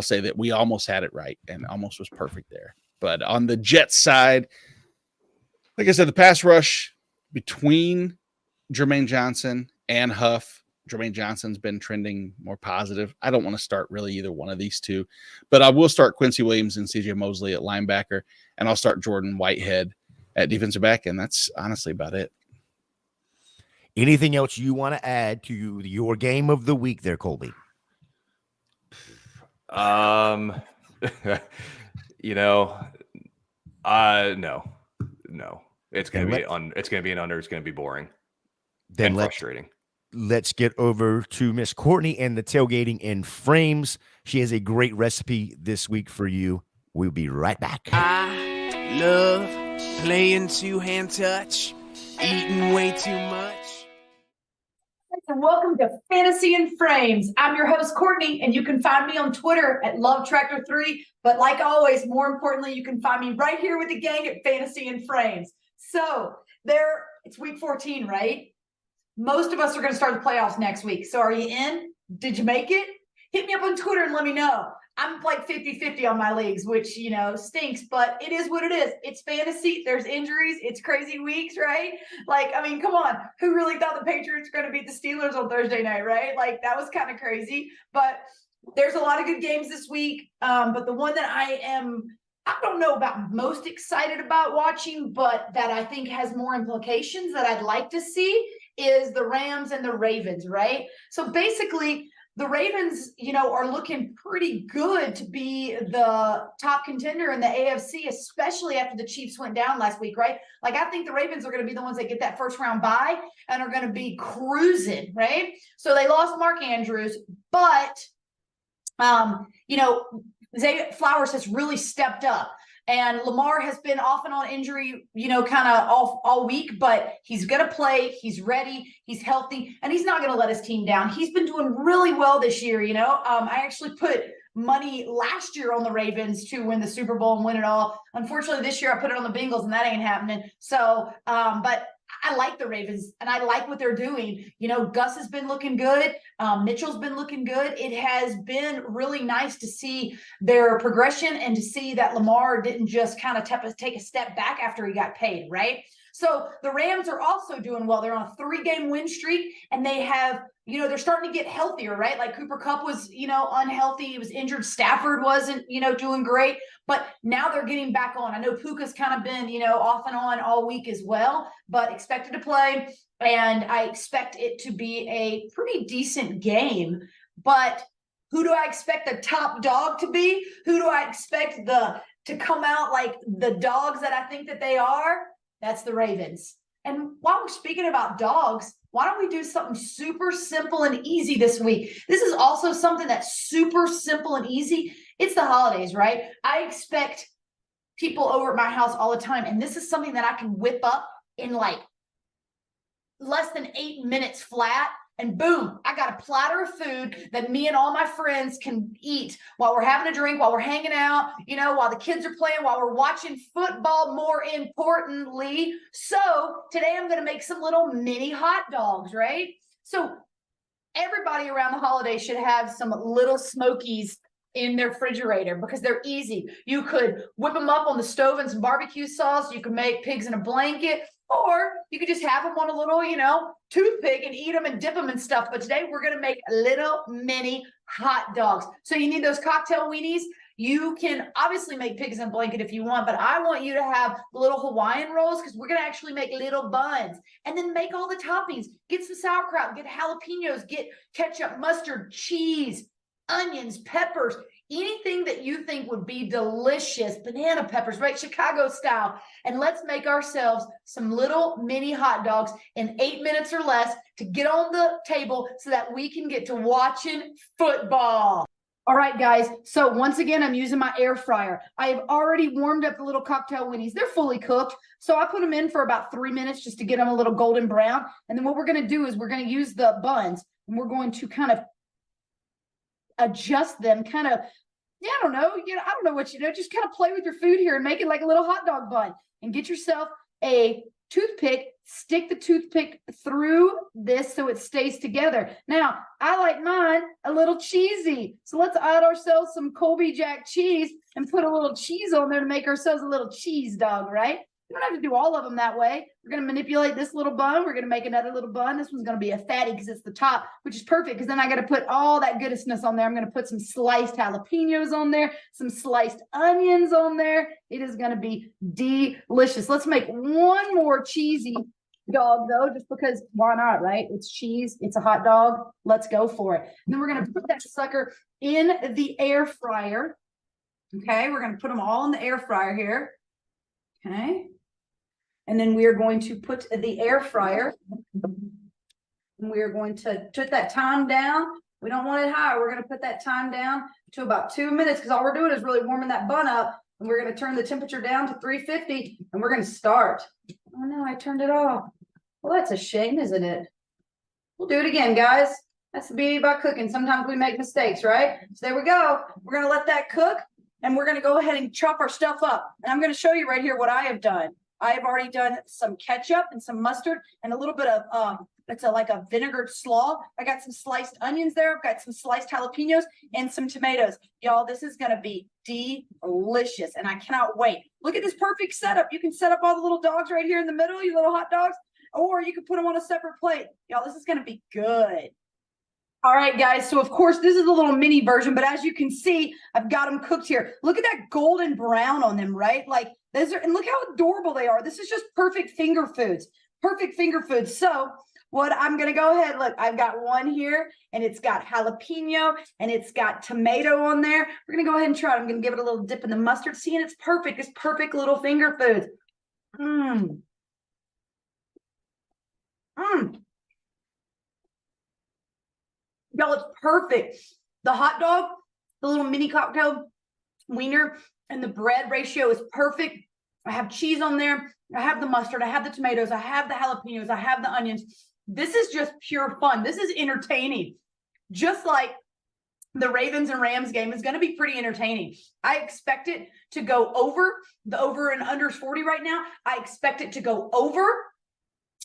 say that we almost had it right and almost was perfect there. But on the Jets side, like I said, the pass rush between Jermaine Johnson and Huff, Jermaine Johnson's been trending more positive. I don't want to start really either one of these two, but I will start Quincy Williams and CJ Mosley at linebacker, and I'll start Jordan Whitehead at defensive back, and that's honestly about it. Anything else you want to add to your game of the week there, Colby? No. It's gonna be it's gonna be an under. It's gonna be boring. Then frustrating. Let's get over to Miss Courtney and the tailgating in frames. She has a great recipe this week for you. We'll be right back. I love playing two-hand touch, eating way too much. And welcome to Fantasy in Frames. I'm your host, Courtney, and you can find me on Twitter at LoveTractor3. But like always, more importantly, you can find me right here with the gang at Fantasy in Frames. So it's week 14, right? Most of us are going to start the playoffs next week. So are you in? Did you make it? Hit me up on Twitter and let me know. I'm like 50-50 on my leagues, which, stinks, but it is what it is. It's fantasy. There's injuries. It's crazy weeks, right? Come on. Who really thought the Patriots were going to beat the Steelers on Thursday night, right? That was kind of crazy. But there's a lot of good games this week. But the one that I don't know about most excited about watching, but that I think has more implications that I'd like to see is the Rams and the Ravens, right? So basically, the Ravens, are looking pretty good to be the top contender in the AFC, especially after the Chiefs went down last week, right? I think the Ravens are going to be the ones that get that first round bye and are going to be cruising, right? So they lost Mark Andrews, but, Zay Flowers has really stepped up. And Lamar has been off and on injury, kind of all week, but he's going to play. He's ready. He's healthy, and he's not going to let his team down. He's been doing really well this year. I actually put money last year on the Ravens to win the Super Bowl and win it all. Unfortunately, this year I put it on the Bengals, and that ain't happening. So, but I like the Ravens, and I like what they're doing. Gus has been looking good. Mitchell's been looking good. It has been really nice to see their progression and to see that Lamar didn't just kind of take a step back after he got paid, right? So the Rams are also doing well. They're on a 3-game win streak, and they have, they're starting to get healthier, right? Like Cooper Kupp was, unhealthy. He was injured. Stafford wasn't, doing great, but now they're getting back on. I know Puka's kind of been, off and on all week as well, but expected to play. And I expect it to be a pretty decent game, but who do I expect the top dog to be? Who do I expect to come out like the dogs that I think that they are? That's the Ravens. And while we're speaking about dogs, why don't we do something super simple and easy this week? This is also something that's super simple and easy. It's the holidays, right? I expect people over at my house all the time, and this is something that I can whip up in less than 8 minutes flat. And boom, I got a platter of food that me and all my friends can eat while we're having a drink, while we're hanging out, while the kids are playing, while we're watching football, more importantly. So today I'm going to make some little mini hot dogs, right? So everybody around the holidays should have some little Smokies in their refrigerator because they're easy. You could whip them up on the stove in some barbecue sauce. You could make pigs in a blanket, or you could just have them on a little, toothpick and eat them and dip them and stuff. But today we're going to make little mini hot dogs. So you need those cocktail weenies. You can obviously make pigs in a blanket if you want, but I want you to have little Hawaiian rolls because we're going to actually make little buns and then make all the toppings. Get some sauerkraut, get jalapenos, get ketchup, mustard, cheese, onions, peppers, anything that you you think would be delicious banana peppers, right? Chicago style. And let's make ourselves some little mini hot dogs in 8 minutes or less to get on the table so that we can get to watching football. All right, guys. So once again, I'm using my air fryer. I have already warmed up the little cocktail winnies. They're fully cooked. So I put them in for about 3 minutes just to get them a little golden brown. And then what we're going to do is we're going to use the buns and we're going to kind of adjust them, kind of, I don't know, I don't know what just kind of play with your food here and make it like a little hot dog bun. And get yourself a toothpick, stick the toothpick through this so it stays together. Now, I like mine a little cheesy. So let's add ourselves some Colby Jack cheese and put a little cheese on there to make ourselves a little cheese dog, right? You don't have to do all of them that way. We're going to manipulate this little bun. We're going to make another little bun. This one's going to be a fatty because it's the top, which is perfect because then I got to put all that goodness on there. I'm going to put some sliced jalapenos on there, some sliced onions on there. It is going to be delicious. Let's make one more cheesy dog though, just because why not, right? It's cheese. It's a hot dog. Let's go for it. And then we're going to put that sucker in the air fryer. Okay. We're going to put them all in the air fryer here. Okay. And then we are going to put the air fryer. And we are going to put that time down. We don't want it high. We're going to put that time down to about 2 minutes because all we're doing is really warming that bun up. And we're going to turn the temperature down to 350 and we're going to start. Oh no, I turned it off. Well, that's a shame, isn't it? We'll do it again, guys. That's the beauty about cooking. Sometimes we make mistakes, right? So there we go. We're going to let that cook and we're going to go ahead and chop our stuff up. And I'm going to show you right here what I have done. I have already done some ketchup and some mustard and a little bit of like a vinegar slaw. I got some sliced onions there. I've got some sliced jalapenos and some tomatoes. Y'all, this is going to be delicious and I cannot wait. Look at this perfect setup. You can set up all the little dogs right here in the middle, you little hot dogs, or you can put them on a separate plate. Y'all, this is going to be good. All right, guys. So, of course, this is a little mini version, but as you can see, I've got them cooked here. Look at that golden brown on them, right? Like, and look how adorable they are. This is just perfect finger foods. Perfect finger foods. So, what I'm going to go ahead, look, I've got one here, and it's got jalapeno, and it's got tomato on there. We're going to go ahead and try it. I'm going to give it a little dip in the mustard. See, and it's perfect. It's perfect little finger foods. Y'all, it's perfect. The hot dog, the little mini cocktail wiener, and the bread ratio is perfect. I have cheese on there. I have the mustard. I have the tomatoes. I have the jalapenos. I have the onions. This is just pure fun. This is entertaining. Just like the Ravens and Rams game is going to be pretty entertaining. I expect it to go over. The over and under is 40 right now. I expect it to go over.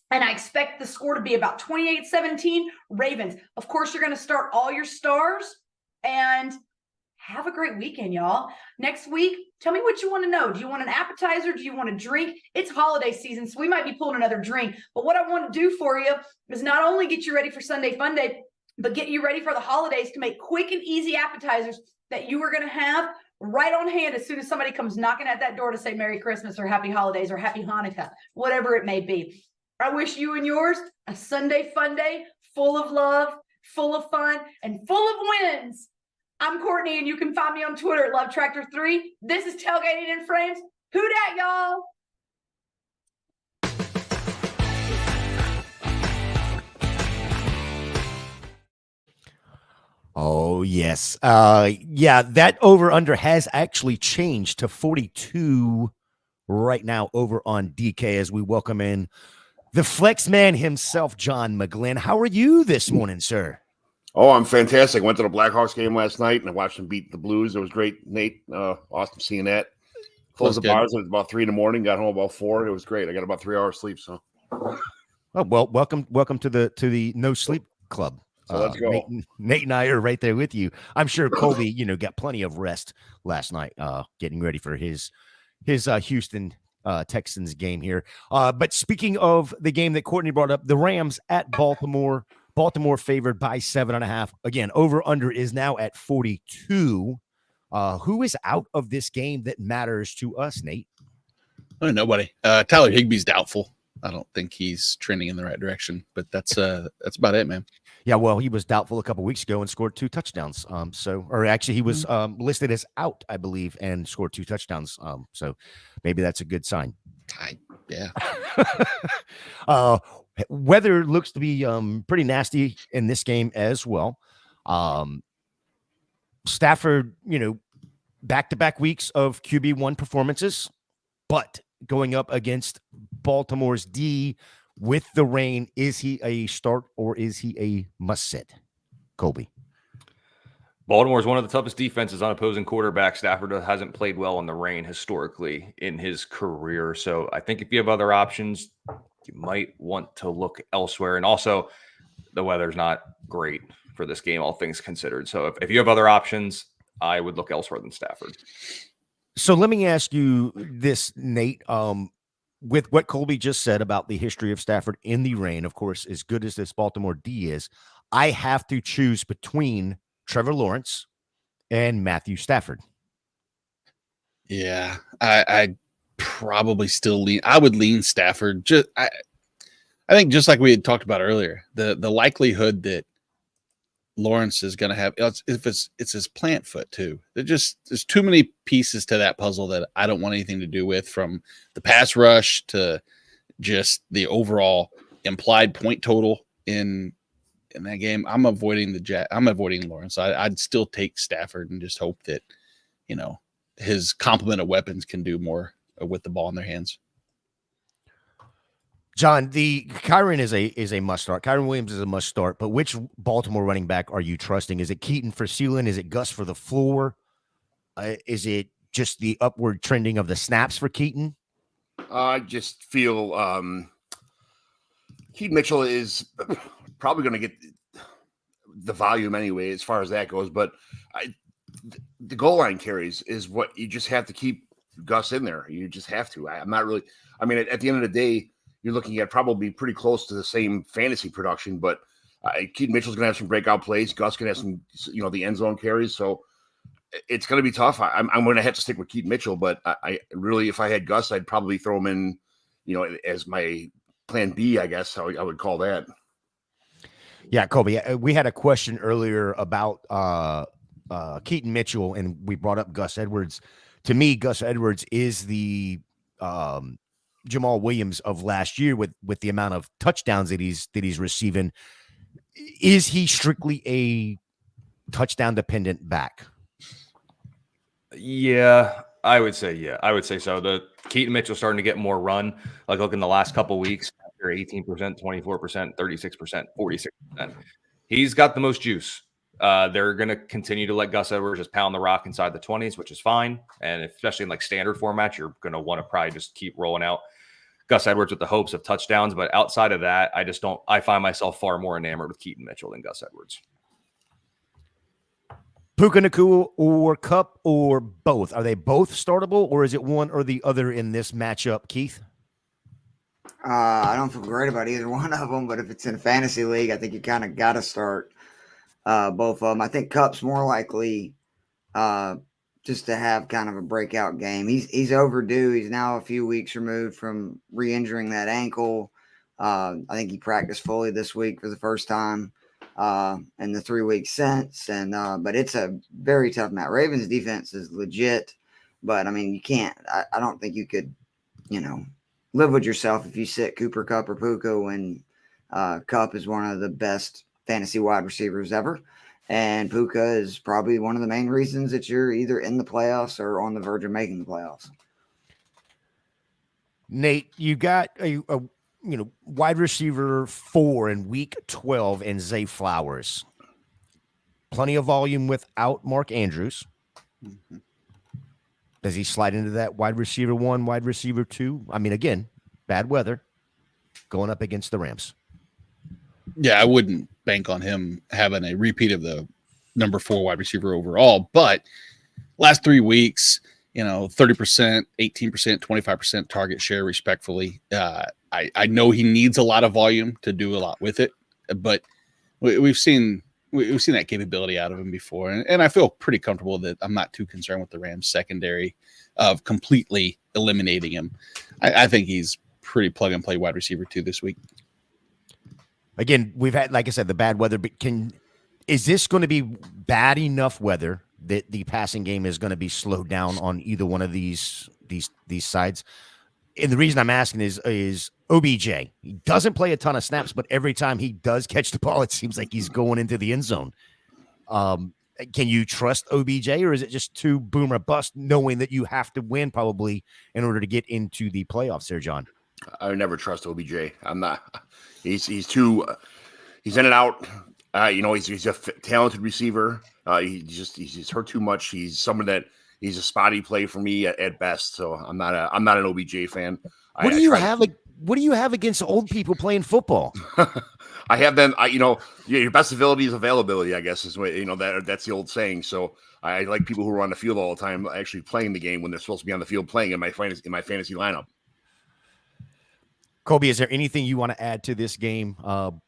And I expect the score to be about 28-17 Ravens. Of course, you're going to start all your stars and have a great weekend, y'all. Next week, tell me what you want to know. Do you want an appetizer? Do you want a drink? It's holiday season, so we might be pulling another drink. But what I want to do for you is not only get you ready for Sunday Fun Day, but get you ready for the holidays to make quick and easy appetizers that you are going to have right on hand as soon as somebody comes knocking at that door to say Merry Christmas or Happy Holidays or Happy Hanukkah, whatever it may be. I wish you and yours a Sunday Fun Day full of love, full of fun, and full of wins. I'm Courtney, and you can find me on Twitter at LoveTractor3. This is Tailgating in Frames. Who dat, y'all? Oh, yes. Yeah, that over-under has actually changed to 42 right now over on DK as we welcome in the flex man himself, John McGlynn. How are you this morning, sir? Oh, I'm fantastic. Went to the Blackhawks game last night and I watched them beat the Blues. It was great, Nate. Awesome seeing that. Closed the bars. It was about 3 a.m. Got home about 4. It was great. I got about 3 hours sleep. So, oh well, welcome to the no sleep club. So let's go. Nate and I are right there with you. I'm sure Colby, got plenty of rest last night, getting ready for his Houston Texans game here. But speaking of the game that Courtney brought up, the Rams at Baltimore. Baltimore favored by 7.5. Again, over under is now at 42. Who is out of this game that matters to us, Nate? Oh, nobody. Tyler Higbee's doubtful. I don't think he's trending in the right direction, but that's about it, man. Yeah, well, he was doubtful a couple weeks ago and scored 2 touchdowns. Or actually, he was listed as out, I believe, and scored 2 touchdowns. So maybe that's a good sign. Yeah. Weather looks to be pretty nasty in this game as well. Stafford, back-to-back weeks of QB1 performances, but going up against Baltimore's D with the rain, is he a start or is he a must-sit? Colby. Baltimore is one of the toughest defenses on opposing quarterbacks. Stafford hasn't played well in the rain historically in his career. So I think if you have other options, you might want to look elsewhere. And also, the weather's not great for this game, all things considered. So if you have other options, I would look elsewhere than Stafford. So let me ask you this, Nate. With what Colby just said about the history of Stafford in the rain, of course, as good as this Baltimore D is, I have to choose between Trevor Lawrence and Matthew Stafford. Yeah, I probably still lean. I would lean Stafford. I think just like we had talked about earlier, the likelihood that Lawrence is going to have, if it's his plant foot too. There's too many pieces to that puzzle that I don't want anything to do with, from the pass rush to just the overall implied point total in that game. I'm avoiding Lawrence. I'd still take Stafford and just hope that, his complement of weapons can do more with the ball in their hands. John, the Kyron is a must start. Kyron Williams is a must start, but which Baltimore running back are you trusting? Is it Keaton for ceiling? Is it Gus for the floor? Is it just the upward trending of the snaps for Keaton? I just feel Keaton Mitchell is probably going to get the volume anyway, as far as that goes. But the goal line carries is what you just have to keep Gus in there. You just have to. I'm not really. I mean, at the end of the day, you're looking at probably pretty close to the same fantasy production, but Keaton Mitchell's going to have some breakout plays. Gus can have some, the end zone carries. So it's going to be tough. I'm going to have to stick with Keaton Mitchell, but I really, if I had Gus, I'd probably throw him in, as my plan B, I guess I would call that. Yeah, Colby, we had a question earlier about Keaton Mitchell, and we brought up Gus Edwards. To me, Gus Edwards is the Jamal Williams of last year with the amount of touchdowns that he's receiving. Is he strictly a touchdown dependent back? Yeah, I would say so. The Keaton Mitchell starting to get more run. Like, look in the last couple weeks, after 18%, 24%, 36%, 46%. He's got the most juice. They're going to continue to let Gus Edwards just pound the rock inside the 20s, which is fine. And especially in like standard format, you're going to want to probably just keep rolling out Gus Edwards with the hopes of touchdowns. But outside of that, I find myself far more enamored with Keaton Mitchell than Gus Edwards. Puka Nacua or Cup or both? Are they both startable, or is it one or the other in this matchup, Keith? I don't feel great about either one of them, but if it's in a fantasy league, I think you kind of got to start both of them. I think Cup's more likely just to have kind of a breakout game. He's overdue. He's now a few weeks removed from re-injuring that ankle. I think he practiced fully this week for the first time in the 3 weeks since. And but it's a very tough match. Ravens defense is legit, but I mean, you can't. I don't think you could, live with yourself if you sit Cooper Kupp or Puka when Kupp is one of the best fantasy wide receivers ever. And Puka is probably one of the main reasons that you're either in the playoffs or on the verge of making the playoffs. Nate, you got a wide receiver 4 in week 12 in Zay Flowers. Plenty of volume without Mark Andrews. Mm-hmm. Does he slide into that wide receiver 1, wide receiver 2? I mean, again, bad weather going up against the Rams. Yeah, I wouldn't bank on him having a repeat of the number 4 wide receiver overall, but last 3 weeks, 30%, 18%, 25% target share respectfully. I know he needs a lot of volume to do a lot with it, but we've seen that capability out of him before. And I feel pretty comfortable that I'm not too concerned with the Rams secondary of completely eliminating him. I think he's pretty plug and play wide receiver 2 this week. Again, we've had, like I said, the bad weather. But is this going to be bad enough weather that the passing game is going to be slowed down on either one of these sides? And the reason I'm asking is OBJ. He doesn't play a ton of snaps, but every time he does catch the ball, it seems like he's going into the end zone. Can you trust OBJ, or is it just too boom or bust, knowing that you have to win probably in order to get into the playoffs there, John? I would never trust OBJ. I'm not. He's too. He's in and out. He's a talented receiver. He's hurt too much. He's someone that he's a spotty play for me at best. So I'm not an OBJ fan. What do you have against old people playing football? I have them. Your best ability is availability, I guess, is what that's the old saying. So I like people who are on the field all the time, actually playing the game when they're supposed to be on the field playing in my fantasy lineup. Colby, is there anything you want to add to this game on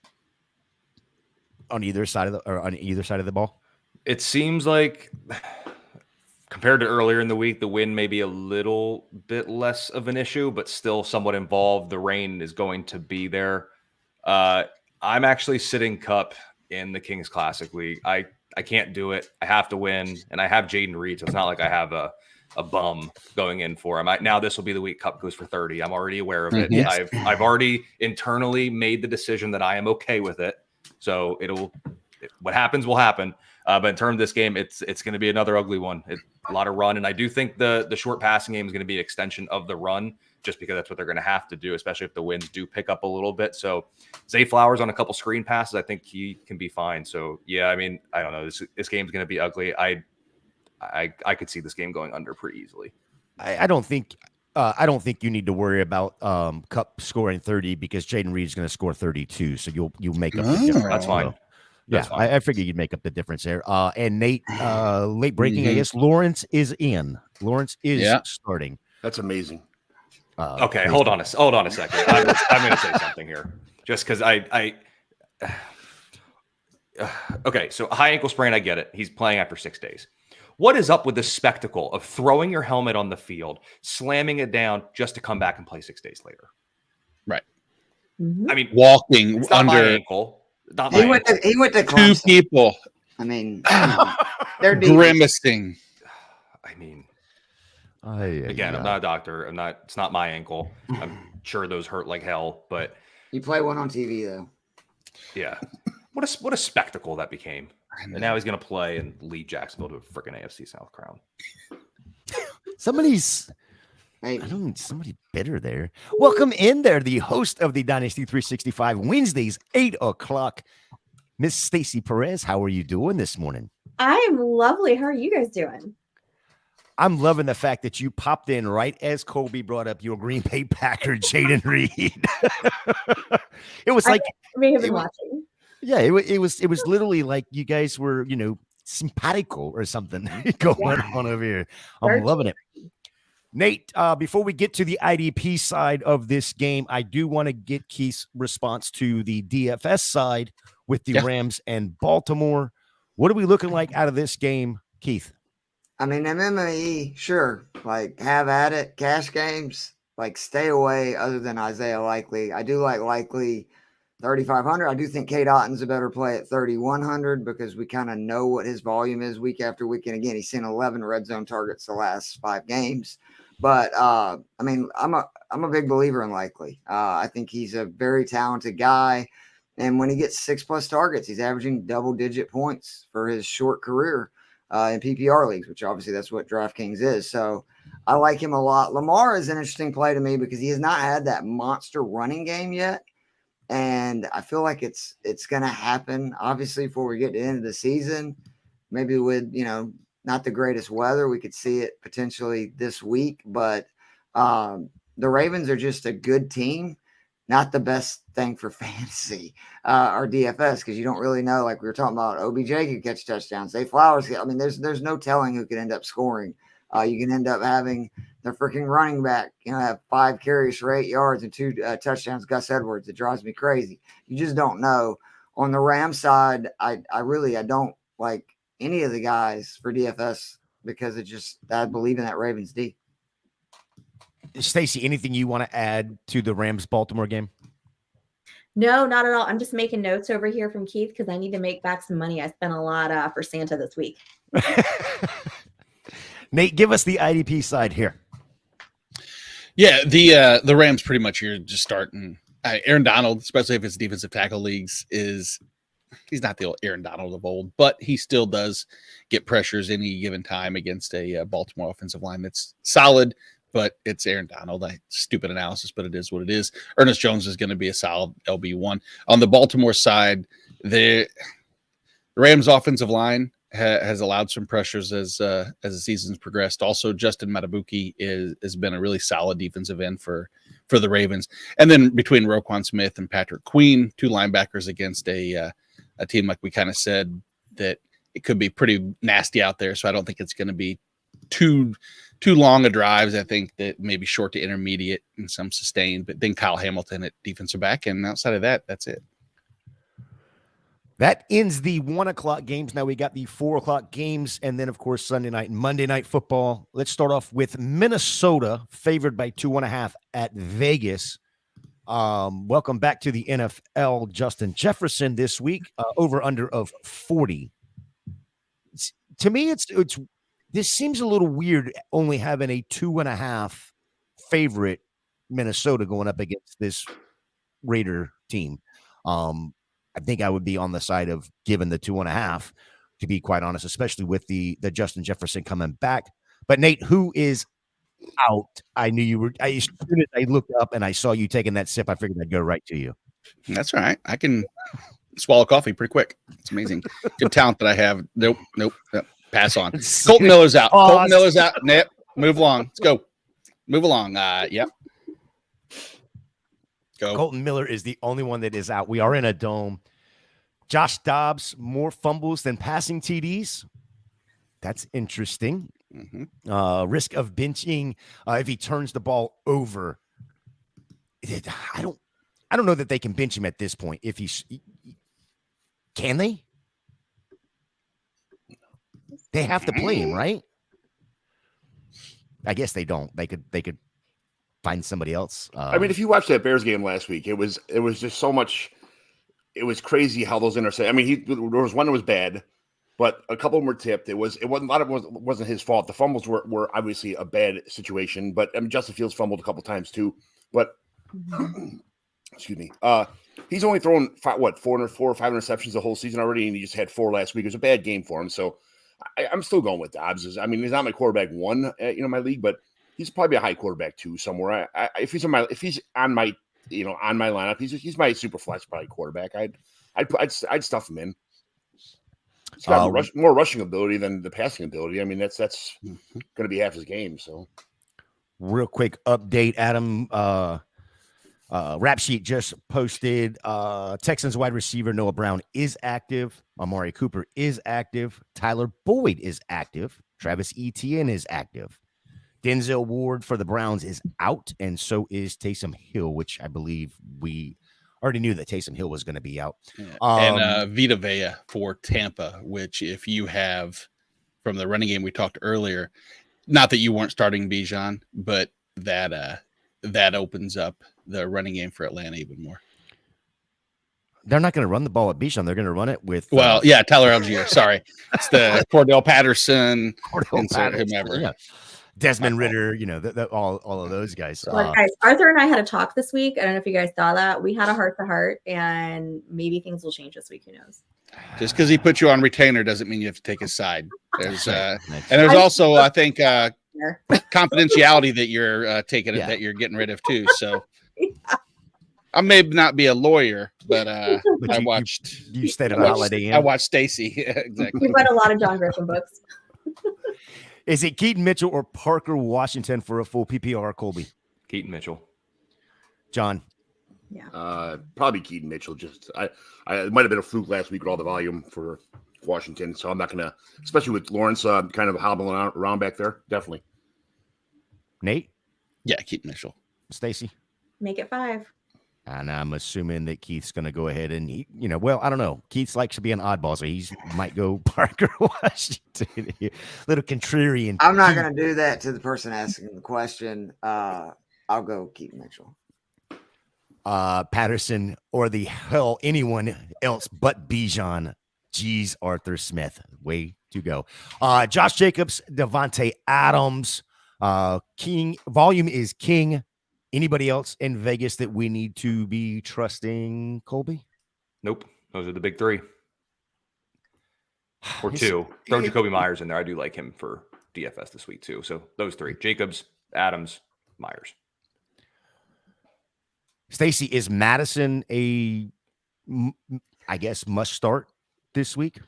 either side of the ball? It seems like compared to earlier in the week, the wind may be a little bit less of an issue, but still somewhat involved. The rain is going to be there. I'm actually sitting Cup in the Kings Classic League. I can't do it. I have to win, and I have Jaden Reed, so it's not like I have a bum going in for him. Now this will be the week Cup goes for 30. I'm already aware of it. Yes. I've already internally made the decision that I am okay with it. So what happens will happen. But in terms of this game, it's going to be another ugly one. A lot of run, and I do think the short passing game is going to be an extension of the run, just because that's what they're going to have to do, especially if the winds do pick up a little bit. So Zay Flowers on a couple screen passes, I think he can be fine. So yeah, I mean, I don't know. This game's going to be ugly. I could see this game going under pretty easily. I don't think you need to worry about Cup scoring 30 because Jaden Reed is going to score 32. So you'll make up the difference. That's fine. Yeah, I figured you'd make up the difference there. And Nate, late breaking, I guess Lawrence is in. Lawrence is starting. That's amazing. Okay, hold on a second. I'm going to say something here, just because okay, so a high ankle sprain, I get it. He's playing after 6 days. What is up with the spectacle of throwing your helmet on the field, slamming it down just to come back and play 6 days later? Right. I mean, walking it's not under my ankle. Not my He went to two Clemson. people. I mean, they're deep. Grimacing. I mean, again, I'm not a doctor. It's not my ankle. I'm sure those hurt like hell, but You play one on TV though. yeah, what a spectacle that became. And now he's going to play and lead Jacksonville to a freaking AFC South crown. Somebody's somebody bitter there. Welcome in there, the host of the Dynasty 365 Wednesdays, 8:00. Miss Stacy Perez, how are you doing this morning? I am lovely. How are you guys doing? I'm loving the fact that you popped in right as Colby brought up your Green Bay Packer, Jaden Reed. It was like I may have been watching. Yeah, it was literally like you guys were, simpatico or something going on over here. I'm loving it. Nate, before we get to the IDP side of this game, I do want to get Keith's response to the DFS side with the Rams and Baltimore. What are we looking like out of this game, Keith? I mean, MME, sure, like have at it. Cash games, like stay away other than Isaiah Likely. I do like Likely 3,500. I do think Kate Otton's a better play at 3,100 because we kind of know what his volume is week after week. And again, he's seen 11 red zone targets the last 5 games. But I mean, I'm a big believer in Likely. I think he's a very talented guy. And when he gets 6+ targets, he's averaging double-digit points for his short career in PPR leagues, which obviously that's what DraftKings is. So I like him a lot. Lamar is an interesting play to me because he has not had that monster running game yet. And I feel like it's going to happen, obviously, before we get to the end of the season. Maybe with, not the greatest weather. We could see it potentially this week. But the Ravens are just a good team. Not the best thing for fantasy or DFS because you don't really know. Like we were talking about, OBJ could catch touchdowns. Zay Flowers. I mean, there's no telling who could end up scoring. You can end up having the freaking running back, have 5 carries for 8 yards and 2 touchdowns. Gus Edwards. It drives me crazy. You just don't know. On the Rams side, I don't like any of the guys for DFS because I believe in that Ravens D. Stacey, anything you want to add to the Rams-Baltimore game? No, not at all. I'm just making notes over here from Keith because I need to make back some money. I spent a lot for Santa this week. Nate, give us the IDP side here. Yeah, the Rams pretty much you're just starting. Aaron Donald, especially if it's defensive tackle leagues, he's not the old Aaron Donald of old, but he still does get pressures any given time against a Baltimore offensive line that's solid. But it's Aaron Donald. Stupid analysis, but it is what it is. Ernest Jones is going to be a solid LB1. On the Baltimore side, the Rams offensive line has allowed some pressures as the season's progressed. Also, Justin Matabuki has been a really solid defensive end for the Ravens. And then between Roquan Smith and Patrick Queen, two linebackers against a team, like we kind of said, that it could be pretty nasty out there. So I don't think it's going to be too long of drives. I think that maybe short to intermediate and some sustained, but then Kyle Hamilton at defensive back. And outside of that, that's it. That ends the 1:00 games. Now we got the 4:00 games. And then, of course, Sunday night and Monday night football. Let's start off with Minnesota favored by 2.5 at Vegas. Welcome back to the NFL. Justin Jefferson this week, over under of 40. To me, this seems a little weird only having a 2.5 favorite Minnesota going up against this Raider team. I think I would be on the side of giving the 2.5, to be quite honest, especially with the Justin Jefferson coming back. But Nate, who is out? I knew you were. As soon as I looked up and I saw you taking that sip, I figured I'd go right to you. That's all right. I can swallow coffee pretty quick. It's amazing. Good talent that I have. Nope. Pass on. Colton Miller's out. Colton Miller's out. Nope. Move along. Let's go. Move along. Yep. Go. Colton Miller is the only one that is out. We are in a dome. Josh Dobbs, more fumbles than passing TDs. That's interesting. Mm-hmm. Risk of benching if he turns the ball over. I don't know that they can bench him at this point. If can they? They have to play him, right? I guess they don't. They could find somebody else. I mean, if you watched that Bears game last week, it was just so much. It was crazy how those interceptions. I mean, there was one that was bad, but a couple of them were tipped. It wasn't a lot of it wasn't his fault. The fumbles were obviously a bad situation, but I mean, Justin Fields fumbled a couple times too. But excuse me, he's only thrown 4 or 5 interceptions the whole season already, and he just had 4 last week. It was a bad game for him, so I'm still going with Dobbs. I mean, he's not my quarterback 1, my league, but he's probably a high quarterback 2 somewhere. If he's on my lineup, he's my super flex probably quarterback. I'd stuff him in. He's got more rushing ability than the passing ability. I mean, that's going to be half his game. So, real quick update, Adam. Rap Sheet just posted Texans wide receiver Noah Brown is active. Amari Cooper is active. Tyler Boyd is active. Travis Etienne is active. Denzel Ward for the Browns is out, and so is Taysom Hill, which I believe we already knew that Taysom Hill was going to be out. And Vita Vea for Tampa, which if you have from the running game we talked earlier, not that you weren't starting Bijan, but that opens up the running game for Atlanta even more. They're not going to run the ball at Bijan. They're going to run it with Tyler Algier. Sorry, it's the Cordell Patterson, whomever. Yeah. Desmond Ritter, all of those guys. Look, guys, Arthur and I had a talk this week. I don't know if you guys saw that. We had a heart-to-heart, and maybe things will change this week. Who knows? Just because he put you on retainer doesn't mean you have to take his side. There's also, I think, confidentiality that you're taking that you're getting rid of too. So I may not be a lawyer, but I watched. You stayed at a Holiday Inn. I watched Stacy. Exactly. You've read a lot of John Griffin books. Is it Keaton Mitchell or Parker Washington for a full PPR, Colby? Keaton Mitchell. John. Yeah. Probably Keaton Mitchell. Just I it might have been a fluke last week with all the volume for Washington, so I'm not gonna, especially with Lawrence kind of hobbling around back there. Definitely. Nate. Yeah, Keaton Mitchell. Stacy. Make it 5. And I'm assuming that Keith's going to go ahead and, I don't know. Keith's likes to be an oddball, so he might go Parker Washington. Little contrarian. I'm not going to do that to the person asking the question. I'll go Keaton Mitchell. Patterson or the hell anyone else but Bijan. Jeez, Arthur Smith. Way to go. Josh Jacobs, Devontae Adams. King. Volume is king. Anybody else in Vegas that we need to be trusting, Colby? Nope. Those are the big three. Or two. Throw Jacoby Myers in there. I do like him for DFS this week too. So those three: Jacobs, Adams, Myers. Stacy, is Madison I guess, must start this week?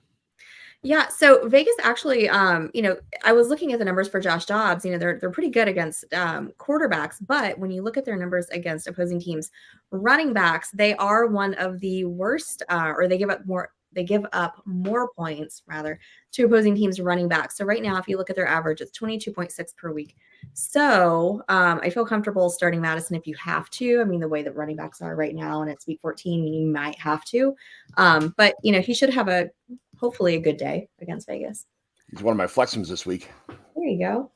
Yeah, so Vegas actually, I was looking at the numbers for Josh Dobbs. They're pretty good against quarterbacks, but when you look at their numbers against opposing teams, running backs, they are one of the worst, or they give up more points rather to opposing teams running back. So right now, if you look at their average, it's 22.6 per week. So I feel comfortable starting Madison if you have to. I mean, the way that running backs are right now, and it's week 14, you might have to. But he should have hopefully a good day against Vegas. He's one of my flexums this week. There you go.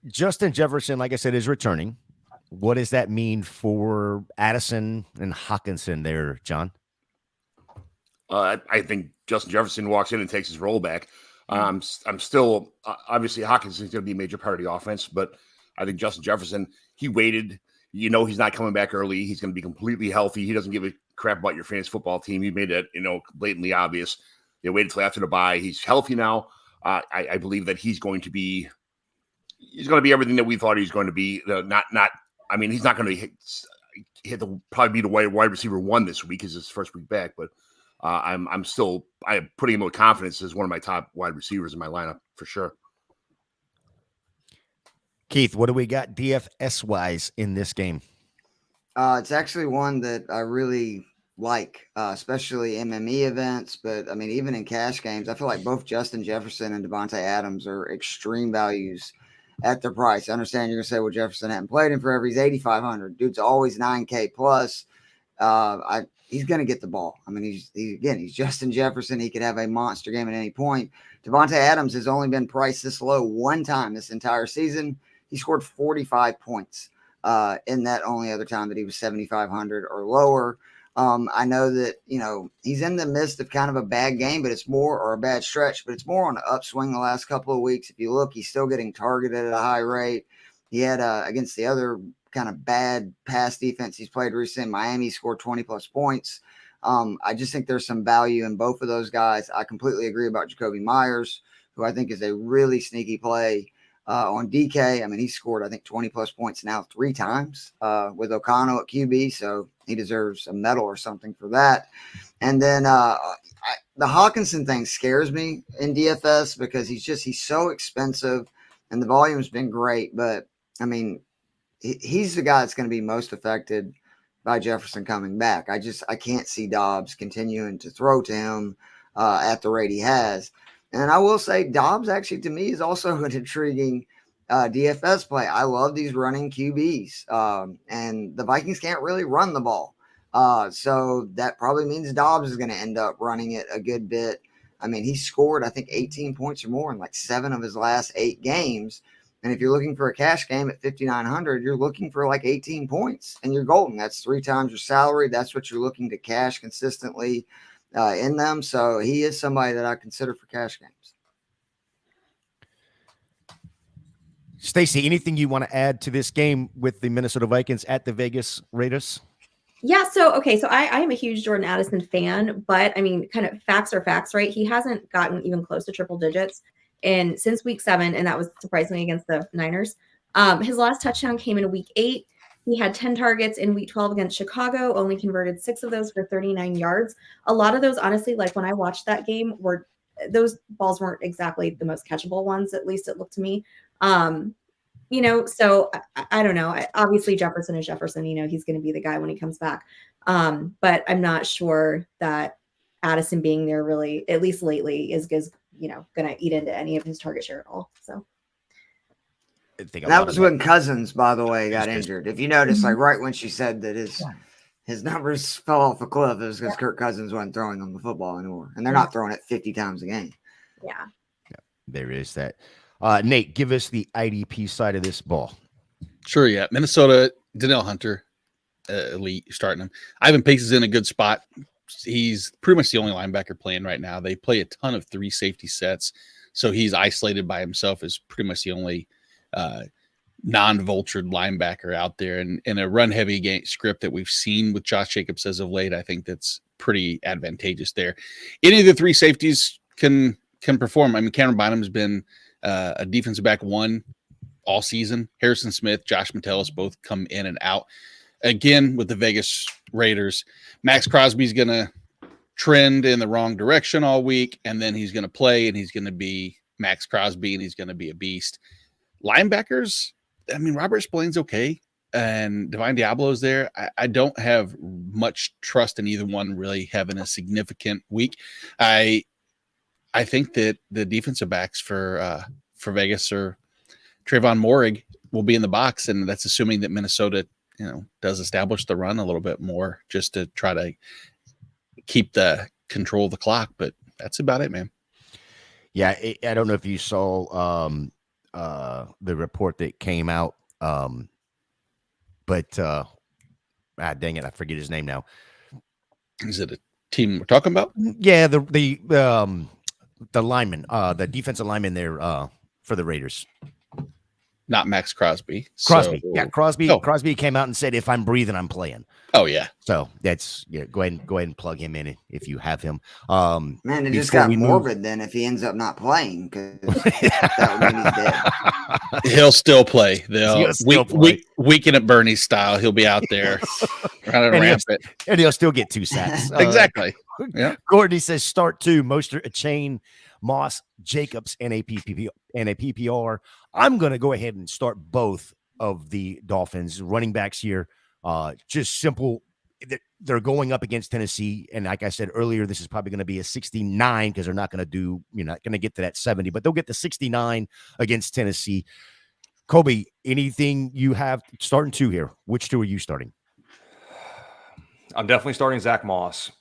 Justin Jefferson, like I said, is returning. What does that mean for Addison and Hawkinson there, John? I think Justin Jefferson walks in and takes his role back. I'm still obviously Hawkinson's going to be a major part of the offense, but I think Justin Jefferson, he waited. He's not coming back early. He's going to be completely healthy. He doesn't give a crap about your fantasy football team. He made that blatantly obvious. They waited till after the bye. He's healthy now. I believe that he's going to be everything that we thought he was going to be. He's not going to probably be the wide receiver 1 this week. Is his first week back, but I'm putting him with confidence as one of my top wide receivers in my lineup for sure. Keith, what do we got DFS wise in this game? It's actually one that I really like, especially MME events, but even in cash games, I feel like both Justin Jefferson and Devontae Adams are extreme values at their price. I understand you're gonna say, well, Jefferson hadn't played him forever. He's 8,500. Dude's always 9K plus. He's gonna get the ball. He's Justin Jefferson. He could have a monster game at any point. Devontae Adams has only been priced this low one time this entire season. He scored 45 points in that only other time that he was 7,500 or lower. I know that, he's in the midst of kind of a bad game, but it's more, or a bad stretch, but it's more on an upswing the last couple of weeks. If you look, he's still getting targeted at a high rate. He had against the other kind of bad pass defense he's played recently. Miami scored 20 plus points. I just think there's some value in both of those guys. I completely agree about Jacoby Myers, who I think is a really sneaky play on DK. He scored, I think, 20 plus points now 3 times with O'Connell at QB. So he deserves a medal or something for that. And then the Hawkinson thing scares me in DFS because he's so expensive and the volume's been great. But he's the guy that's going to be most affected by Jefferson coming back. I can't see Dobbs continuing to throw to him at the rate he has. And I will say Dobbs actually to me is also an intriguing DFS play. I love these running QBs, and the Vikings can't really run the ball. So that probably means Dobbs is going to end up running it a good bit. He scored, I think, 18 points or more in like 7 of his last 8 games. And if you're looking for a cash game at 5,900, you're looking for like 18 points and you're golden. That's 3 times your salary. That's what you're looking to cash consistently in them. So he is somebody that I consider for cash games. Stacy, anything you want to add to this game with the Minnesota Vikings at the Vegas Raiders? Yeah. So I am a huge Jordan Addison fan, but kind of facts are facts, right? He hasn't gotten even close to triple digits since week 7. And that was surprisingly against the Niners. His last touchdown came in week 8. He had 10 targets in week 12 against Chicago, only converted 6 of those for 39 yards. A lot of those, honestly, like when I watched that game, those balls weren't exactly the most catchable ones, at least it looked to me. So I don't know. Obviously, Jefferson is Jefferson. He's going to be the guy when he comes back. But I'm not sure that Addison being there really, at least lately, is going to eat into any of his target share at all. So. That was when Cousins, by the way, got injured. If you notice, like right when she said that his numbers fell off a cliff, it was because Kirk Cousins wasn't throwing them the football anymore. And they're not throwing it 50 times a game. Yeah. There is that. Nate, give us the IDP side of this ball. Sure, yeah. Minnesota Danielle Hunter, elite, starting him. Ivan Pace is in a good spot. He's pretty much the only linebacker playing right now. They play a ton of 3 safety sets, so he's isolated by himself as pretty much the only non-vultured linebacker out there. And in a run-heavy game script that we've seen with Josh Jacobs as of late, I think that's pretty advantageous there. Any of the 3 safeties can perform. I mean, Cameron Bynum's been a defensive back 1 all season. Harrison Smith, Josh Metellus both come in and out. Again, with the Vegas Raiders, Max Crosby's going to trend in the wrong direction all week, and then he's going to play, and he's going to be Max Crosby, and he's going to be a beast. Linebackers, I mean, Robert Spillane's okay, and Divine Diablo's there. I don't have much trust in either one really having a significant week. I think that the defensive backs for Vegas or Trayvon Morig will be in the box, and that's assuming that Minnesota, does establish the run a little bit more just to try to keep the control of the clock. But that's about it, man. Yeah, I don't know if you saw the report that came out, but dang it, I forget his name now. Is it a team we're talking about? Yeah, the lineman, the defensive lineman there for the Raiders. Not Max Crosby. Crosby. So, Yeah, Crosby. Oh. Crosby came out and said, if I'm breathing, I'm playing. Oh, yeah. So that's go ahead and plug him in if you have him. Man, it just before got we morbid then if he ends up not playing, because that would mean he's dead. He'll still play. He'll still play. Weekend at Bernie's style. He'll be out there running rampant. And he'll still get 2 sacks. Exactly. Yeah. Courtney says start 2, Mostert, a chain, Moss, Jacobs, and a PPR. I'm going to go ahead and start both of the Dolphins running backs here. Just simple. They're going up against Tennessee. And like I said earlier, this is probably going to be a 69 because they're not going to you're not going to get to that 70, but they'll get to 69 against Tennessee. Kobe, anything you have starting 2 here? Which 2 are you starting? I'm definitely starting Zach Moss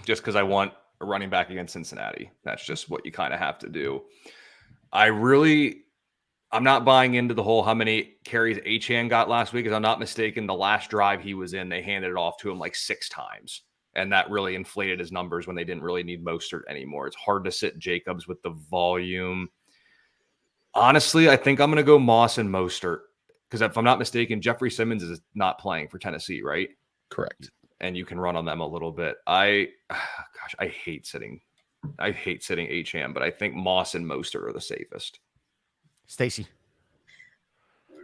just because I want a running back against Cincinnati. That's just what you kind of have to do. I'm not buying into the whole how many carries Achane got last week. If I'm not mistaken, the last drive he was in, they handed it off to him like 6 times. And that really inflated his numbers when they didn't really need Mostert anymore. It's hard to sit Jacobs with the volume. Honestly, I think I'm going to go Moss and Mostert because if I'm not mistaken, Jeffrey Simmons is not playing for Tennessee, right? Correct. And you can run on them a little bit. I hate sitting Achane, but I think Moss and Mostert are the safest. Stacy.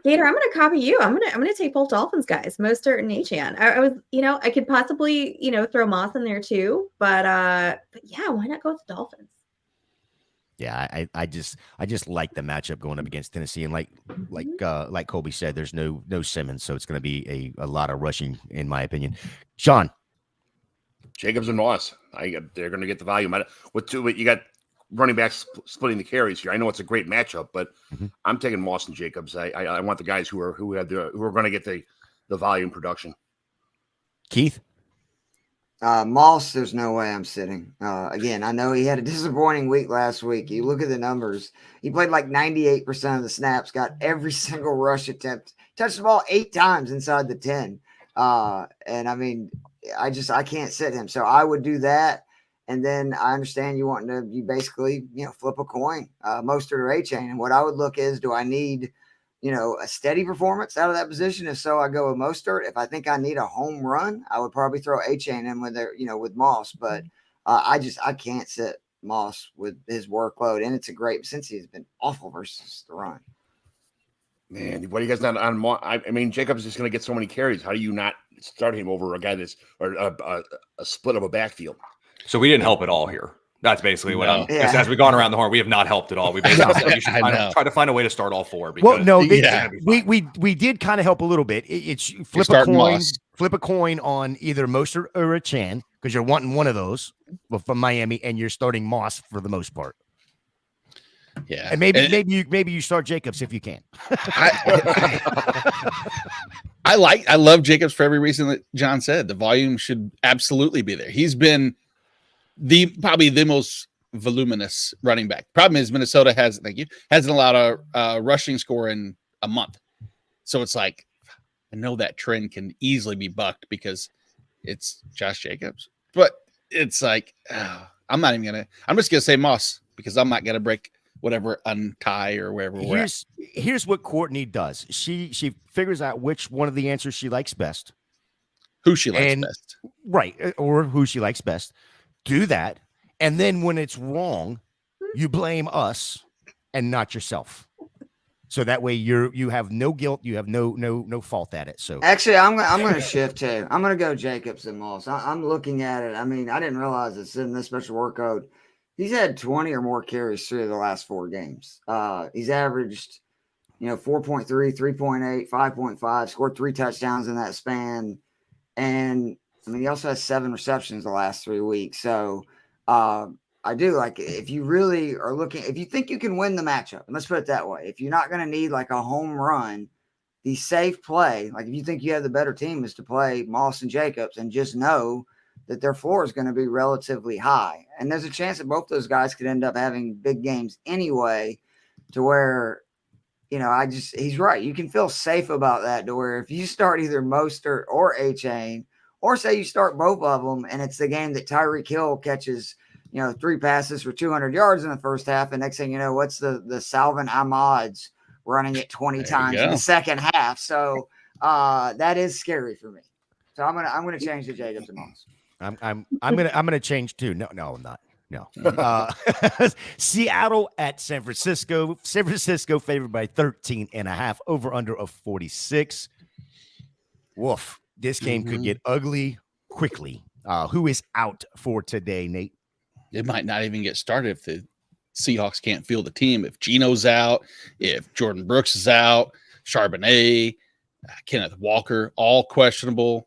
Gator, I'm going to copy you. I'm going to take both Dolphins guys, Mostert and Achane. I was, I could possibly, throw Moss in there too, but yeah, why not go with the Dolphins? Yeah, I just like the matchup going up against Tennessee, and like Colby said, there's no Simmons, so it's going to be a lot of rushing, in my opinion. Sean, Jacobs and Moss, they're going to get the volume. You got running backs splitting the carries here. I know it's a great matchup, but I'm taking Moss and Jacobs. I want the guys who are going to get the volume production. Keith. Moss, there's no way I'm sitting. Again, I know he had a disappointing week last week. You look at the numbers. He played like 98% of the snaps, got every single rush attempt, touched the ball 8 times inside the 10. And I mean, I can't sit him. So I would do that. And then I understand you basically, flip a coin, Mostert or Achane. And what I would look is, do I need, a steady performance out of that position? If so, I go with Mostert. If I think I need a home run, I would probably throw Achane in with Moss. But I can't sit Moss with his workload. And it's since he's been awful versus the run. Man, what do you guys not on Moss? I mean, Jacobs is going to get so many carries. How do you not start him over a guy a split of a backfield? So we didn't help at all here. That's basically what I'm. Yeah. As we've gone around the horn, we have not helped at all. We basically said you should try to find a way to start all 4. Because we did kind of help a little bit. It's flip a coin on either Mostert or Achane because you're wanting one of those from Miami, and you're starting Moss for the most part. Yeah, and maybe you start Jacobs if you can. I love Jacobs for every reason that John said. The volume should absolutely be there. He's been probably the most voluminous running back. Problem is Minnesota hasn't allowed a rushing score in a month. So it's like, I know that trend can easily be bucked because it's Josh Jacobs. But it's like, I'm not even going to, I'm just going to say Moss because I'm not going to break whatever untie or wherever we're at. Here's what Courtney does. She figures out which one of the answers she likes best. Who she likes best. Right. Or who she likes best. Do that. And then when it's wrong, you blame us and not yourself. So that way you have no guilt. You have no fault at it. So actually, I'm going to shift too. I'm going to go Jacobs and Moss. I'm looking at it. I mean, I didn't realize it's in this special work code. He's had 20 or more carries through the last 4 games. He's averaged, 4.3, 3.8, 5.5, scored 3 touchdowns in that span. And I mean, he also has 7 receptions the last 3 weeks. So I do like it. If you really are looking, if you think you can win the matchup, and let's put it that way, if you're not going to need like a home run, the safe play, like if you think you have the better team, is to play Moss and Jacobs and just know that their floor is going to be relatively high. And there's a chance that both those guys could end up having big games anyway, to where, he's right. You can feel safe about that, to where if you start either Mostert or A-Chain, or say you start both of them and it's the game that Tyreek Hill catches, 3 passes for 200 yards in the first half. And next thing you know, what's the Salvin Ahmad's running it 20 times in the second half. So that is scary for me. So I'm going to change to Jacobs and Moss. I'm gonna change too. No, I'm not. No. Seattle at San Francisco. San Francisco favored by 13.5, over under of 46. Woof. This game could get ugly quickly. Who is out for today, Nate? It might not even get started if the Seahawks can't field the team. If Geno's out, if Jordan Brooks is out, Charbonnet, Kenneth Walker, all questionable.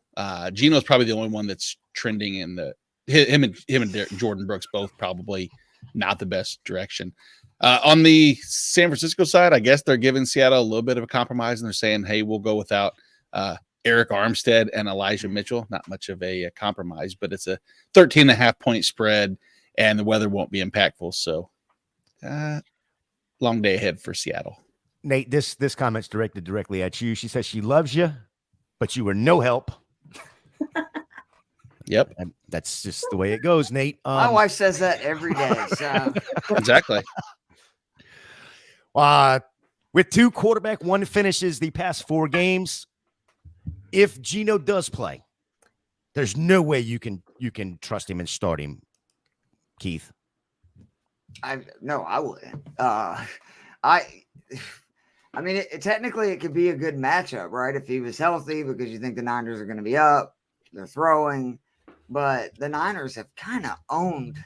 Geno's probably the only one that's trending in the him and Jordan Brooks both probably not the best direction. On the San Francisco side, I guess they're giving Seattle a little bit of a compromise, and they're saying, hey, we'll go without Eric Armstead and Elijah Mitchell. Not much of a compromise, but it's a 13.5 point spread, and the weather won't be impactful. So long day ahead for Seattle. Nate, this comment's directed directly at you. She says she loves you, but you were no help. Yep. And that's just the way it goes, Nate. My wife says that every day. So. Exactly. With 2 quarterback, 1 finishes the past 4 games. If Geno does play, there's no way you can trust him and start him, Keith. I wouldn't. I mean, technically, it could be a good matchup, right? If he was healthy, because you think the Niners are going to be up, they're throwing. But the Niners have kind of owned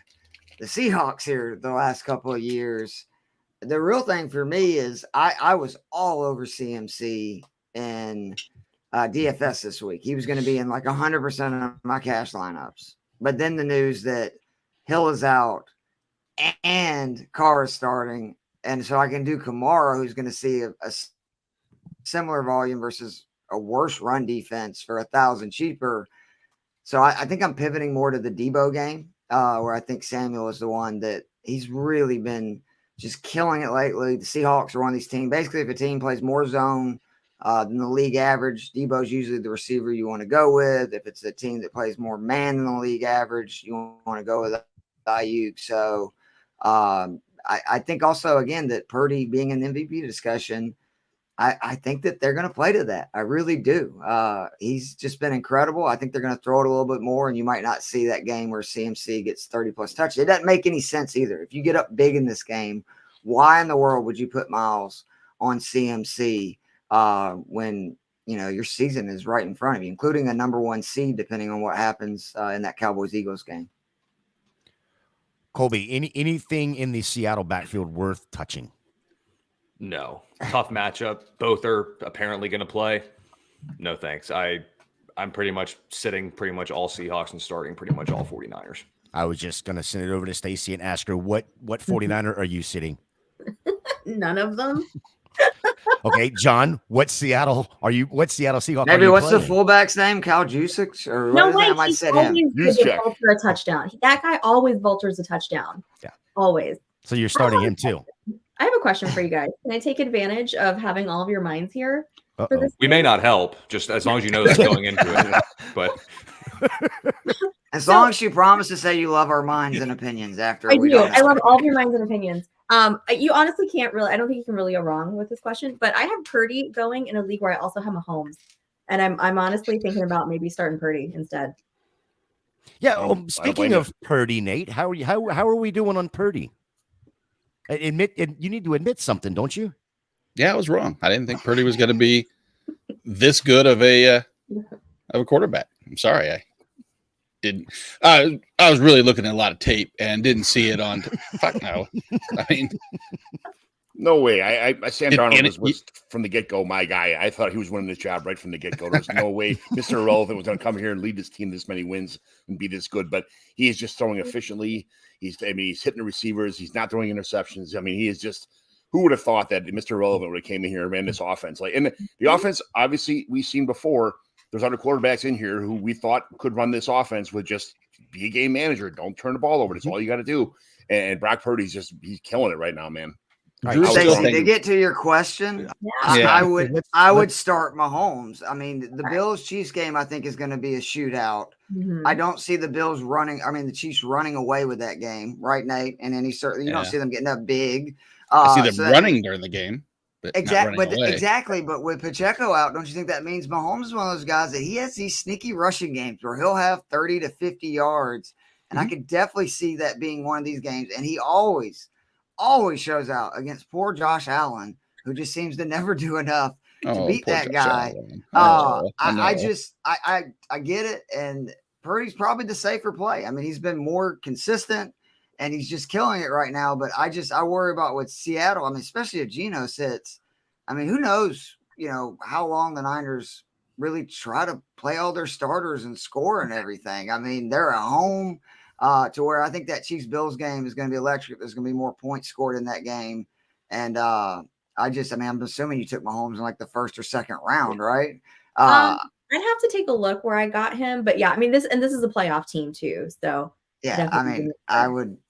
the Seahawks here the last couple of years. The real thing for me is I was all over CMC in DFS this week. He was going to be in like 100% of my cash lineups. But then the news that Hill is out and Carr is starting, and so I can do Kamara, who's going to see a similar volume versus a worse run defense for 1,000 cheaper. So I think I'm pivoting more to the Debo game, where I think Samuel is the one that he's really been just killing it lately. The Seahawks are one of these teams. Basically, if a team plays more zone than the league average, Debo's usually the receiver you want to go with. If it's a team that plays more man than the league average, you want to go with Ayuk. So I think also, again, that Purdy being in the MVP discussion, I think that they're going to play to that. I really do. He's just been incredible. I think they're going to throw it a little bit more, and you might not see that game where CMC gets 30-plus touches. It doesn't make any sense either. If you get up big in this game, why in the world would you put Miles on CMC when your season is right in front of you, including a number 1 seed, depending on what happens in that Cowboys-Eagles game? Colby, anything in the Seattle backfield worth touching? No. Tough matchup. Both are apparently going to play. No thanks. I'm pretty much sitting pretty much all Seahawks and starting pretty much all 49ers. I was just going to send it over to Stacy and ask her, what 49er are you sitting? None of them. Okay, John, what Seattle Seahawks? Maybe what's the fullback's name? Cal Jusic? Or No what way. I might He's sit always him. vulture a touchdown. That guy always vultures a touchdown. Yeah. Always. So you're starting him too. I have a question for you guys. Can I take advantage of having all of your minds here? for this We may not help, just as long as you know that going into it. But As long as you promise to say you love our minds and opinions after I we do. don't I know. love all of your minds and opinions. You honestly can't really. I don't think you can really go wrong with this question. But I have Purdy going in a league where I also have Mahomes, and I'm honestly thinking about maybe starting Purdy instead. Yeah. Speaking of Purdy, Nate, how are we doing on Purdy? You need to admit something, don't you? Yeah, I was wrong. I didn't think Purdy was going to be this good of a quarterback. I'm sorry, I didn't. I was really looking at a lot of tape and didn't see it on. Fuck no. I mean, no way. Sam Darnold was from the get-go my guy. I thought he was winning this job right from the get-go. There's no way Mr. Irrelevant was going to come here and lead this team this many wins and be this good. But he is just throwing efficiently. He's hitting the receivers. He's not throwing interceptions. I mean, he is just. Who would have thought that Mr. Irrelevant would have came in here and ran this offense? And the offense, obviously, we've seen before. There's other quarterbacks in here who we thought could run this offense with just be a game manager. Don't turn the ball over. That's all you got to do. And Brock Purdy's he's killing it right now, man. Stacey, to get to your question, I would start Mahomes. I mean, the Bills-Chiefs game, I think, is going to be a shootout. Mm-hmm. I don't see the Bills the Chiefs running away with that game, right, Nate? And any you don't see them getting up big. I see them running during the game. Exactly. But with Pacheco out, don't you think that means Mahomes is one of those guys that he has these sneaky rushing games where he'll have 30 to 50 yards? And I could definitely see that being one of these games. And he always shows out against poor Josh Allen, who just seems to never do enough to beat that guy. I get it. And Purdy's probably the safer play. I mean, he's been more consistent. And he's just killing it right now. But I worry about with Seattle. I mean, especially if Geno sits. I mean, who knows, how long the Niners really try to play all their starters and score and everything. I mean, they're at home to where I think that Chiefs-Bills game is going to be electric. There's going to be more points scored in that game. And I'm assuming you took Mahomes in like the first or second round, right? I'd have to take a look where I got him. But yeah, I mean, this is a playoff team too. So yeah, I mean,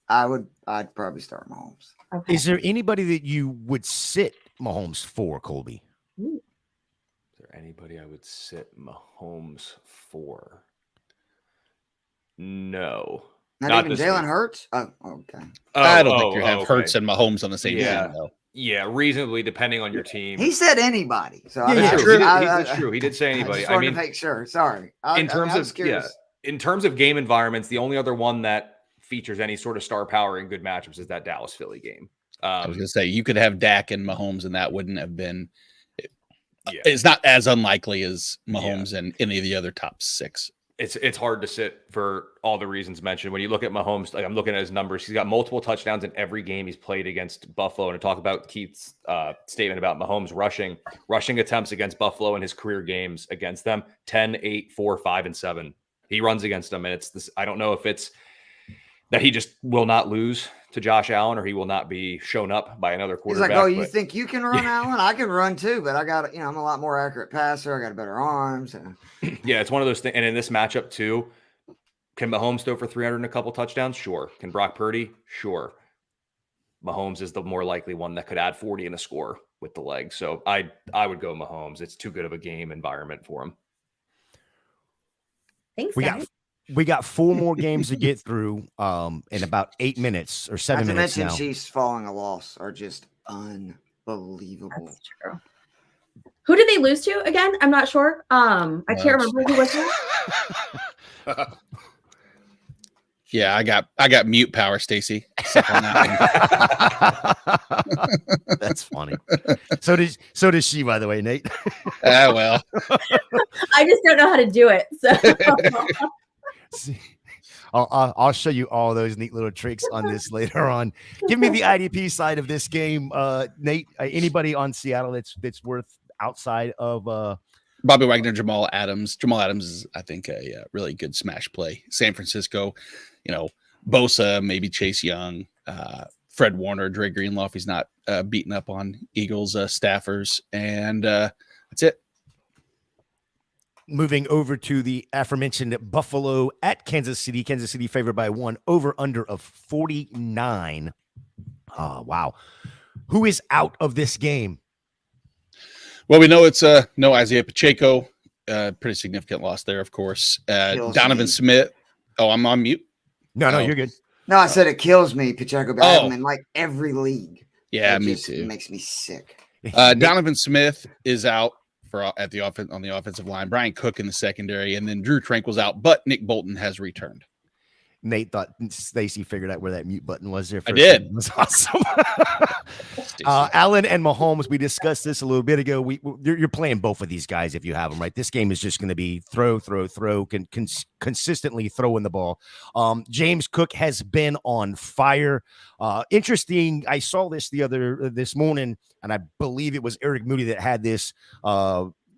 I'd probably start Mahomes. Okay. Is there anybody that you would sit Mahomes for, Colby? Is there anybody I would sit Mahomes for? No. Not even Jalen Hurts? Oh, okay. I don't think you have Hurts and Mahomes on the same team, though. Yeah, reasonably, depending on your team. He said anybody. So it's true. He did say anybody. I wanted to make sure. Sorry. In terms of game environments, the only other one that features any sort of star power in good matchups is that Dallas Philly game. I was going to say you could have Dak and Mahomes, and that wouldn't have been. It's not as unlikely as Mahomes and any of the other top six. It's hard to sit for all the reasons mentioned. When you look at Mahomes, like I'm looking at his numbers, he's got multiple touchdowns in every game he's played against Buffalo. And to talk about Keith's statement about Mahomes rushing attempts against Buffalo in his career games against them, 10, 8, 4, 5, and 7. He runs against them, and it's this. I don't know if it's that he just will not lose to Josh Allen or he will not be shown up by another quarterback. He's like, you think you can run, Allen? I can run too, but I got, I'm a lot more accurate passer. I got better arms. Yeah, it's one of those things. And in this matchup too, can Mahomes throw for 300 and a couple touchdowns? Sure. Can Brock Purdy? Sure. Mahomes is the more likely one that could add 40 in a score with the leg. So I would go Mahomes. It's too good of a game environment for him. Thanks, We got 4 more games to get through in about 8 minutes or 7 minutes now. Chiefs following a loss are just unbelievable. That's true. Who did they lose to again? I'm not sure. I can't remember who was it. Yeah, I got mute power, Stacey. That's funny. So does she, by the way, Nate. Well. I just don't know how to do it. So I'll show you all those neat little tricks on this later on. Give me the IDP side of this game, Nate. Anybody on Seattle that's worth outside of Bobby Wagner, Jamal Adams. Jamal Adams is, I think, a really good smash play. San Francisco, Bosa, maybe Chase Young, Fred Warner, Dre Greenlaw if he's not beaten up on Eagles staffers, and that's it. Moving over to the aforementioned Buffalo at Kansas City. Kansas City favored by 1, over under of 49. Oh, wow. Who is out of this game? Well, we know it's no Isaiah Pacheco. Pretty significant loss there, of course. Donovan Smith. Oh, I'm on mute. No, you're good. No, I said it kills me, Pacheco, but I have him in like every league. Yeah, it me just too. Makes me sick. Donovan Smith is out on the offensive line. Brian Cook in the secondary, and then Drew Tranquil's out, but Nick Bolton has returned. Nate thought Stacy figured out where that mute button was there. I did. It was awesome. Allen and Mahomes, we discussed this a little bit ago. You're playing both of these guys if you have them, right? This game is just going to be throw, consistently throwing the ball. James Cook has been on fire. Interesting. I saw this this morning, and I believe it was Eric Moody that had this.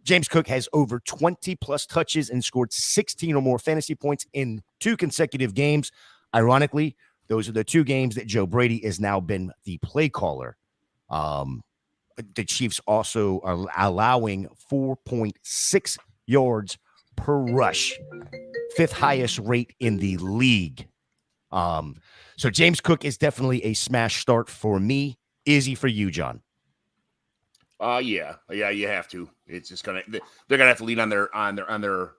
James Cook has over 20 plus touches and scored 16 or more fantasy points in 2 consecutive games. Ironically, those are the 2 games that Joe Brady has now been the play caller. The Chiefs also are allowing 4.6 yards per rush, 5th highest rate in the league. So James Cook is definitely a smash start for me. Is he for you, John? Yeah, you have to. It's just they're gonna have to lean on their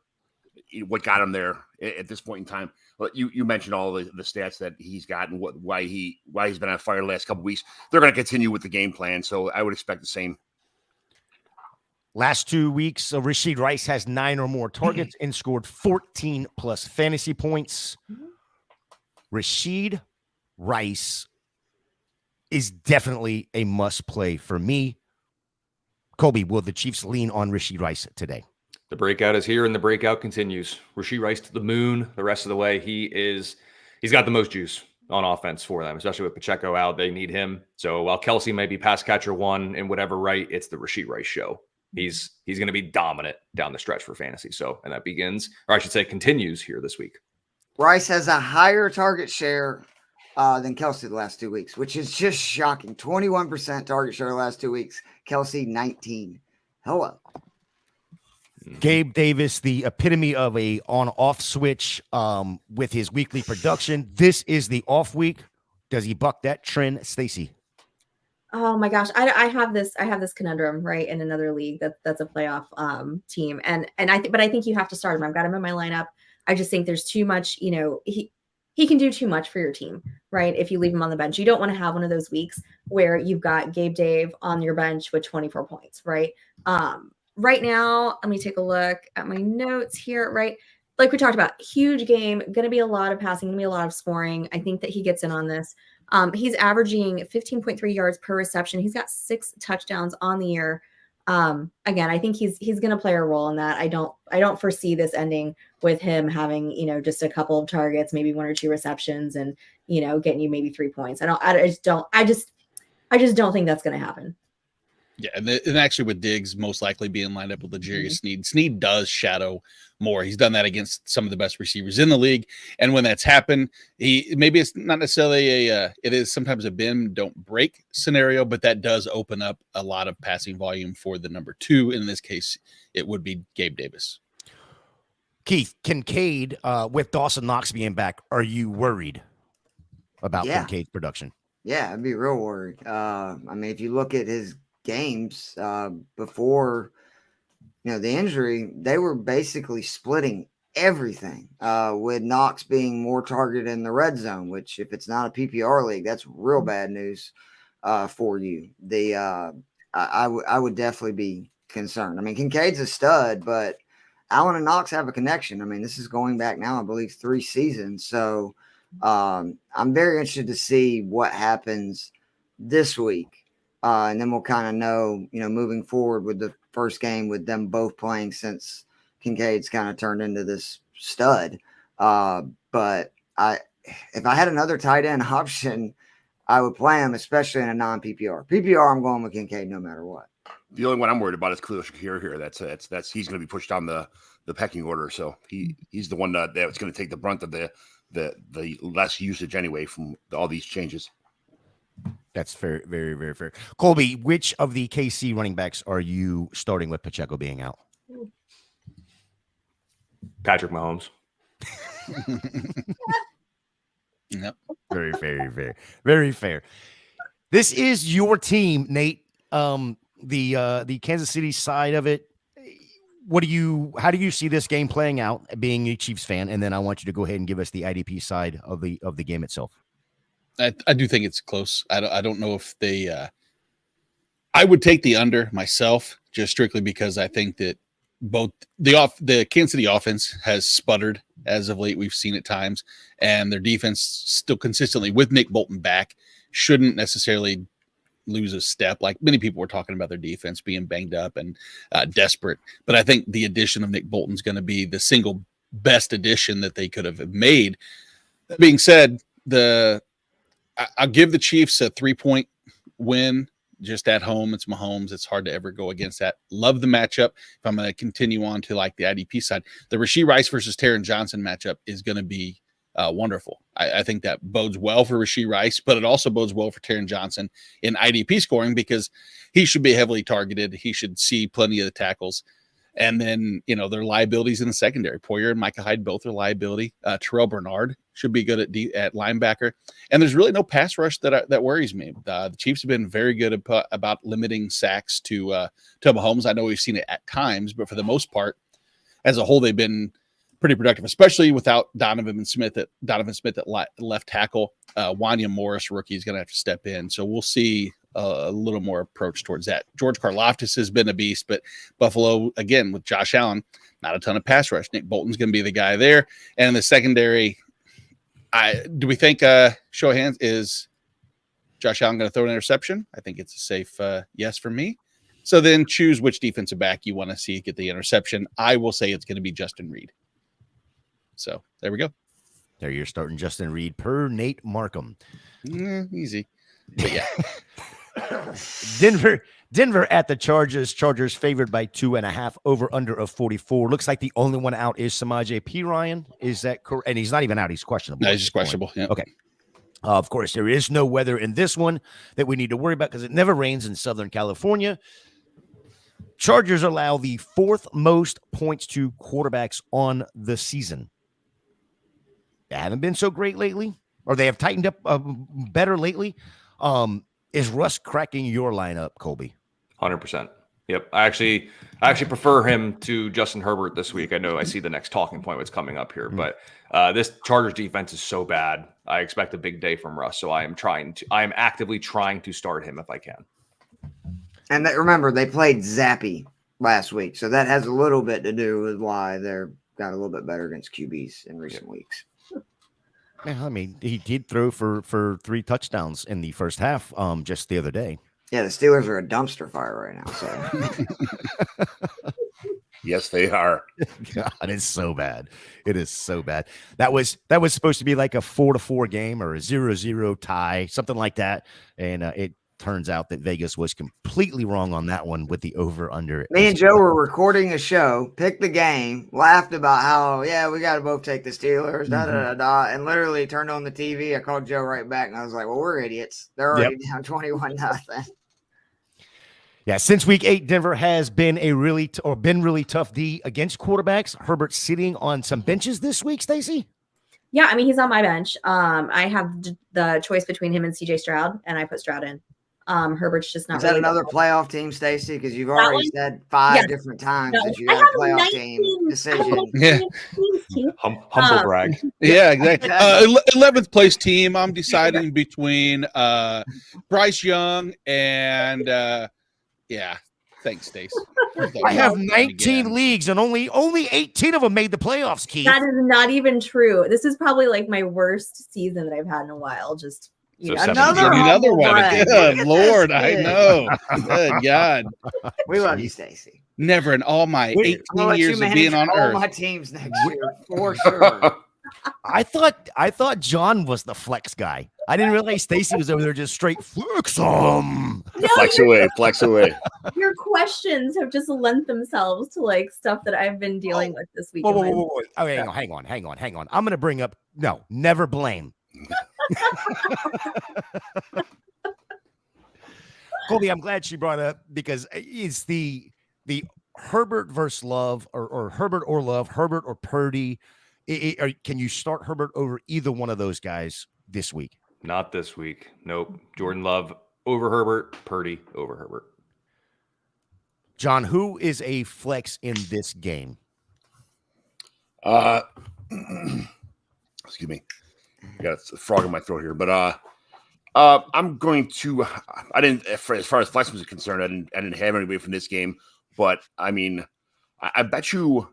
what got him there at this point in time. But you mentioned all the stats that he's got and why he's been on fire the last couple of weeks. They're gonna continue with the game plan, so I would expect the same. Last 2 weeks, Rashid Rice has 9 or more targets and scored 14 plus fantasy points. Rashid Rice is definitely a must play for me. Colby, will the Chiefs lean on Rashid Rice today? The breakout is here, and the breakout continues. Rashid Rice to the moon the rest of the way. He's got the most juice on offense for them, especially with Pacheco out. They need him. So while Kelsey may be pass catcher 1 in whatever right, it's the Rashid Rice show. He's going to be dominant down the stretch for fantasy. So, and that begins, or I should say continues here this week. Rice has a higher target share than Kelsey the last 2 weeks, which is just shocking. 21% target share the last 2 weeks. Kelsey 19. Hello. Gabe Davis, the epitome of a on-off switch with his weekly production. This is the off week. Does he buck that trend, Stacy? Oh my gosh, I have this conundrum right in another league that's a playoff team, and I think you have to start him. I've got him in my lineup. I just think there's too much. He can do too much for your team, right? If you leave him on the bench, you don't want to have one of those weeks where you've got Gabe Dave on your bench with 24 points, right? Right now, let me take a look at my notes here, right? Like we talked about, huge game, going to be a lot of passing, going to be a lot of scoring. I think that he gets in on this. He's averaging 15.3 yards per reception. He's got 6 touchdowns on the year. Again, I think he's going to play a role in that. I don't foresee this ending with him having, just a couple of targets, maybe 1 or 2 receptions and, getting you maybe 3 points. I just don't think that's going to happen. Yeah, and actually with Diggs most likely being lined up with L'Jarius Sneed, Sneed does shadow more. He's done that against some of the best receivers in the league, and when that's happened, maybe it's not necessarily it is sometimes a bend don't break scenario, but that does open up a lot of passing volume for the number 2. In this case, it would be Gabe Davis. Keith, Kincaid with Dawson Knox being back, are you worried about Kincaid's production? Yeah, I'd be real worried. If you look at his games before the injury, they were basically splitting everything with Knox being more targeted in the red zone, which if it's not a PPR league, that's real bad news for you. I would definitely be concerned. Kincaid's a stud, but Allen and Knox have a connection. This is going back now, I believe 3 seasons. So I'm very interested to see what happens this week. And then we'll kind of know, moving forward with the first game with them both playing since Kincaid's kind of turned into this stud. But if I had another tight end option, I would play him, especially in a non-PPR. PPR, I'm going with Kincaid no matter what. The only one I'm worried about is Khalil Shakir here. That's he's going to be pushed down the pecking order. So he's the one that's going to take the brunt of the less usage anyway from all these changes. That's very, very, very fair. Colby, which of the KC running backs are you starting with Pacheco being out? Patrick Mahomes. Yep. Very, very, very, very fair. This is your team, Nate. the Kansas City side of it, how do you see this game playing out, being a Chiefs fan? And then I want you to go ahead and give us the IDP side of the game itself. I do think it's close. I don't know if they I would take the under myself, just strictly because I think that both the Kansas City offense has sputtered as of late. We've seen at times, and their defense still consistently, with Nick Bolton back, shouldn't necessarily lose a step. Like many people were talking about their defense being banged up and desperate, but I think the addition of Nick Bolton is going to be the single best addition that they could have made. That being said, I'll give the Chiefs a 3-point win. Just at home, it's Mahomes. It's hard to ever go against that. Love the matchup. If I'm going to continue on to like the IDP side, the Rashee Rice versus Taron Johnson matchup is going to be wonderful. I think that bodes well for Rashee Rice, but it also bodes well for Taron Johnson in IDP scoring because he should be heavily targeted. He should see plenty of the tackles. And then, their liabilities in the secondary. Poyer and Micah Hyde both are liability. Terrell Bernard should be good at linebacker. And there's really no pass rush that worries me. The Chiefs have been very good about limiting sacks to Mahomes. I know we've seen it at times, but for the most part, as a whole, they've been pretty productive, especially without Donovan Smith at left tackle. Wanya Morris, rookie, is going to have to step in. So we'll see a little more approach towards that. George Karlaftis has been a beast, but Buffalo, again, with Josh Allen, not a ton of pass rush. Nick Bolton's going to be the guy there. And in the secondary, do we think, show of hands, is Josh Allen going to throw an interception? I think it's a safe yes for me. So then choose which defensive back you want to see get the interception. I will say it's going to be Justin Reed. So there we go. There you're starting Justin Reed per Nate Markham. Easy. But yeah. Denver at the Chargers. Chargers favored by 2.5, over under of 44. Looks like the only one out is Samaje Perine. Is that correct? And he's not even out. He's questionable. No, he's just questionable. Yeah. Okay. Of course, there is no weather in this one that we need to worry about because it never rains in Southern California. Chargers allow the fourth most points to quarterbacks on the season. They haven't been so great lately, or they have tightened up better lately. Is Russ cracking your lineup, Colby? 100%. Yep. I actually prefer him to Justin Herbert this week. I know I see the next talking point what's coming up here, but this Chargers defense is so bad. I expect a big day from Russ, so I am actively trying to start him if I can. And remember, they played Zappy last week, so that has a little bit to do with why they're got a little bit better against QBs in recent weeks. Yeah, I mean, he did throw for 3 touchdowns in the first half just the other day. Yeah, the Steelers are a dumpster fire right now. So Yes, they are. God, it's so bad. It is so bad. That was supposed to be like a 4-4 game or a 0-0 tie, something like that. And it turns out that Vegas was completely wrong on that one with the over-under. Me and Joe were recording a show, picked the game, laughed about how, we got to both take the Steelers, and literally turned on the TV. I called Joe right back, and I was like, well, we're idiots. They're already down 21-0. Yeah, since week 8, Denver has been really tough D against quarterbacks. Herbert sitting on some benches this week, Stacey? Yeah, I mean, he's on my bench. I have the choice between him and CJ Stroud, and I put Stroud in. Herbert's just not. Is that really another playoff team, Stacey? Because you've already said 5 different times that you had a playoff team decision. Yeah. Humble brag. Yeah, exactly. 11th place team. I'm deciding between Bryce Young and thanks, Stace. I have 19 leagues and only 18 of them made the playoffs, Keith. That is not even true. This is probably like my worst season that I've had in a while. Just another one. Good Lord, I know. Good God. We love you, Stacey. Never in all my 18 years of being on Earth. All my teams next year, for sure. I thought John was the flex guy. I didn't realize Stacey was over there just straight flex them. No, flex away. Your questions have just lent themselves to like stuff that I've been dealing with this week. Whoa. Oh, hang on. I'm going to bring up never blame. Colby, I'm glad she brought up because it's the Herbert versus Love or Herbert or Love, Herbert or Purdy. Can you start Herbert over either one of those guys this week? Not this week. Nope. Jordan Love over Herbert, Purdy over Herbert. John, who is a flex in this game? Excuse me. I got a frog in my throat here, but I'm going to. I didn't, as far as flex was concerned, I didn't have anybody from this game. But I mean, I bet you.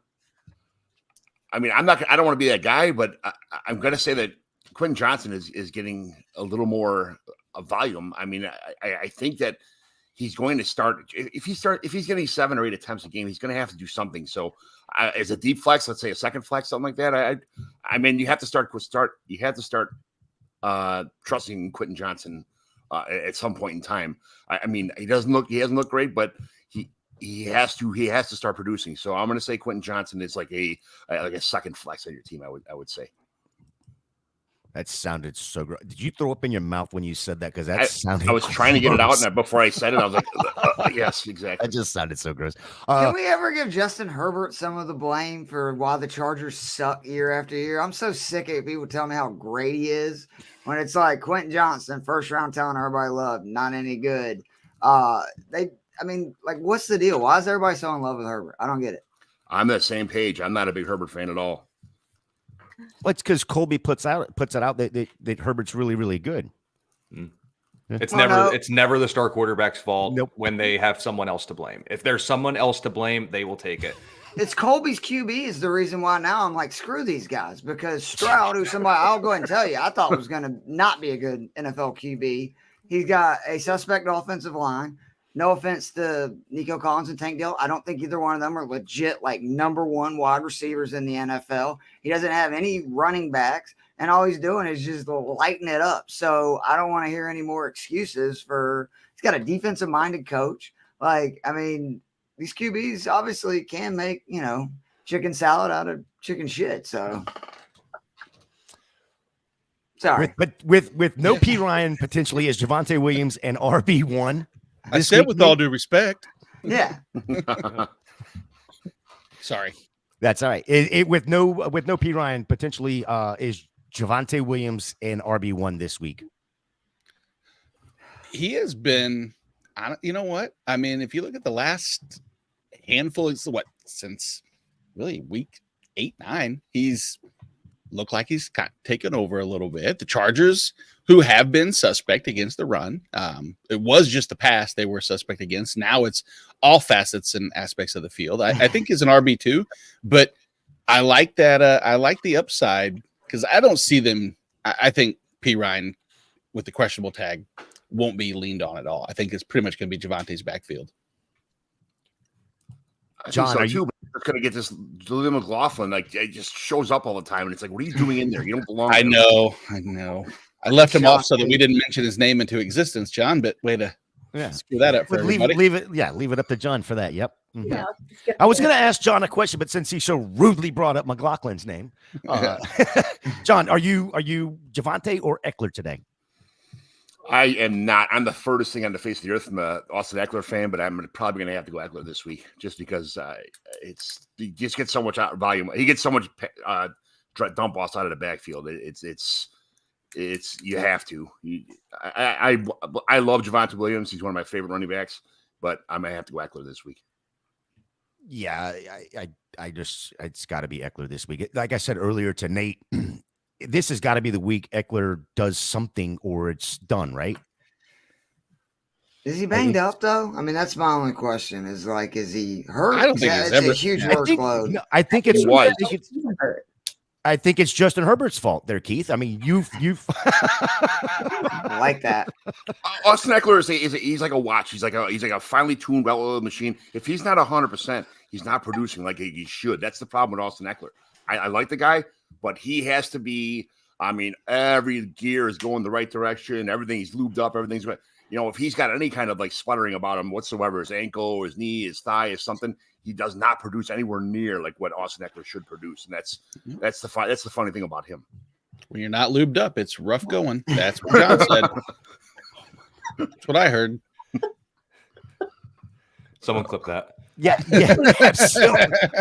I mean, I don't want to be that guy, but I'm going to say that Quentin Johnson is getting a little more volume. I mean, I think that he's going to start. If he's getting 7 or 8 attempts a game, he's going to have to do something. So, as a deep flex, let's say a second flex, something like that. I mean, you have to start. You have to start trusting Quentin Johnson at some point in time. I mean, he hasn't looked great, but he has to start producing. So I'm going to say Quentin Johnson is like a second flex on your team. I would say. That sounded so gross. Did you throw up in your mouth when you said that? Because that sounded. I was trying to get it out, and before I said it, I was like, "Yes, exactly." That just sounded so gross. Can we ever give Justin Herbert some of the blame for why the Chargers suck year after year? I'm so sick of people telling me how great he is when it's like Quentin Johnson, first round talent everybody loved, not any good. What's the deal? Why is everybody so in love with Herbert? I don't get it. I'm the same page. I'm not a big Herbert fan at all. Well, it's because Colby puts it out that Herbert's really, really good. It's never the star quarterback's fault when they have someone else to blame. If there's someone else to blame, they will take it. It's Colby's QB is the reason why now I'm like, screw these guys, because Stroud, who's somebody I'll go ahead and tell you, I thought was going to not be a good NFL QB. He's got a suspect offensive line. No offense to Nico Collins and Tank Dell. I don't think either one of them are legit like number 1 wide receivers in the NFL. He doesn't have any running backs, and all he's doing is just lighting it up. So I don't want to hear any more excuses for – he's got a defensive-minded coach. Like, I mean, these QBs obviously can make, chicken salad out of chicken shit. So sorry. With no P. Ryan potentially as Javonte Williams and RB1. I said with all due respect. Yeah. Sorry. That's all right. With no P. Ryan potentially is Javonte Williams and RB1 this week. He has been, you know what? I mean, if you look at the last handful, since really week 8, 9, he's looked like he's kind of taken over a little bit. The Chargers, who have been suspect against the run, it was just the pass they were suspect against. Now it's all facets and aspects of the field. I think he's an RB2, but I like that. I like the upside because I don't see them. I think P. Ryan with the questionable tag won't be leaned on at all. I think it's pretty much going to be Javonte's backfield. John, are you going to get this Julian McLaughlin? Like, it just shows up all the time, and it's like, what are you doing in there? You don't belong. I know. I left him off so that we didn't mention his name into existence, John. But way to screw that up for everybody. Leave it up to John for that. Yep. Mm-hmm. Yeah, I was going to ask John a question, but since he so rudely brought up McLaughlin's name, John, are you Javonte or Eckler today? I am not. I'm the furthest thing on the face of the earth from an Austin Eckler fan, but I'm probably going to have to go Eckler this week just because he just gets so much volume. He gets so much dump offs out of the backfield. It's you have to. I love Javonte Williams. He's one of my favorite running backs, but I'm going to have to go Eckler this week. Yeah, it's got to be Eckler this week. Like I said earlier to Nate, this has got to be the week Eckler does something or it's done, right? Is he banged up though? I mean, that's my only question. Is he hurt? I don't think he's ever. A huge workload. I think it's I think it's Justin Herbert's fault there, Keith. I mean, you've I like that. Austin Eckler he's like a watch. He's like a finely tuned, well-oiled machine. If he's not 100%, he's not producing like he should. That's the problem with Austin Eckler. I like the guy, but he has to be. I mean, every gear is going the right direction. Everything he's lubed up. Everything's right. If he's got any kind of like sputtering about him whatsoever, his ankle, his knee, his thigh, is something, he does not produce anywhere near like what Austin Eckler should produce, and that's the funny thing about him. When you're not lubed up, it's rough going. That's what John said. That's what I heard. Someone clip that. Yeah,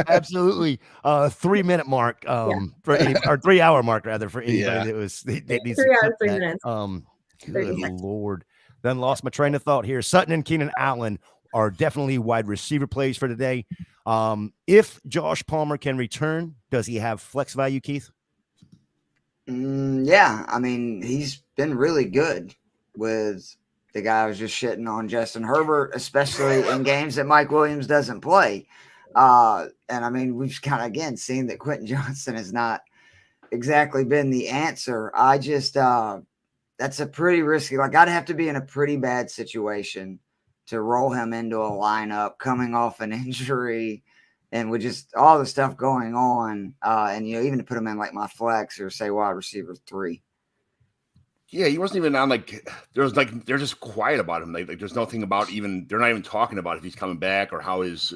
absolutely. 3-minute mark, for or 3 hour mark rather for anybody that was. They 3 hours, 3 minutes. Good Lord. Then lost my train of thought here. Sutton and Keenan Allen. are definitely wide receiver plays for today. If Josh Palmer can return, does he have flex value, Keith? Yeah, I mean, he's been really good with the guy I was just shitting on, Justin Herbert, especially in games that Mike Williams doesn't play. And I mean, we've kind of, again, seen that Quentin Johnson has not exactly been the answer. I just, that's a pretty risky, like, I'd have to be in a pretty bad situation to roll him into a lineup coming off an injury and with just all the stuff going on. And, you know, even to put him in like my flex or say wide receiver 3. Yeah, he wasn't even on they're just quiet about him. Like there's nothing about they're not even talking about if he's coming back or how his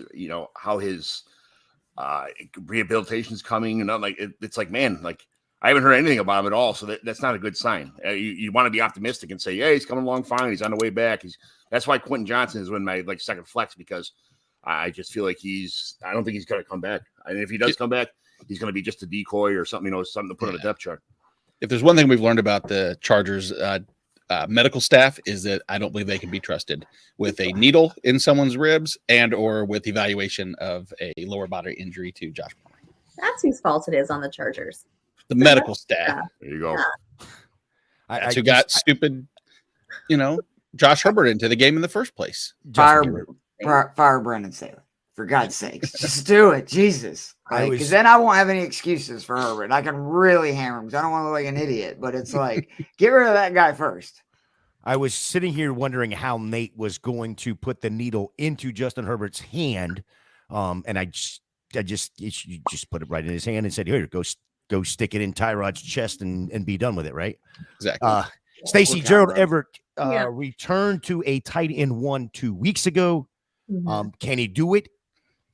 rehabilitation is coming and nothing. Like it's like, man, like I haven't heard anything about him at all. So that's not a good sign. You want to be optimistic and say, yeah, he's coming along fine. He's on the way back. That's why Quentin Johnson is in my second flex, because I just feel like I don't think he's going to come back. And if he does come back, he's going to be just a decoy or something, something to put on a depth chart. If there's one thing we've learned about the Chargers medical staff is that I don't believe they can be trusted with a needle in someone's ribs and or with evaluation of a lower body injury to Josh Palmer. That's whose fault it is on the Chargers. The medical staff. There you go. Yeah. That's who got stupid, Josh Herbert into the game in the first place. Fire Brendan Staley. For God's sakes, just do it, Jesus! Because then I won't have any excuses for Herbert. I can really hammer him because I don't want to look like an idiot. But it's like, get rid of that guy first. I was sitting here wondering how Nate was going to put the needle into Justin Herbert's hand, and you just put it right in his hand and said, "Here, go stick it in Tyrod's chest and be done with it." Right? Exactly. Stacey, Gerald Everett returned to a tight end 1 2 weeks ago. Mm-hmm. Can he do it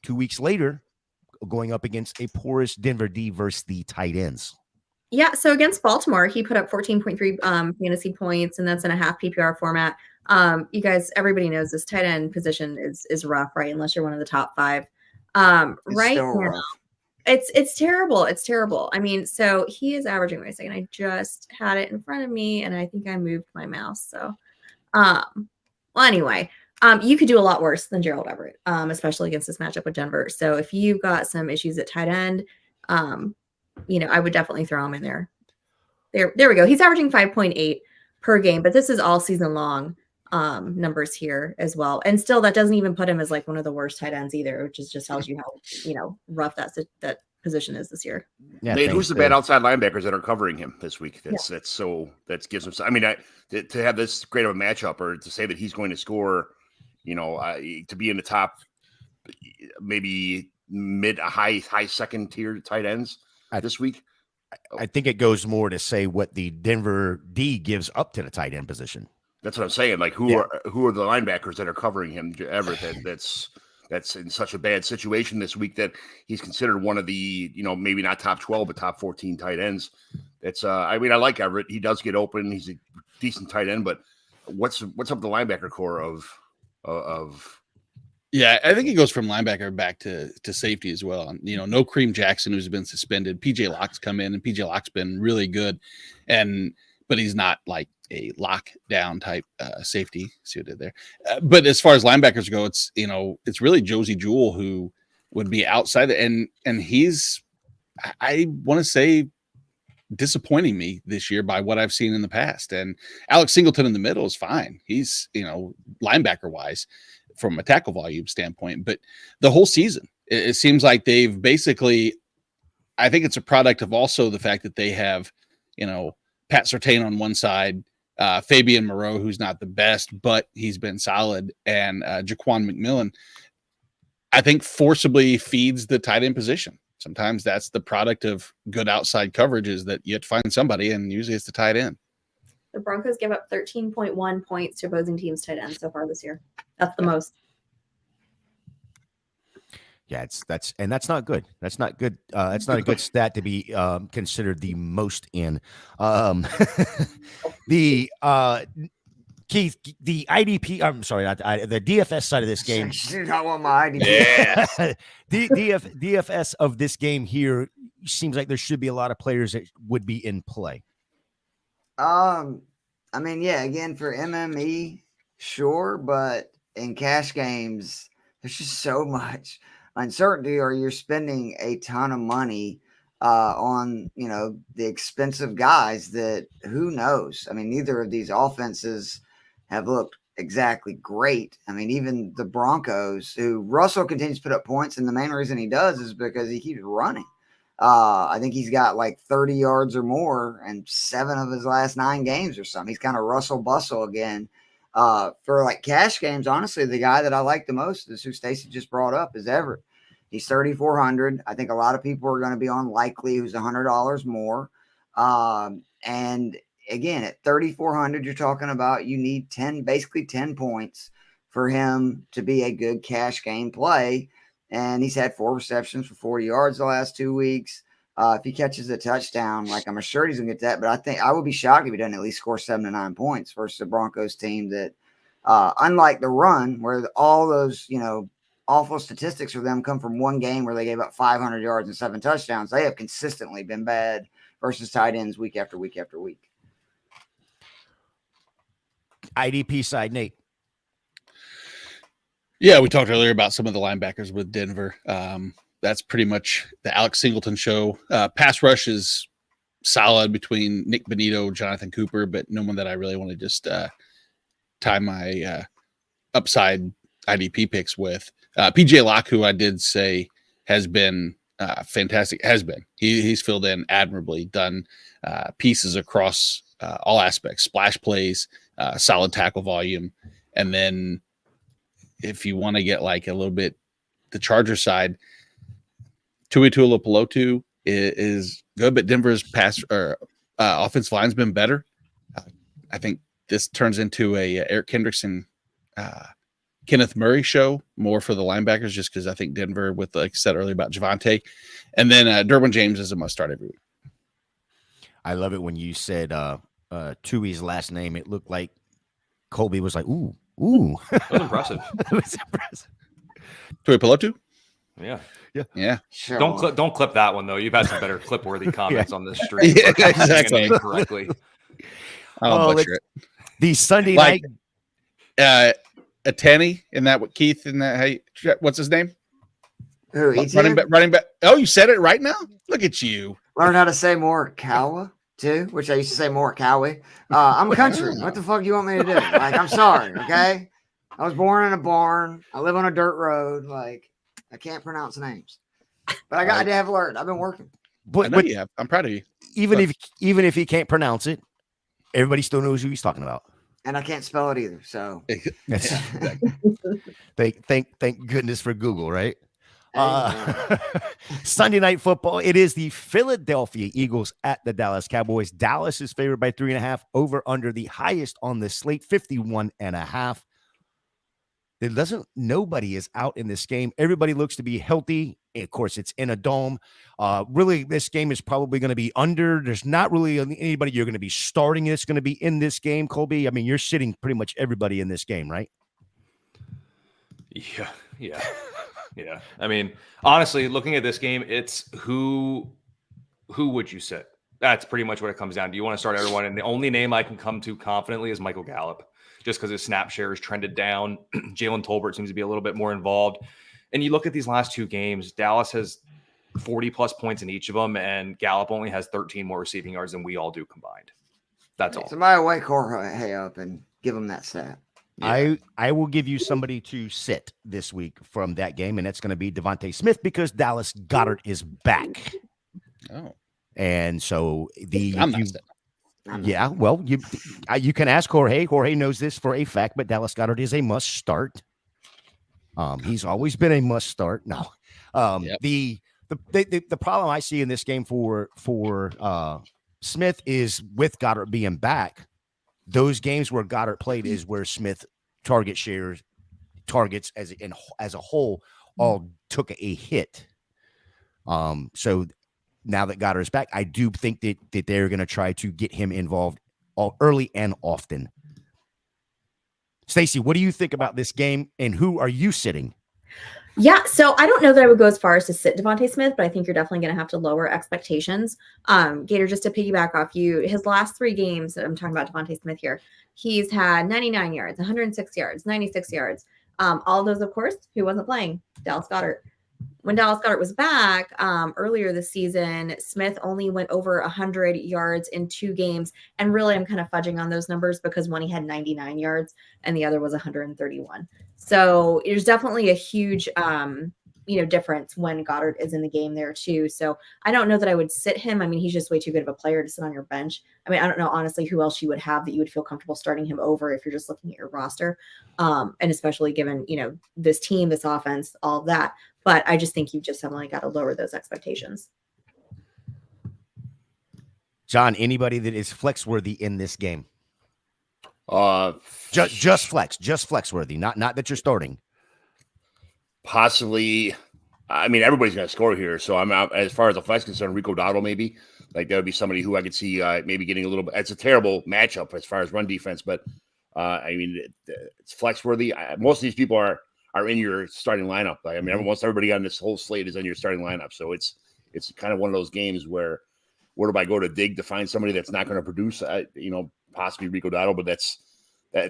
2 weeks later, going up against a porous Denver D versus the tight ends? Yeah, so against Baltimore, he put up 14.3 fantasy points, and that's in a half PPR format. You guys, everybody knows this tight end position is rough, right? Unless you're one of the top 5. Right now, rough. It's terrible. It's terrible. I mean, so he is averaging. Wait a second, I just had it in front of me, and I think I moved my mouse. So, well, anyway. You could do a lot worse than Gerald Everett, especially against this matchup with Denver. So if you've got some issues at tight end, I would definitely throw him in there. There we go. He's averaging 5.8 per game, but this is all season long numbers here as well. And still, that doesn't even put him as like one of the worst tight ends either, which just tells you how rough that position is this year. Yeah, Nate, who's the bad outside linebackers that are covering him this week? That gives him. I mean, to have this great of a matchup, or to say that he's going to score. To be in the top, maybe mid, high second tier tight ends this week. I think it goes more to say what the Denver D gives up to the tight end position. That's what I'm saying. Like who are the linebackers that are covering him? Everett, that's in such a bad situation this week that he's considered one of the maybe not top 12 but top 14 tight ends. That's I like Everett. He does get open. He's a decent tight end, but what's up with the linebacker core of yeah, I think he goes from linebacker back to safety as well. No Kareem Jackson, who's been suspended. PJ Locke's come in, and PJ Locke's been really good, but he's not like a lockdown type safety. See what I did there. But as far as linebackers go, it's really Josie Jewell who would be outside, and he's, I want to say, disappointing me this year by what I've seen in the past. And Alex Singleton in the middle is fine. He's, linebacker wise from a tackle volume standpoint, but the whole season, it seems like they've basically, I think it's a product of also the fact that they have, Pat Surtain on one side, Fabian Moreau, who's not the best, but he's been solid. And Jaquan McMillan, I think forcibly feeds the tight end position. Sometimes that's the product of good outside coverage, is that you have to find somebody, and usually it's the tight end. The Broncos give up 13.1 points to opposing teams' tight ends so far this year. That's the most. Yeah, that's not good. That's not good. That's not a good stat to be considered the most in. Keith, the IDP, I'm sorry, the DFS side of this game. I want my IDP. Yeah. DFS of this game here seems like there should be a lot of players that would be in play. Again, for MME, sure, but in cash games, there's just so much uncertainty, or you're spending a ton of money on, you know, the expensive guys that who knows? I mean, neither of these offenses have looked exactly great. I mean, even the Broncos, who Russell continues to put up points, and the main reason he does is because he keeps running. I think he's got like 30 yards or more in 7 of his last 9 games or something. He's kind of Russell Bustle again. For like cash games, honestly, the guy that I like the most is who Stacey just brought up, is Everett. He's 3,400. I think a lot of people are going to be on Likely, who's $100 more. And again, at 3,400, you're talking about you need basically 10 points for him to be a good cash game play. And he's had 4 receptions for 40 yards the last 2 weeks. If he catches a touchdown, like I'm sure he's gonna get that, but I think I would be shocked if he doesn't at least score 7 to 9 points versus the Broncos team that, unlike the run, where all those, you know, awful statistics for them come from one game where they gave up 500 yards and 7 touchdowns. They have consistently been bad versus tight ends week after week after week. IDP side, Nate. Yeah, we talked earlier about some of the linebackers with Denver. That's pretty much the Alex Singleton show. Pass rush is solid between Nick Benito, Jonathan Cooper, but no one that I really want to just tie my upside IDP picks with. PJ Locke, who I did say has been fantastic, he's filled in admirably, done pieces across all aspects, splash plays, solid tackle volume, and then if you want to get like a little bit the Charger side, Tui Tuipulotu is good, but Denver's pass or offensive line's been better. I think this turns into a Eric Kendrickson, Kenneth Murray show more for the linebackers, just because I think Denver, with like I said earlier about Javonte, and then Derwin James is a must start every week. I love it when you said Tui's last name. It looked like Colby was like, ooh. That was impressive. That was impressive. Tuipulotu? Yeah. Sure. Don't clip that one though. You've had some better clip-worthy comments on this stream. Yeah, exactly. Correctly. I'll butcher it. The Sunday Like, night. Atani, isn't that what Keith? In that, what's his name? Who, Running back. Oh, you said it right now. Look at you. Learn how to say more Kawa too, which I used to say more Cowie. I'm a country. What the fuck do you want me to do? Like, I'm sorry, okay? I was born in a barn. I live on a dirt road. Like, I can't pronounce names, but I have learned. I've been working. But you have. I'm proud of you. Even if he can't pronounce it, everybody still knows who he's talking about. And I can't spell it either. So thank goodness for Google, right? Sunday night football. It is the Philadelphia Eagles at the Dallas Cowboys. Dallas is favored by 3.5. Over under the highest on the slate, 51.5. Nobody is out in this game. Everybody looks to be healthy. Of course, it's in a dome. Really, this game is probably going to be under. There's not really anybody you're going to be starting that's going to be in this game, Colby. I mean, you're sitting pretty much everybody in this game, right? Yeah. I mean, honestly, looking at this game, it's who would you sit? That's pretty much what it comes down to. You want to start everyone, and the only name I can come to confidently is Michael Gallup, just because his snap share has trended down. Jalen Tolbert seems to be a little bit more involved. And you look at these last 2 games, Dallas has 40-plus points in each of them, and Gallup only has 13 more receiving yards than we all do combined. That's all. Somebody wake Jorge up and give him that stat. Yeah. I will give you somebody to sit this week from that game, and that's going to be Devontae Smith, because Dallas Goedert is back. Oh. And so I'm well, you can ask Jorge. Jorge knows this for a fact, but Dallas Goedert is a must start. He's always been a must start. No. Yep. The problem I see in this game for Smith is with Goddard being back. Those games where Goddard played is where Smith targets as a whole all took a hit. So now that Goddard is back, I do think that they're going to try to get him involved early and often. Stacey, what do you think about this game, and who are you sitting? Yeah, so I don't know that I would go as far as to sit Devontae Smith, but I think you're definitely going to have to lower expectations. Gator, just to piggyback off you, his last 3 games, I'm talking about Devontae Smith here, he's had 99 yards, 106 yards, 96 yards. All those, of course, who wasn't playing? Dallas Goedert. When Dallas Goedert was back earlier this season, Smith only went over 100 yards in 2 games. And really, I'm kind of fudging on those numbers because one he had 99 yards and the other was 131. So there's definitely a huge difference when Goddard is in the game there too. So I don't know that I would sit him. I mean, he's just way too good of a player to sit on your bench. I mean, I don't know, honestly, who else you would have that you would feel comfortable starting him over if you're just looking at your roster. And especially given, this team, this offense, all of that. But I just think you just definitely got to lower those expectations. John, anybody that is flex worthy in this game? Just flex worthy, not that you're starting. Possibly, I mean, everybody's going to score here. So I'm out as far as the flex is concerned. Rico Dowdle, maybe like that would be somebody who I could see maybe getting a little bit. It's a terrible matchup as far as run defense, but I mean, it's flex worthy. Most of these people are in your starting lineup. I mean, almost everybody on this whole slate is in your starting lineup. So it's kind of one of those games where do I go to dig to find somebody that's not going to produce? Possibly Rico Dowdle, but that's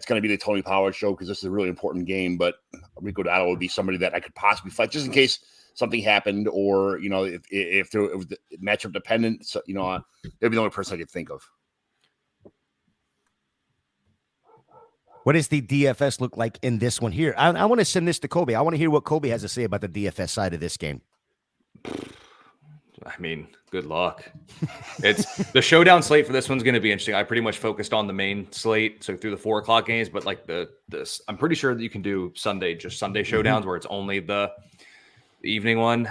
going to be the Tony Pollard show because this is a really important game. But Rico Dowdle would be somebody that I could possibly fight just in case something happened, or if there was matchup dependent. So they'd be the only person I could think of. What does the DFS look like in this one here? I want to send this to Colby. I want to hear what Colby has to say about the DFS side of this game. I mean, good luck. It's the showdown slate for this one's going to be interesting. I pretty much focused on the main slate, so through the 4 o'clock games, but like this, I'm pretty sure that you can do Sunday showdowns where it's only the evening one.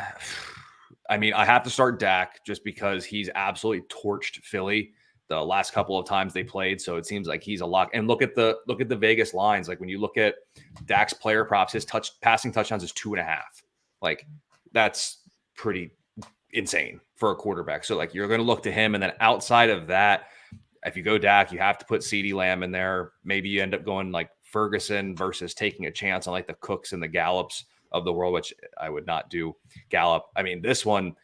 I mean, I have to start Dak just because he's absolutely torched Philly the last couple of times they played. So it seems like he's a lock. And look at the Vegas lines. Like when you look at Dak's player props, his passing touchdowns is 2.5. Like that's pretty insane for a quarterback. So like you're going to look to him. And then outside of that, if you go Dak, you have to put CeeDee Lamb in there. Maybe you end up going like Ferguson versus taking a chance on like the Cooks and the Gallups of the world, which I would not do Gallup. I mean, this one,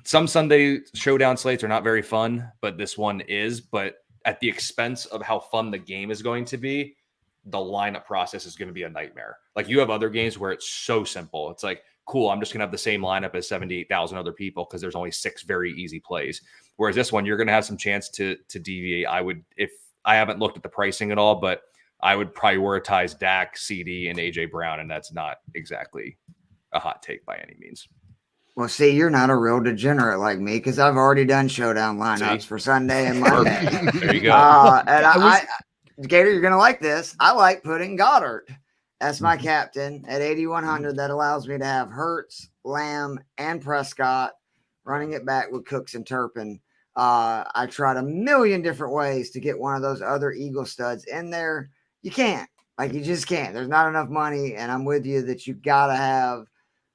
some Sunday showdown slates are not very fun, but this one is. But at the expense of how fun the game is going to be, the lineup process is going to be a nightmare. Like you have other games where it's so simple. It's like, cool, I'm just going to have the same lineup as 78,000 other people because there's only 6 very easy plays. Whereas this one, you're going to have some chance to deviate. If I haven't looked at the pricing at all, but I would prioritize Dak, CD, and AJ Brown, and that's not exactly a hot take by any means. Well, see, you're not a real degenerate like me because I've already done showdown lineups for Sunday and Monday. There you go. And Gator, you're going to like this. I like putting Goddard as my captain at 8,100. That allows me to have Hurts, Lamb, and Prescott running it back with Cooks and Turpin. I tried a million different ways to get one of those other Eagle studs in there. You can't. Like, you just can't. There's not enough money, and I'm with you that you've got to have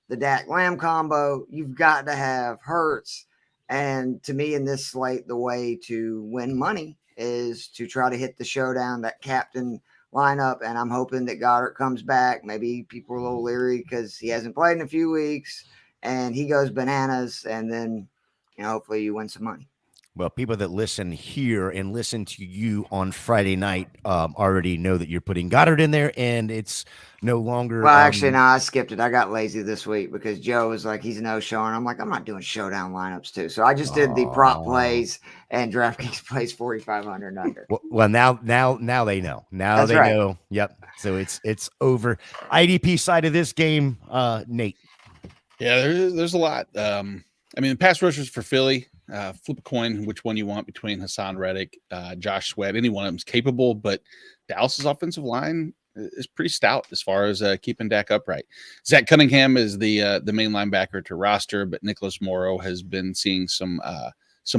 the Dak Lamb combo. You've got to have Hurts. And to me, in this slate, the way to win money is to try to hit the showdown, that captain lineup. And I'm hoping that Goddard comes back. Maybe people are a little leery because he hasn't played in a few weeks and he goes bananas. And then, hopefully you win some money. Well, people that listen here and listen to you on Friday night already know that you're putting Goddard in there, and it's no longer. Well, actually, no, I skipped it. I got lazy this week because Joe was like, he's no showing. I'm like, I'm not doing showdown lineups too. So I just did the prop plays and DraftKings plays 4,500 under. Well, now they know. Now that's they right. know. Yep. So it's over. IDP side of this game, Nate. Yeah, there's a lot. I mean, the pass rushers for Philly. Flip a coin which one you want between Hassan Reddick, Josh Sweat. Any one of them is capable, but Dallas's offensive line is pretty stout as far as keeping Dak upright. Zach Cunningham is the main linebacker to roster, but Nicholas Morrow has been seeing some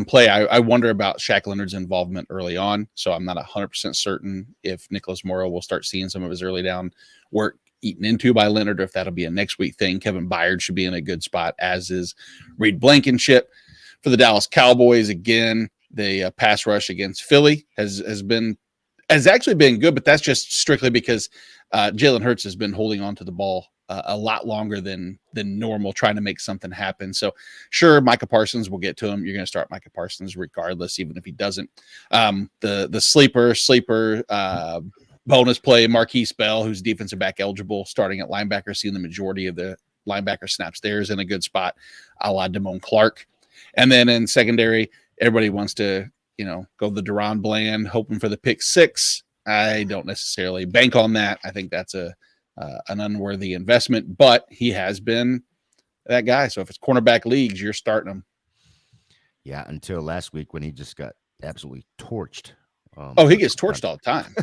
play. I wonder about Shaq Leonard's involvement early on, so I'm not 100% certain if Nicholas Morrow will start seeing some of his early down work eaten into by Leonard, or if that'll be a next week thing. Kevin Byard should be in a good spot, as is Reed Blankenship. For the Dallas Cowboys, again, the pass rush against Philly has actually been good, but that's just strictly because Jalen Hurts has been holding on to the ball a lot longer than normal, trying to make something happen. So sure, Micah Parsons will get to him. You're going to start Micah Parsons regardless, even if he doesn't. The sleeper bonus play Marquise Bell, who's defensive back eligible, starting at linebacker, seeing the majority of the linebacker snaps there, is in a good spot, a la Damone Clark. And then in secondary, everybody wants to, go the Deron Bland, hoping for the pick 6. I don't necessarily bank on that. I think that's an unworthy investment, but he has been that guy. So if it's cornerback leagues, you're starting him. Yeah, until last week when he just got absolutely torched. He gets torched all the time.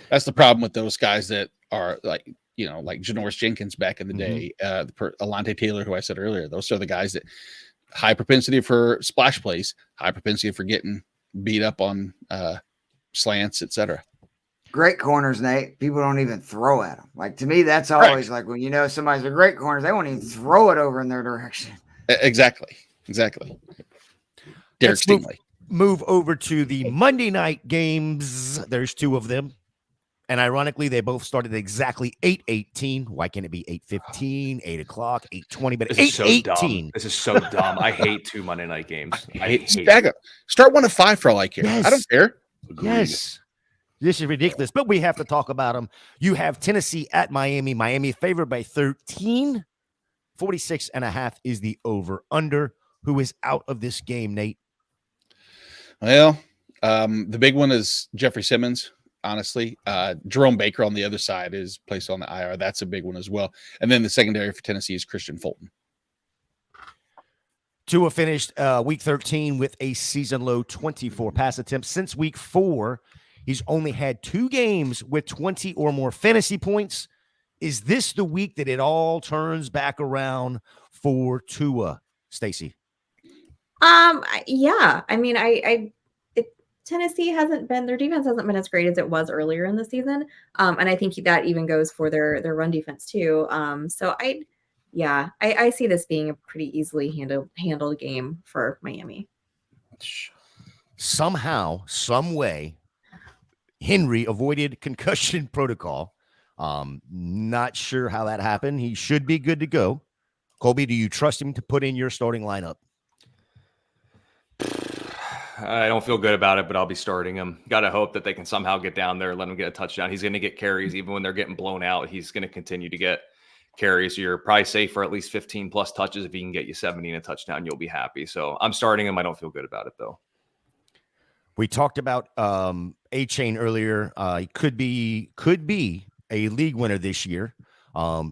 That's the problem with those guys that are like Janoris Jenkins back in the day, Alontae Taylor, who I said earlier. Those are the guys that high propensity for splash plays, high propensity for getting beat up on slants, etc. Great corners, Nate. People don't even throw at them. Like, to me, that's always like when somebody's a great corner, they won't even throw it over in their direction. Exactly. Derek Stingley. Move over to the Monday night games. There's 2 of them. And ironically, they both started at exactly 8:18. Why can't it be 8:15, 8 o'clock, 8:20, but 8:18? This is so dumb. I hate 2 Monday night games. I hate it. Start 1 to 5 for all I care. Yes. I don't care. Yes. This is ridiculous, but we have to talk about them. You have Tennessee at Miami. Miami favored by 13. 46.5 is the over-under. Who is out of this game, Nate? Well, the big one is Jeffrey Simmons, honestly. Jerome Baker on the other side is placed on the IR. That's a big one as well. And then the secondary for Tennessee is Christian Fulton. Tua finished week 13 with a season-low 24 pass attempts. Since week 4, he's only had 2 games with 20 or more fantasy points. Is this the week that it all turns back around for Tua, Stacey? Yeah. I mean, Tennessee their defense hasn't been as great as it was earlier in the season. And I think that even goes for their run defense too. So I see this being a pretty easily handled game for Miami. Somehow, some way, Henry avoided concussion protocol. Not sure how that happened. He should be good to go. Colby, do you trust him to put in your starting lineup? I don't feel good about it, but I'll be starting him. Got to hope that they can somehow get down there, let him get a touchdown. He's going to get carries even when they're getting blown out. He's going to continue to get carries. You're probably safe for at least 15 plus touches. If he can get you 70 and a touchdown, you'll be happy. So I'm starting him. I don't feel good about it though. We talked about A-Chain earlier. He could be a league winner this year.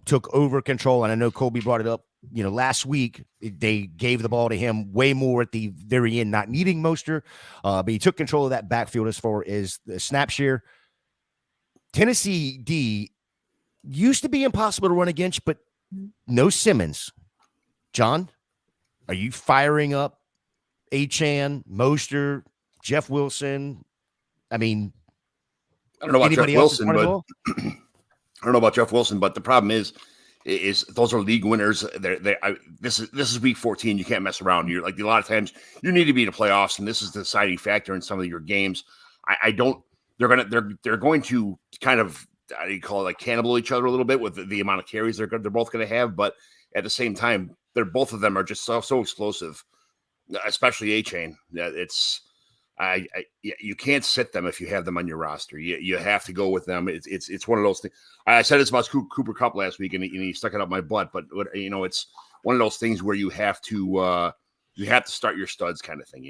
Took over control, and I know Colby brought it up. Last week they gave the ball to him way more at the very end, not needing Mostert, but he took control of that backfield as far as the snap share. Tennessee D used to be impossible to run against, but no Simmons. John, are you firing up Achane, Mostert, Jeff Wilson? I mean, I don't know about Jeff Wilson, but I don't know about Jeff Wilson, but the problem is those are league winners. This is week 14. You can't mess around. You're like a lot of times you need to be in the playoffs, and this is the deciding factor in some of your games. I don't. They're going to kind of call it like cannibal each other a little bit with the amount of carries they're both going to have, but at the same time, both of them are just so explosive, especially A-Chain. You can't sit them if you have them on your roster. You have to go with them. It's one of those things. I said this about Cooper Kupp last week, and he stuck it up my butt. But it's one of those things where you have to start your studs, kind of thing.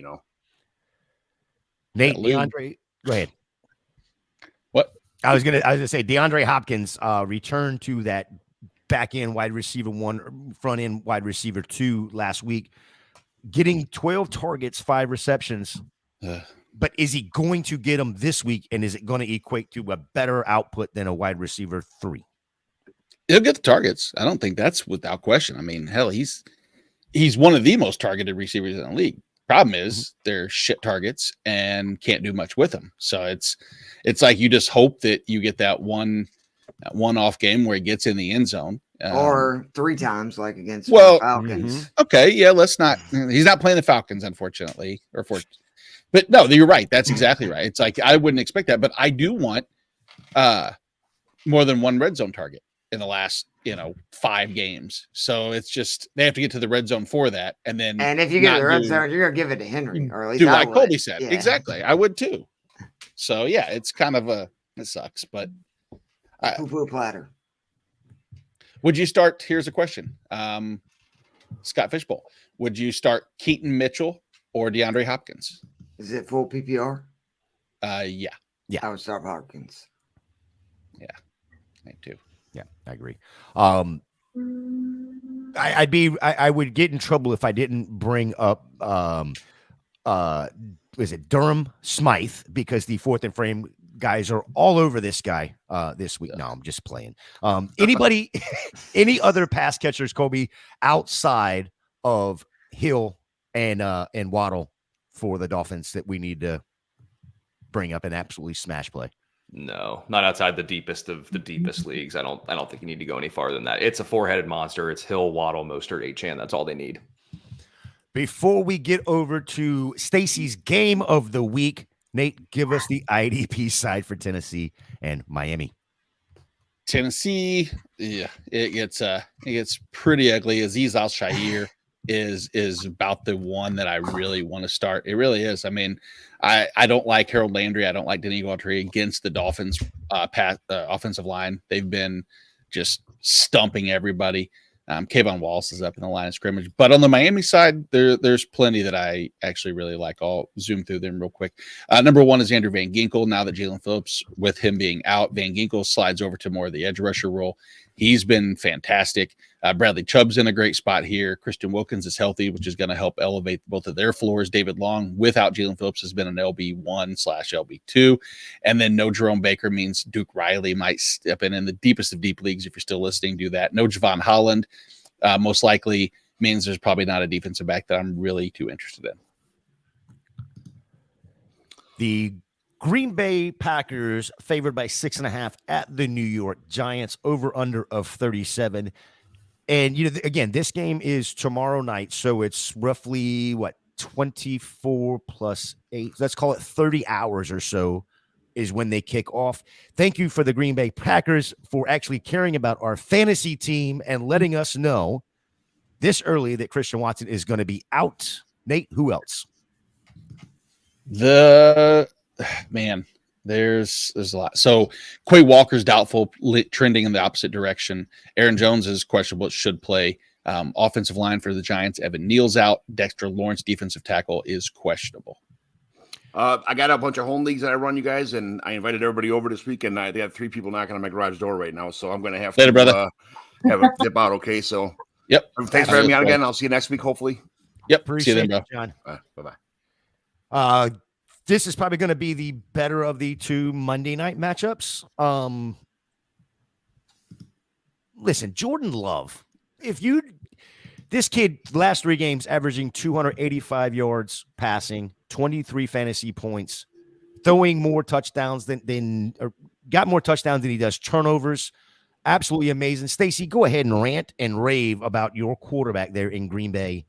Nate, DeAndre, go ahead. What? I was gonna say DeAndre Hopkins returned to that back end wide receiver 1, front end wide receiver 2 last week, getting 12 targets, 5 receptions. But is he going to get them this week, and is it going to equate to a better output than a wide receiver 3? He'll get the targets. I don't think that's without question. I mean, hell, he's one of the most targeted receivers in the league. Problem is they're shit targets and can't do much with them. So it's like you just hope that you get that one-off game where he gets in the end zone. Or 3 times like against Falcons. Okay, yeah, let's not. He's not playing the Falcons, unfortunately, But no, you're right. That's exactly right. It's like I wouldn't expect that, but I do want more than one red zone target in the last 5 games. So it's just they have to get to the red zone for that, and if you get to the red zone, you're gonna give it to Henry, or at least do like Colby said. Yeah. Exactly, I would too. So yeah, it's kind of It sucks, but Poo-poo platter. would you start? Here's a question. Scott Fishbowl. Would you start Keaton Mitchell or DeAndre Hopkins? Is it full PPR? Yeah. I would start Hopkins. Yeah. Me too. Yeah, I agree. I would get in trouble if I didn't bring up is it Durham Smythe, because the fourth and frame guys are all over this guy this week. No, I'm just playing. Anybody, any other pass catchers, Kobe, outside of Hill and Waddle for the Dolphins that we need to bring up and absolutely smash play? No, not outside the deepest of the deepest leagues. I don't think you need to go any farther than that. It's a four-headed monster. It's Hill, Waddle, Mostert, Achane. That's all they need. Before we get over to Stacy's game of the week, Nate, give us the IDP side for Tennessee and Miami. Tennessee, yeah, it gets pretty ugly. Azeez Al-Shaair is about the one that I really want to start. It really is. I mean, I don't like Harold Landry. I don't like Denis Gauthier against the Dolphins offensive line. They've been just stumping everybody. Kayvon Wallace is up in the line of scrimmage. But on the Miami side, there's plenty that I actually really like. I'll zoom through them real quick. Number one is Andrew Van Ginkel. Now that Jalen Phillips, with him being out, Van Ginkel slides over to more of the edge rusher role. He's been fantastic. Bradley Chubb's in a great spot here. Christian Wilkins is healthy, which is going to help elevate both of their floors. David Long, without Jalen Phillips, has been an LB1/LB2. And then no Jerome Baker means Duke Riley might step in the deepest of deep leagues. If you're still listening, do that. No Javon Holland most likely means there's probably not a defensive back that I'm really too interested in. The Green Bay Packers favored by 6.5 at the New York Giants, over under of 37. And, again, this game is tomorrow night. So it's roughly 24 plus 8. Let's call it 30 hours or so is when they kick off. Thank you for the Green Bay Packers for actually caring about our fantasy team and letting us know this early that Christian Watson is going to be out. Nate, who else? There's a lot. So Quay Walker's doubtful, trending in the opposite direction. Aaron Jones is questionable. It should play. Offensive line for the Giants, Evan Neal's out. Dexter Lawrence, defensive tackle, is questionable. I got a bunch of home leagues that I run, you guys, and I invited everybody over this weekend. They have 3 people knocking on my garage door right now, so I'm going to have to brother. Have a dip out. Okay, so yep. Thanks for having me on again. I'll see you next week, hopefully. Yep. Appreciate see you then, John. Bye-bye. This is probably going to be the better of the 2 Monday night matchups. Listen, Jordan Love, this kid last 3 games averaging 285 yards passing, 23 fantasy points, throwing more touchdowns got more touchdowns than he does turnovers. Absolutely amazing. Stacy, go ahead and rant and rave about your quarterback there in Green Bay.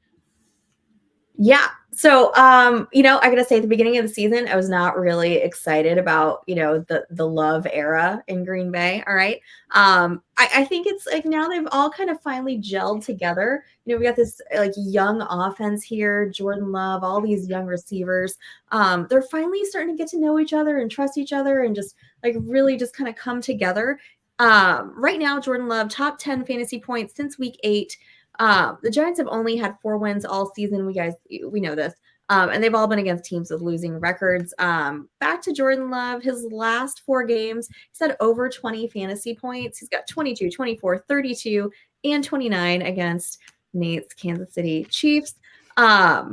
Yeah. So, I got to say at the beginning of the season, I was not really excited about, the Love era in Green Bay. All right. I think it's like now they've all kind of finally gelled together. We got this like young offense here, Jordan Love, all these young receivers. They're finally starting to get to know each other and trust each other and just like really just kind of come together. Right now, Jordan Love, top 10 fantasy points since week 8. The Giants have only had 4 wins all season. We know this. And they've all been against teams with losing records. Back to Jordan Love, his last 4 games, he's had over 20 fantasy points. He's got 22, 24, 32, and 29 against Nate's Kansas City Chiefs. Are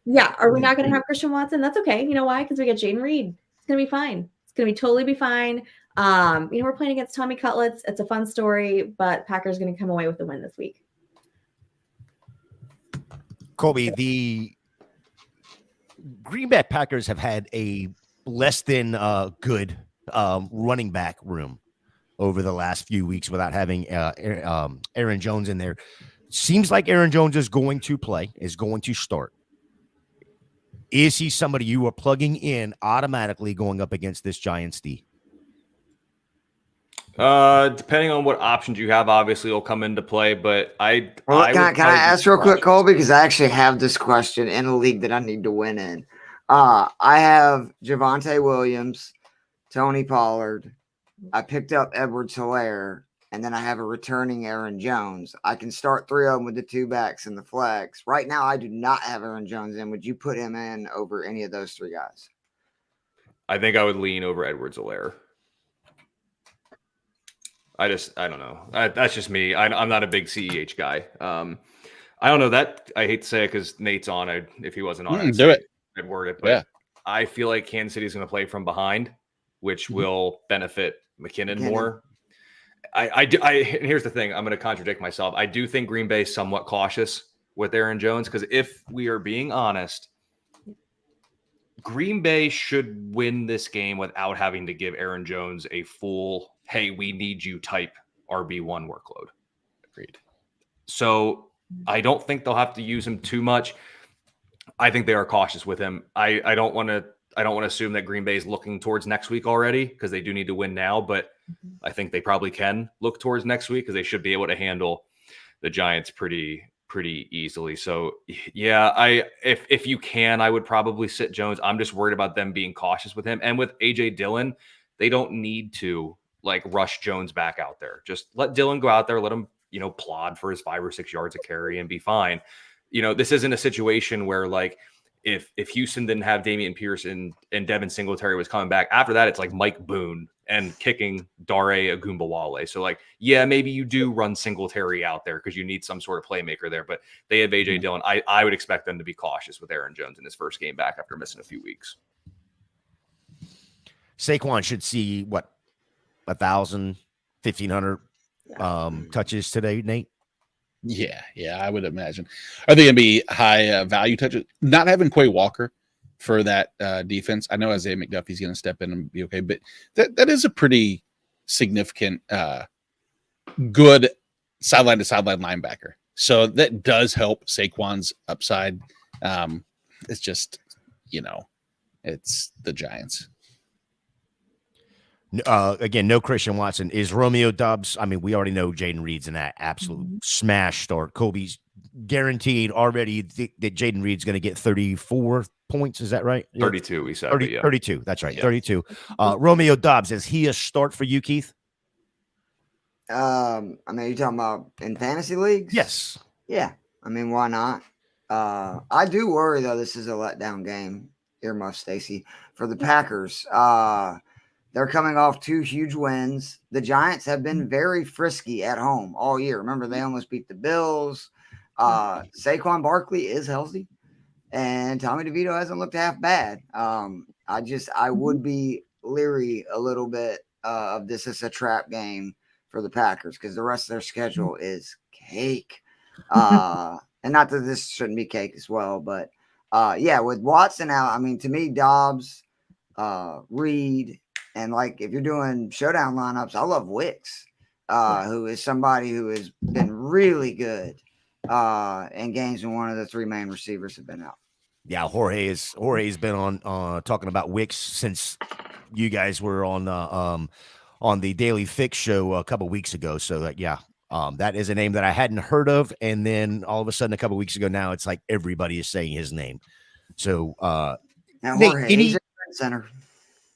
we not going to have Christian Watson? That's okay. You know why? Because we got Jaden Reed. It's going to be fine. It's going to totally be fine. We're playing against Tommy Cutlets. It's a fun story, but Packers going to come away with the win this week. Colby, the Green Bay Packers have had a less than good running back room over the last few weeks without having Aaron Jones in there. Seems like Aaron Jones is going to play, is going to start. Is he somebody you are plugging in automatically going up against this Giants D? Depending on what options you have, obviously will come into play, but can I ask real quick, Colby? Because I actually have this question in a league that I need to win in. I have Javonte Williams, Tony Pollard. I picked up Edwards-Helaire, and then I have a returning Aaron Jones. I can start 3 of them with the 2 backs and the flex. Right now, I do not have Aaron Jones in. Would you put him in over any of those 3 guys? I think I would lean over Edwards-Helaire. I don't know. That's just me. I'm not a big CEH guy. I don't know that. I hate to say it because Nate's on. If he wasn't on, I'd word it. But yeah. I feel like Kansas City is going to play from behind, which will benefit McKinnon more. And here's the thing. I'm going to contradict myself. I do think Green Bay is somewhat cautious with Aaron Jones because if we are being honest, Green Bay should win this game without having to give Aaron Jones a full, hey, we need you type RB1 workload. Agreed. So I don't think they'll have to use him too much. I think they are cautious with him. I don't want to assume that Green Bay is looking towards next week already because they do need to win now, but I think they probably can look towards next week because they should be able to handle the Giants pretty easily. So yeah, if you can, I would probably sit Jones. I'm just worried about them being cautious with him. And with AJ Dillon, they don't need to like rush Jones back out there. Just let Dillon go out there, let him, plod for his 5 or 6 yards of carry and be fine. This isn't a situation where like if Houston didn't have Damian Pierce and Devin Singletary was coming back after that, it's like Mike Boone and kicking Dare Agumbawale. So like, yeah, maybe you do run Singletary out there because you need some sort of playmaker there, but they have AJ Dillon. I would expect them to be cautious with Aaron Jones in his first game back after missing a few weeks. Saquon should see 1,000, 1,500 touches today, Nate. Yeah, I would imagine. Are they going to be high value touches? Not having Quay Walker for that defense. I know Isaiah McDuffie's going to step in and be okay, but that is a pretty significant, good sideline to sideline linebacker. So that does help Saquon's upside. It's just, it's the Giants. Again, no Christian Watson. Is Romeo Doubs? I mean, we already know Jaden Reed's in that absolute smash start. Kobe's guaranteed already that Jaden Reed's going to get 34 points. Is that right? 32, we said. 32. That's right. Yeah. 32. Romeo Doubs, is he a start for you, Keith? I mean, you talking about in fantasy leagues? Yes. Yeah. I mean, why not? I do worry, though, this is a letdown game. Earmuff, Stacy, for the Packers. They're coming off 2 huge wins. The Giants have been very frisky at home all year. Remember, they almost beat the Bills. Saquon Barkley is healthy, and Tommy DeVito hasn't looked half bad. I would be leery a little bit of this as a trap game for the Packers because the rest of their schedule is cake. And not that this shouldn't be cake as well, but with Watson out, I mean, to me, Dobbs, Reed, and like if you're doing showdown lineups, I love Wicks, who is somebody who has been really good in games when one of the 3 main receivers have been out. Yeah, Jorge's been on talking about Wicks since you guys were on the Daily Fix show a couple weeks ago. So that is a name that I hadn't heard of, and then all of a sudden a couple weeks ago now it's like everybody is saying his name. So now Jorge, he's a trendsetter.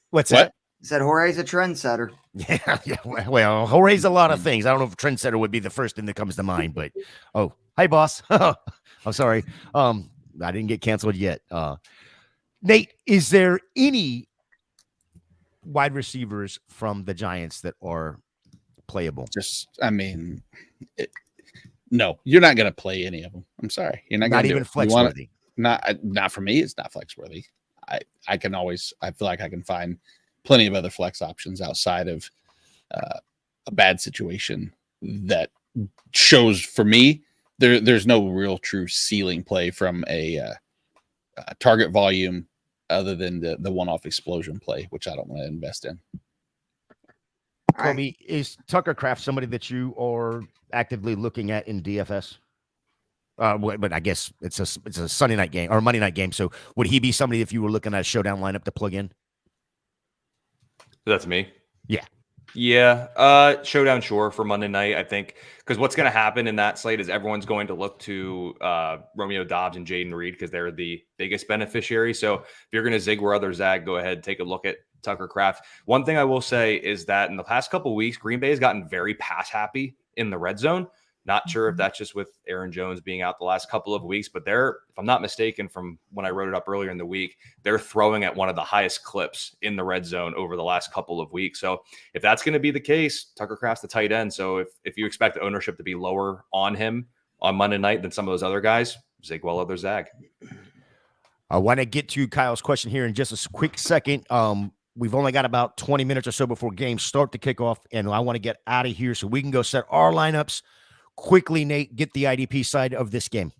What's that? Said Jorge's a trendsetter. Yeah. Well, Jorge's a lot of things. I don't know if trendsetter would be the first thing that comes to mind, but hi boss. I'm sorry. I didn't get canceled yet. Nate, is there any wide receivers from the Giants that are playable? No, you're not going to play any of them. I'm sorry. You're not going to even flex worthy. Not for me. It's not flex worthy. I feel like I can find plenty of other flex options outside of a bad situation that shows for me there's no real true ceiling play from a target volume other than the one-off explosion play, which I don't want to invest in. Kobe, is Tucker Kraft somebody that you are actively looking at in DFS? But I guess it's a Sunday night game or Monday night game. So would he be somebody if you were looking at a showdown lineup to plug in? That's me. Yeah. Showdown, sure, for Monday night, I think, because what's going to happen in that slate is everyone's going to look to Romeo Doubs and Jaden Reed because they're the biggest beneficiary. So if you're going to zig where others zag, go ahead, take a look at Tucker Kraft. One thing I will say is that in the past couple of weeks, Green Bay has gotten very pass happy in the red zone. Not sure if that's just with Aaron Jones being out the last couple of weeks, but they're, if I'm not mistaken, from when I wrote it up earlier in the week, they're throwing at one of the highest clips in the red zone over the last couple of weeks. So if that's going to be the case, Tucker Kraft's the tight end. So if you expect the ownership to be lower on him on Monday night than some of those other guys, zig well other zag. I want to get to Kyle's question here in just a quick second. We've only got about 20 minutes or so before games start to kick off, and I want to get out of here so we can go set our lineups. Quickly, Nate, get the IDP side of this game.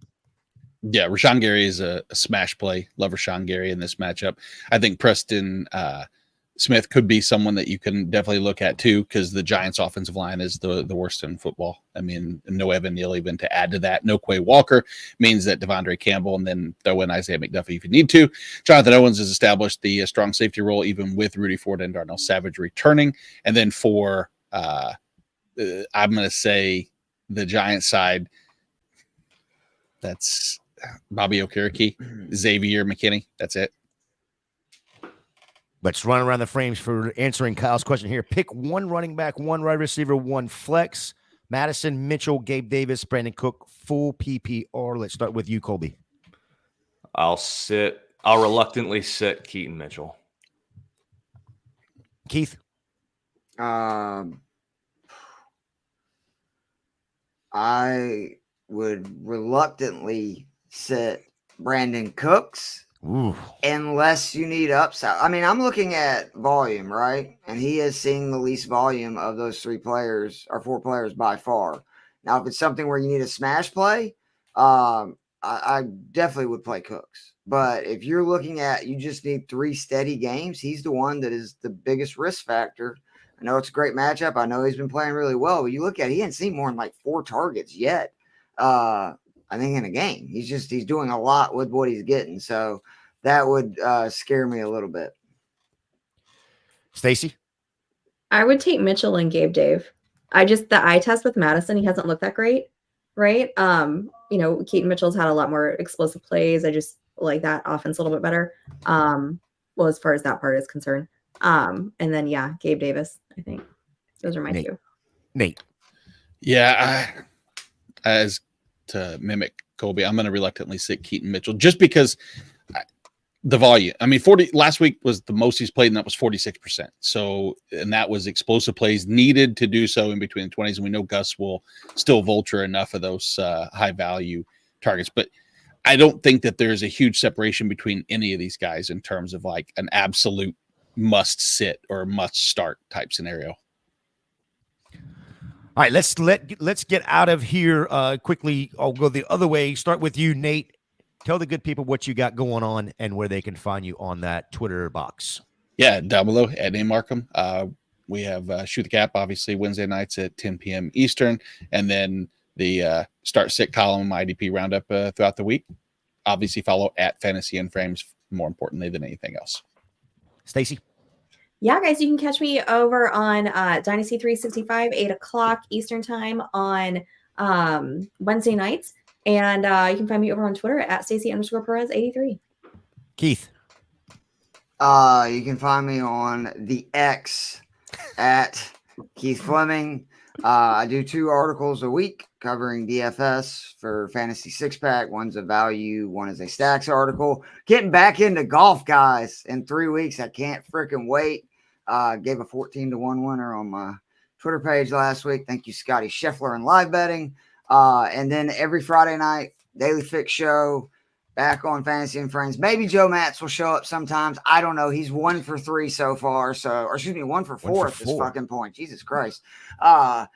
Yeah, Rashawn Gary is a smash play. Love Rashawn Gary in this matchup. I think Preston Smith could be someone that you can definitely look at too, because the Giants' offensive line is the worst in football. I mean, no Evan Neal even to add to that. No Quay Walker means that Devondre Campbell, and then throw in Isaiah McDuffie if you need to. Jonathan Owens has established the strong safety role, even with Rudy Ford and Darnell Savage returning. And then for I'm going to say the Giants side, that's Bobby Okereke, Xavier McKinney. That's it. Let's run around the frames for answering Kyle's question here. Pick one running back, one wide receiver, one flex. Madison, Mitchell, Gabe Davis, Brandon Cook, full PPR. Let's start with you, Colby. I'll reluctantly sit Keaton Mitchell. Keith? I would reluctantly sit Brandon Cooks. Ooh. Unless you need upside. I mean, I'm looking at volume, right? And he is seeing the least volume of those four players by far. Now, if it's something where you need a smash play, I definitely would play Cooks. But if you're looking at you just need 3 steady games, he's the one that is the biggest risk factor. I know it's a great matchup. I know he's been playing really well, but you look at it, he hasn't seen more than like 4 targets yet. I think in a game. He's doing a lot with what he's getting. So that would scare me a little bit. Stacy? I would take Mitchell and Gabe Dave. The eye test with Madison, he hasn't looked that great, right? Keaton Mitchell's had a lot more explosive plays. I just like that offense a little bit better. Well, as far as that part is concerned. And then, yeah, Gabe Davis, I think. Those are my two. Nate. Yeah, as to mimic Colby, I'm going to reluctantly sit Keaton Mitchell just because the volume. I mean, 40 last week was the most he's played, and that was 46%. So, and that was explosive plays needed to do so in between the 20s. And we know Gus will still vulture enough of those high value targets, but I don't think that there's a huge separation between any of these guys in terms of like an absolute must sit or must start type scenario. All right, let's get out of here quickly. I'll go the other way. Start with you, Nate. Tell the good people what you got going on and where they can find you on that Twitter box. Yeah, down below at Nate Markham. We have Shoot the Cap, obviously, Wednesday nights at 10 p.m. Eastern, and then the Start Sit column IDP Roundup throughout the week. Obviously, follow at Fantasy and Frames more importantly than anything else. Stacy? Yeah, guys, you can catch me over on Dynasty 365, 8 o'clock Eastern time on Wednesday nights. And you can find me over on Twitter at Stacy_Perez83. Keith? You can find me on the X at Keith Fleming. I do 2 articles a week covering DFS for Fantasy Six Pack. One's a value, one is a stacks article. Getting back into golf, guys, in 3 weeks. I can't freaking wait. Gave a 14-1 winner on my Twitter page last week. Thank you, Scotty Scheffler, and live betting. And then every Friday night, Daily Fix Show back on Fantasy and Friends. Maybe Joe Matz will show up sometimes. I don't know. He's 1 for 3 so far. 1 for 4 at this fucking point. Jesus Christ.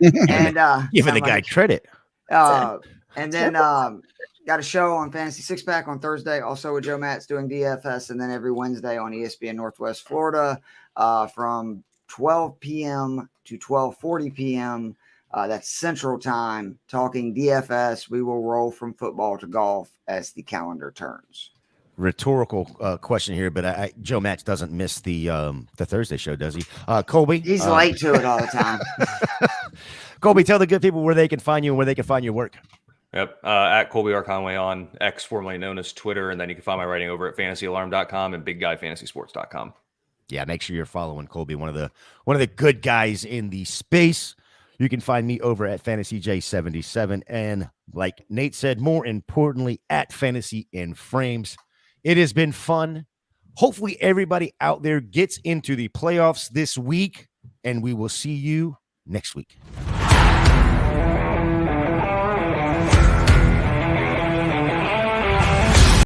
Giving the guy credit. And then got a show on Fantasy Six Pack on Thursday, also with Joe Matz doing DFS, and then every Wednesday on ESPN Northwest Florida from 12 p.m. to 12:40 p.m. That's Central Time, talking DFS. We will roll from football to golf as the calendar turns. Rhetorical question here, but Joe Matz doesn't miss the Thursday show, does he? Colby? He's late to it all the time. Colby, tell the good people where they can find you and where they can find your work. Yep. At Colby R. Conway on X, formerly known as Twitter. And then you can find my writing over at fantasyalarm.com and bigguyfantasysports.com. Yeah, make sure you're following Colby, one of the good guys in the space. You can find me over at FantasyJ77, and like Nate said, more importantly, at Fantasy in Frames. It has been fun. Hopefully, everybody out there gets into the playoffs this week, and we will see you next week.